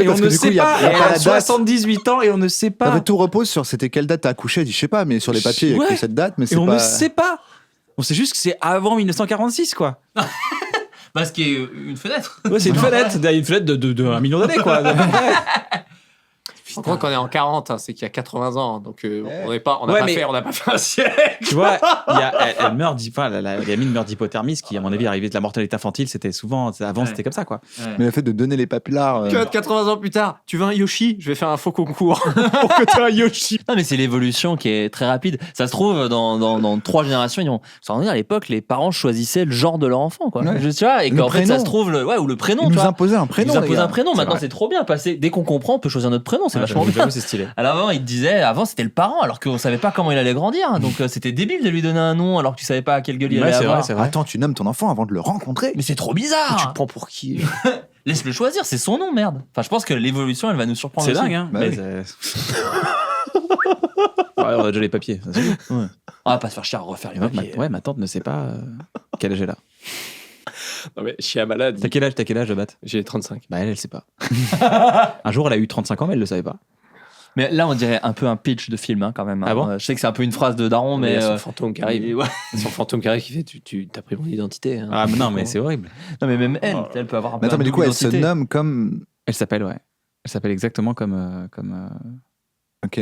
Et on ne sait pas. Elle a 78 ans et on ne sait pas. Tout repose sur c'était quelle date t'as accouché. Elle dit je sais pas, mais sur les papiers il y a que cette date, mais c'est pas. On ne sait pas. On sait juste que c'est avant 1946 quoi. Parce qu'il y a une fenêtre. Ouais, c'est une fenêtre. Il y a une fenêtre de 1 million d'années quoi. Je crois qu'on est en 40, hein, c'est qu'il y a 80 ans, donc on n'a pas fait un siècle. Tu vois, elle meurt, la gamine meurt d'hypothermie, ce qui, à mon avis, arrivé de la mortalité infantile, c'était souvent, avant, c'était comme ça, quoi. Ouais. Mais le fait de donner les papillards. 80 ans plus tard, tu veux un Yoshi? Je vais faire un faux concours pour que tu aies un Yoshi. Non, mais c'est l'évolution qui est très rapide. Ça se trouve, dans 3 générations, ils vont s'en dire, à l'époque, les parents choisissaient le genre de leur enfant, quoi. Ouais. Tu vois, et qu'en fait, ça se trouve, ou le prénom, ils tu nous vois. imposaient un prénom. Ils nous imposaient un prénom. Maintenant, c'est trop bien. Dès qu'on comprend, on peut choisir notre prénom. C'est vachement bien. C'est stylé. Alors avant, il te disait, c'était le parent, alors qu'on savait pas comment il allait grandir. Donc c'était débile de lui donner un nom alors que tu savais pas à quel gueule il allait avoir. C'est vrai. Attends, tu nommes ton enfant avant de le rencontrer. Mais c'est trop bizarre. Tu te prends pour qui? Laisse-le choisir, c'est son nom, merde. Enfin, je pense que l'évolution, elle va nous surprendre. C'est aussi. dingue, hein. Bah oui. On a déjà les papiers. Ouais. On va pas se faire chier à refaire les papiers. Ma tante ne sait pas quel âge elle a. Non mais je suis à malade. T'as quel âge, Bat? J'ai 35. Bah elle sait pas. Un jour, elle a eu 35 ans, mais elle le savait pas. Mais là, on dirait un peu un pitch de film, hein, quand même. Hein. Ah bon? Je sais que c'est un peu une phrase de daron, mais. Il y a son fantôme qui arrive. Ouais. Son fantôme qui arrive qui fait tu t'as pris mon identité. Hein. Ah, mais non, mais c'est horrible. Non, mais même elle peut avoir un peu. Mais attends, mais du coup, elle se identité. nomme comme. Elle s'appelle, ouais. Elle s'appelle exactement comme. Ok.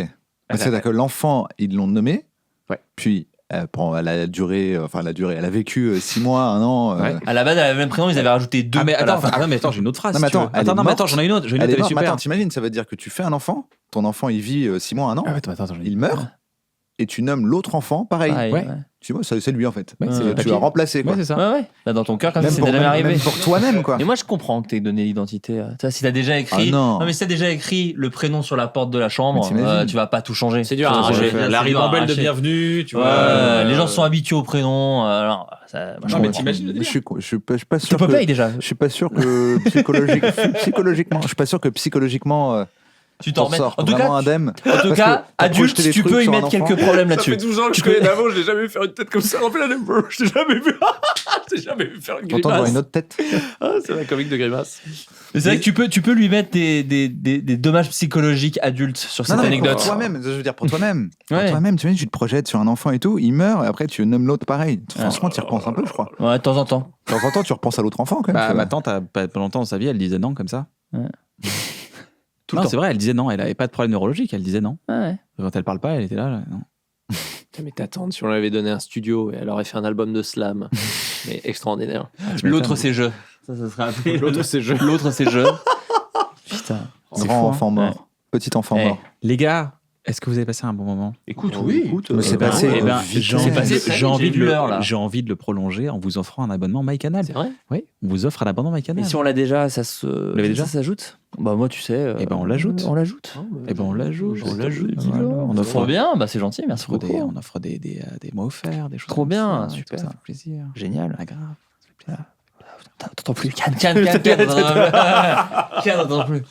C'est-à-dire que l'enfant, ils l'ont nommé. Ouais. Puis. Elle a vécu 6 mois, 1 an. Ouais. À la base, elle avait le même prénom, ils avaient rajouté 2. Ah, mais attends, j'ai une autre phrase. Non, mais attends, attends, j'en ai une autre. Elle est super. Attends, t'imagines, ça veut dire que tu fais un enfant, ton enfant il vit 6 mois, 1 an, Ah, attends, il meurt, et tu nommes l'autre enfant pareil. Ouais. Tu vois, c'est lui en fait. Ouais, Tu l'as remplacé quoi. Ouais, c'est ça. Ouais. Là, dans ton cœur, comme Même ça, c'est pour- jamais arrivé. même pour toi-même quoi. Mais moi, je comprends que t'aies donné l'identité. Tu vois, si t'as déjà écrit. Ah non. mais si t'as déjà écrit le prénom sur la porte de la chambre, Mais t'imagines. tu vas pas tout changer. C'est dur à arranger. La ribambelle de bienvenue, tu vois. Les gens sont habitués au prénom. Alors, ça, moi, je Non, mais comprends. t'imagines le délire. Je suis pas sûr. T'es Popeye déjà. Je suis pas sûr que psychologiquement, je suis pas sûr que psychologiquement. Tu t'en t'en remets. sors En tout vraiment cas, indemne. En tout Parce cas, que t'as projeté adulte, des tu trucs peux y sur un mettre enfant. quelques problèmes là-dessus. 12 ans que je connais Navo, je l'ai jamais vu faire une tête comme ça en plein amour. Je l'ai jamais vu. Je l'ai jamais vu faire une T'entends voir une autre tête. C'est la comique de grimace. Mais c'est vrai que tu peux lui mettre des dommages psychologiques adultes sur cette anecdote. Pour toi-même, je veux dire pour toi-même. Ouais. Pour toi-même, tu te projettes sur un enfant et tout, il meurt et après tu nommes l'autre pareil. Franchement, tu y repenses un peu, je crois. Ouais, de temps en temps. De temps en temps, tu repenses à l'autre enfant quand même. Bah, ma tante, pas longtemps dans sa vie, elle disait non comme ça. Ouais. Tout le temps. C'est vrai, elle disait non. Elle avait pas de problème neurologique, elle disait non. Ouais. Quand elle parle pas, elle était là. Non. Mais ta tante, si on lui avait donné un studio, elle aurait fait un album de slam. Mais extraordinaire. L'autre, c'est je. Ça serait appelé. L'autre, c'est je. L'autre, c'est je. Putain. C'est Grand fou, hein. enfant mort. Petit enfant mort. Les gars, est-ce que vous avez passé un bon moment? Écoute, Mais c'est passé. Eh ben, vite. j'ai envie de l'heure, là. j'ai envie de le prolonger en vous offrant un abonnement MyCanal. C'est vrai? Oui, on vous offre un abonnement MyCanal. Et si on l'a déjà, ça se. l'avez déjà ça s'ajoute? Bah, moi, tu sais. Eh ben, on l'ajoute. On l'ajoute. Eh ben, on l'ajoute. On l'ajoute. Voilà. On offre Trop bien, bah, c'est gentil, merci beaucoup. on offre des mots offerts, des choses. Trop comme bien, ça, super. tout ça fait plaisir. Génial. Ah, grave. Ça fait plaisir. T'entends plus. Cannes, t'entends plus.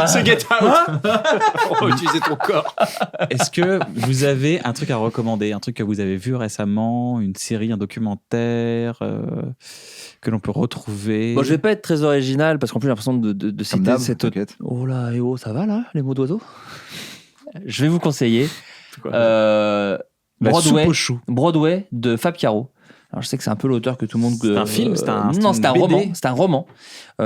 C'est Get Out. On va utiliser ton corps. Est-ce que vous avez un truc à recommander, un truc que vous avez vu récemment, une série, un documentaire que l'on peut retrouver? Bon, je vais pas être très original parce qu'en plus j'ai l'impression de citer d'hab, cette. t'inquiète. Oh là, et oh, ça va là, les mots d'oiseau? Je vais vous conseiller La Broadway, soupe aux choux. Broadway de Fab Caro. Alors je sais que c'est un peu l'auteur que tout le monde. C'est un film, c'est un non, c'est un BD. roman. C'est un roman.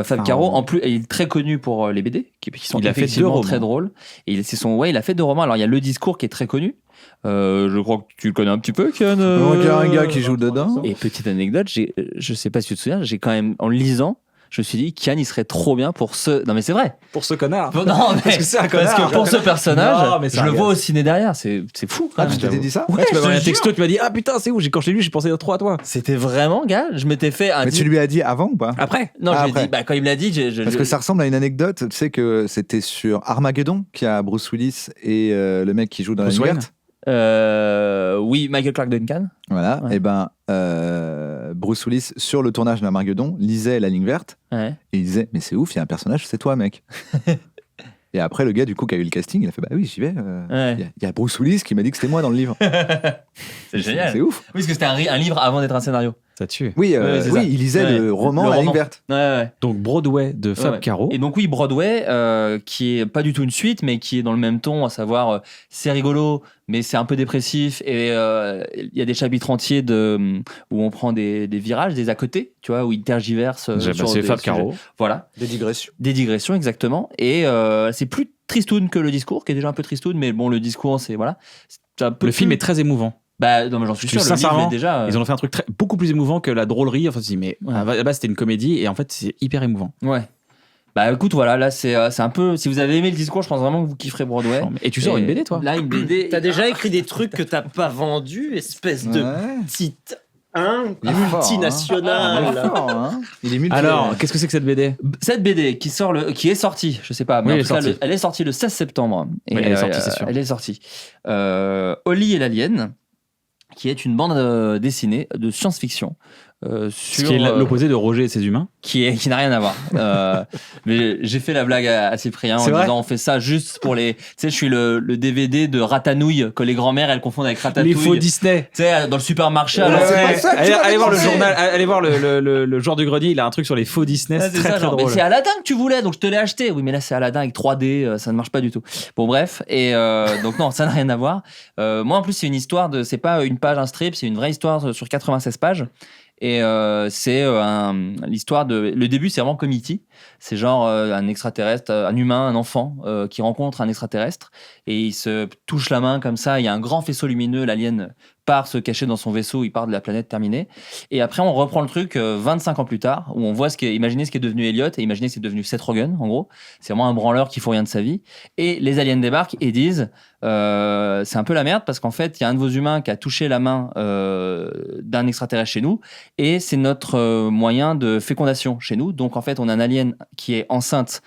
Fab Un Caro, roman. en plus, il est très connu pour les BD, qui sont Il a fait effectivement 2 très romans. drôles. Et il a fait 2 romans. Alors il y a Le Discours qui est très connu. Je crois que tu le connais un petit peu, Kian. Il y a un gars qui joue dedans. Et petite anecdote, je sais pas si tu te souviens, j'ai quand même, en le lisant, je me suis dit, Kian, il serait trop bien pour ce. Non, mais c'est vrai. Pour ce connard. Non, mais Parce que c'est un parce connard. que pour ce personnage, Non, mais c'est je un le gars. vois au ciné derrière. C'est fou. Quand Ah, même. tu t'étais dit ça? Ouais, Tu m'as je envoyé un te texto, jure. tu m'as dit ah putain c'est où? Quand je l'ai lu, j'ai pensé trop à toi. C'était vraiment, gars. Je m'étais fait un. Mais tu lui as dit avant ou pas? Après. Non, Ah, je lui ai après. dit. Bah, quand il me l'a dit, Parce que ça ressemble à une anecdote. Tu sais que c'était sur Armageddon qui a Bruce Willis et le mec qui joue dans Bruce la Wayne. verte. Oui, Michael Clark Duncan. Voilà. Ouais. Et ben Bruce Willis sur le tournage d'Armageddon lisait la ligne verte Ouais. et il disait mais c'est ouf, il y a un personnage, c'est toi mec. Et après le gars du coup qui a eu le casting, il a fait bah oui j'y vais. Ouais. Il y a Bruce Willis qui m'a dit que c'était moi dans le livre. C'est génial. C'est ouf. Oui, parce que c'était un livre avant d'être un scénario. Ça tue. Oui, Ouais, c'est oui, ça. il lisait Ouais. le roman Le La ligne roman. verte. Ouais, ouais. Donc Broadway de Fab Ouais. Caro. Et donc oui, Broadway, qui est pas du tout une suite, mais qui est dans le même ton, à savoir c'est rigolo, mais c'est un peu dépressif. Et il y a des chapitres entiers où on prend des virages, des à côté, tu vois, où il tergiverse. sur C'est des Fab sujets. Caro. Voilà, Des digressions. des digressions exactement. Et c'est plus tristoun que le discours, qui est déjà un peu tristoun, mais bon, le discours, c'est voilà. C'est un peu Le film plus- est très émouvant. Bah non, mais j'en suis sûr. Le livre Sincèrement, est déjà. ils en ont fait un truc beaucoup plus émouvant que la drôlerie. Enfin, si, mais Ouais. à la base c'était une comédie et en fait c'est hyper émouvant. Ouais. Bah écoute, voilà, là c'est un peu. Si vous avez aimé le discours, je pense vraiment que vous kifferez Broadway. Et tu sors une BD toi? Là, une BD. T'as déjà écrit des trucs que t'as pas vendus, espèce de petite Il est fort, multinationale. hein. Il est fort, hein. Il est multi. Alors, qu'est-ce que c'est que cette BD? Cette BD qui est sortie, je sais pas, mais Oui, en elle tout cas, est sortie. elle est sortie le 16 septembre. Oui, elle est sortie, c'est sûr. Elle est sortie. Oli et l'Alien, qui est une bande dessinée de science-fiction. Ce qui est l'opposé de Roger et ses humains. Qui n'a rien à voir. Mais j'ai fait la blague à Cyprien en C'est vrai disant on fait ça juste pour les. Tu sais, je suis le DVD de Ratanouille que les grand-mères elles confondent avec Ratatouille. Les faux Disney. Tu sais, dans le supermarché. Ouais, alors, ouais. c'est pas ça que tu Allez voir le pensé. journal, allez voir le joueur du grenier, il a un truc sur les faux Disney, Ah, c'est c'est très ça, très genre, drôle. mais c'est Aladdin que tu voulais, donc je te l'ai acheté. Oui, mais là c'est Aladdin avec 3D, ça ne marche pas du tout. Bon, bref, et donc non, ça n'a rien à voir. Moi en plus, c'est une histoire c'est pas une page, un strip, c'est une vraie histoire sur 96 pages. Et c'est l'histoire de. Le début, c'est vraiment comme E.T. C'est genre un extraterrestre, un humain, un enfant qui rencontre un extraterrestre et il se touche la main comme ça. Il y a un grand faisceau lumineux, l'alien part se cacher dans son vaisseau, il part de la planète terminée. Et après, on reprend le truc 25 ans plus tard, où on voit imaginez ce qui est devenu Elliot et imaginez ce qui est devenu Seth Rogen, en gros. C'est vraiment un branleur qui fout rien de sa vie. Et les aliens débarquent et disent c'est un peu la merde parce qu'en fait, il y a un de vos humains qui a touché la main d'un extraterrestre chez nous et c'est notre moyen de fécondation chez nous. Donc en fait, on a un alien qui est enceinte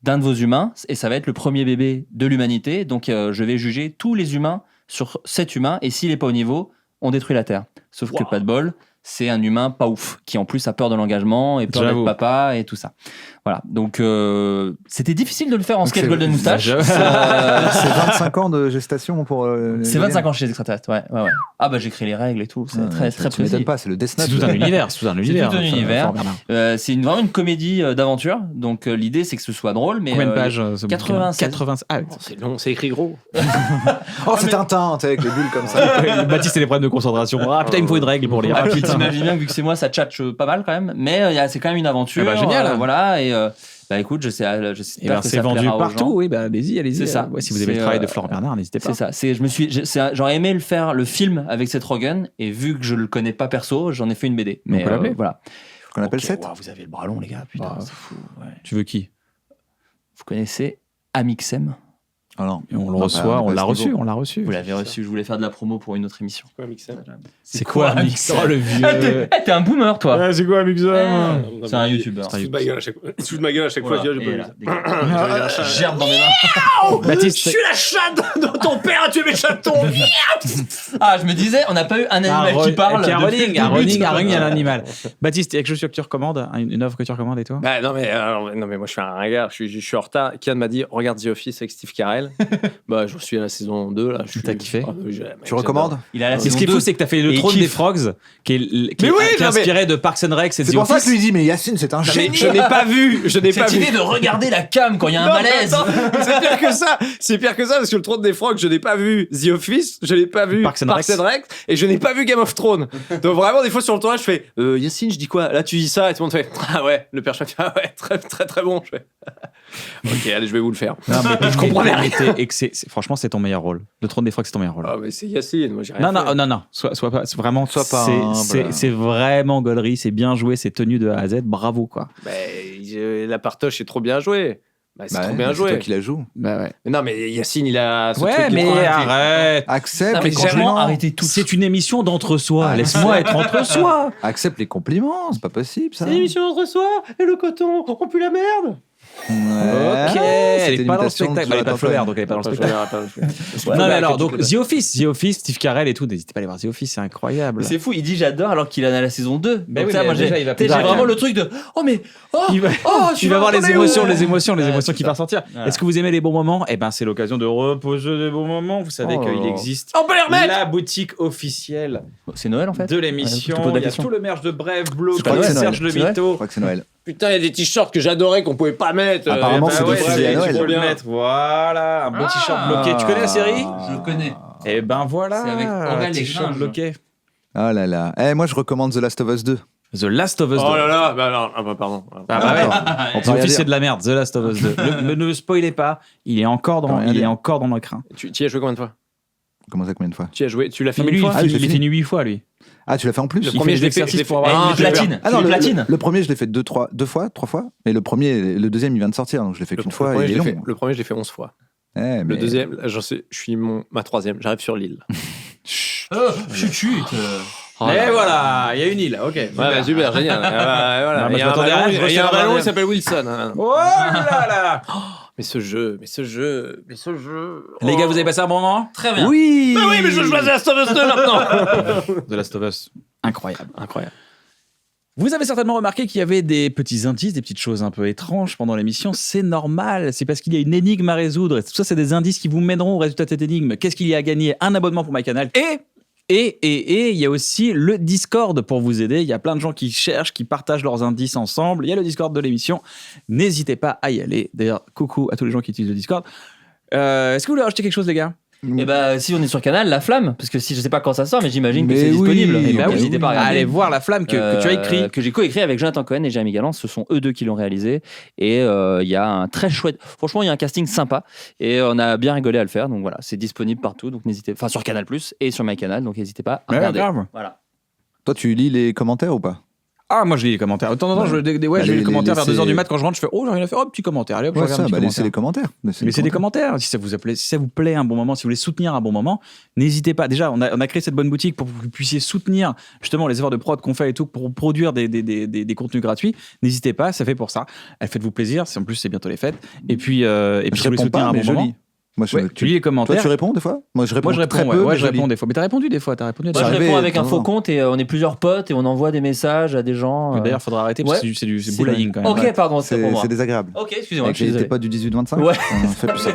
d'un de vos humains et ça va être le premier bébé de l'humanité. Donc je vais juger tous les humains sur cet humain et s'il n'est pas au niveau, on détruit la Terre. Sauf que pas de bol, c'est un humain pas ouf qui en plus a peur de l'engagement et peur d'être papa et tout ça. Voilà, donc c'était difficile de le faire en sketch Golden Moustache. C'est 25 ans de gestation pour. C'est 25 ans chez les extraterrestres, ouais. Ah bah j'écris les règles et tout, c'est très précis. Tu m'étonnes pas, c'est le Death Note. C'est tout un univers. C'est tout un univers. C'est vraiment une comédie d'aventure, donc l'idée c'est que ce soit drôle, mais. Combien de pages 80. Ah, c'est long, c'est écrit gros. Oh, c'est Tintin, avec les bulles comme ça. Baptiste, c'est les problèmes de concentration. Ah putain, il me faut une règle pour lire. T'imagines bien que vu que c'est moi, ça tchatche pas mal quand même, mais c'est quand même une aventure. Génial. Voilà, et bah écoute, j'espère que c'est ça vendu plaira aux partout. gens. Oui, bah allez-y. C'est ça. Ouais, si vous aimez le travail de Florent Bernard, n'hésitez pas. C'est ça. J'aurais aimé le film avec Seth Rogen, et vu que je le connais pas perso, j'en ai fait une BD. Mais voilà. Qu'on appelle Seth. Wow, vous avez le bras long, les gars. Putain, c'est fou. Ouais. Tu veux qui? Vous connaissez Amixem? Alors, on le reçoit, on l'a reçu. Vous l'avez reçu, je voulais faire de la promo pour une autre émission. C'est quoi Amixem? Oh le vieux. T'es un boomer, toi. Ouais, c'est quoi Amixem? C'est un youtubeur. Il se fout de ma gueule à chaque fois. Je gerbe dans mes mains. Baptiste, je suis la chatte dont ton père a tué mes chatons. Ah, je me disais, on n'a pas eu un animal qui parle. Un running, il y a un animal. Baptiste, il y a quelque chose que tu recommandes? Une œuvre que tu recommandes et toi? Bah, non, mais moi je suis un ringard, je suis en retard. Kian m'a dit regarde The Office avec Steve Carell. Bah, je suis à la saison 2 là. T'as kiffé? Tu recommandes? Ce qui est fou, c'est que t'as fait le trône des Frogs, qui est inspiré de Parks and Rec. C'est pour ça que lui dit mais Yacine, c'est un génie. Je n'ai pas vu. Cette idée de regarder la cam quand il y a un malaise. C'est pire que ça. C'est pire que ça parce que le trône des Frogs, je n'ai pas vu The Office, je n'ai pas vu Parks and Rec et je n'ai pas vu Game of Thrones. Donc vraiment des fois sur le tournage, je fais Yacine, je dis quoi? Là tu dis ça et tout le monde fait ah ouais, le personnage fait ah ouais, très très très bon. Je fais ok, allez, je vais vous le faire. Non, mais je comprends rien. Et que franchement, c'est ton meilleur rôle. Le trône des Frogs, c'est ton meilleur rôle. Ah mais c'est Yacine, moi j'ai rien fait. Non. Sois pas, vraiment, c'est vraiment gaulerie, c'est bien joué, c'est tenu de A à Z, bravo quoi. La partoche est trop bien jouée. C'est trop bien joué. C'est toi qui la joue. Bah ouais. Mais non, mais Yacine, il a ce ouais, truc. Mais arrête. Accepte les compliments. Arrêtez tout. C'est une émission d'entre-soi. Laisse-moi être entre-soi. Accepte les compliments, c'est pas possible ça. C'est une émission d'entre-soi et le coton, on pue la merde. Ouais. Ok, elle est pas dans le spectacle. Elle est pas Flaubert, donc elle est pas dans le spectacle. Non, mais alors, donc The Office, Steve Carell et tout, n'hésitez pas à aller voir The Office, c'est incroyable. C'est fou, il dit j'adore alors qu'il en a la saison 2. Mais donc oui, ça, moi j'ai vraiment le truc de tu vas voir les émotions qui vont ressortir. Est-ce que vous aimez les bons moments? Eh ben, c'est l'occasion de reposer des bons moments. Vous savez qu'il existe on peut les remettre la boutique officielle. C'est Noël en fait de l'émission. Il y a tout le merch de Bref, Bloc, Serge Le Mito. Je Mito. crois que c'est Noël. Putain, il y a des t-shirts que j'adorais qu'on pouvait pas mettre. Apparemment, c'est diffusé à Noël. Tu peux le mettre. Voilà, un bon t-shirt bloqué. Tu connais la série? Je le connais. Eh ben voilà. C'est avec Aurel t-shirt bloqué. Oh là là. Moi, je recommande The Last of Us 2. The Last of Us 2. Oh là là, bah non, pardon. The Office, c'est de la merde. The Last of Us 2. Ne spoilez pas. Il est encore dans le crin. Tu y as joué combien de fois? Comment ça, combien de fois? Tu y as joué, tu l'as fini une fois? Il l'a fini 8 fois, lui. Ah, tu l'as fait en plus? Le premier, je l'ai fait pour avoir une platine. Ah non, le premier, je l'ai fait 3 fois. Mais le deuxième, il vient de sortir, donc je l'ai fait qu'une fois. Il est long. Le premier, je l'ai fait 11 fois. Le deuxième, là, je suis ma troisième. J'arrive sur l'île. Chut. Et voilà, il y a une île, ok. Ouais, super, génial. Voilà. Il y a un ballon, il s'appelle Wilson. Oh là là. Mais ce jeu. Les gars, vous avez passé un bon moment? Très bien. Oui. Mais oui, mais je choisis Last of Us 2 maintenant. The Last of Us, incroyable. Incroyable. Vous avez certainement remarqué qu'il y avait des petits indices, des petites choses un peu étranges pendant l'émission. C'est normal, c'est parce qu'il y a une énigme à résoudre. Et tout ça, c'est des indices qui vous mèneront au résultat de cette énigme. Qu'est-ce qu'il y a à gagner? Un abonnement pour MyCanal. Et il y a aussi le Discord pour vous aider. Il y a plein de gens qui cherchent, qui partagent leurs indices ensemble. Il y a le Discord de l'émission. N'hésitez pas à y aller. D'ailleurs, coucou à tous les gens qui utilisent le Discord. Est-ce que vous voulez rajouter quelque chose, les gars? Et bah, si on est sur Canal, La Flamme, parce que si je sais pas quand ça sort, mais j'imagine que c'est oui, disponible. Et bah bah, n'hésitez pas à regarder. Allez voir La Flamme que tu as écrit. Que j'ai coécrit avec Jonathan Cohen et Jérémy Galland. Ce sont eux deux qui l'ont réalisé. Et il y a un très chouette. Franchement, il y a un casting sympa. Et on a bien rigolé à le faire. Donc voilà, c'est disponible partout. Donc n'hésitez. Enfin, sur Canal et sur MyCanal. Donc n'hésitez pas à regarder. Grave. Voilà. Toi, tu lis les commentaires ou pas? Ah, moi je lis les commentaires. De temps en temps, je lis les commentaires vers 2h du mat quand je rentre. Je fais j'ai rien à faire. Petit commentaire. Allez, hop, je regarde un petit laissez les commentaires. Laissez des commentaires. Si ça vous plaît un bon moment, si vous voulez soutenir un bon moment, n'hésitez pas. Déjà, on a créé cette bonne boutique pour que vous puissiez soutenir justement les efforts de prod qu'on fait et tout pour produire des contenus gratuits. N'hésitez pas, ça fait pour ça. Faites-vous plaisir. En plus, c'est bientôt les fêtes. Et puis, si vous voulez soutenir un bon moment. Moi, tu lis les commentaires. Toi, tu réponds des fois? Moi, je réponds très peu. Ouais, je réponds des fois. Mais t'as répondu des fois. Moi, je réponds avec un faux compte et on est plusieurs potes et on envoie des messages à des gens. D'ailleurs, faudra arrêter parce que c'est bullying quand même. Ok, pardon, c'est pour moi. C'est désagréable. Ok, excusez-moi. Avec tes potes du 18-25. Ouais. On fait plus ça.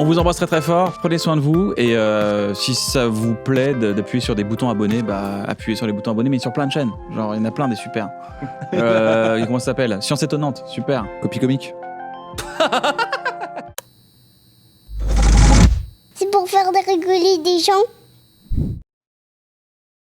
On vous embrasse très très fort, prenez soin de vous et si ça vous plaît d'appuyer sur des boutons abonnés, appuyez sur les boutons abonnés, mais sur plein de chaînes. Genre, il y en a plein des super. Comment ça s'appelle? Science étonnante, super. Copie comique. C'est pour faire rigoler des gens.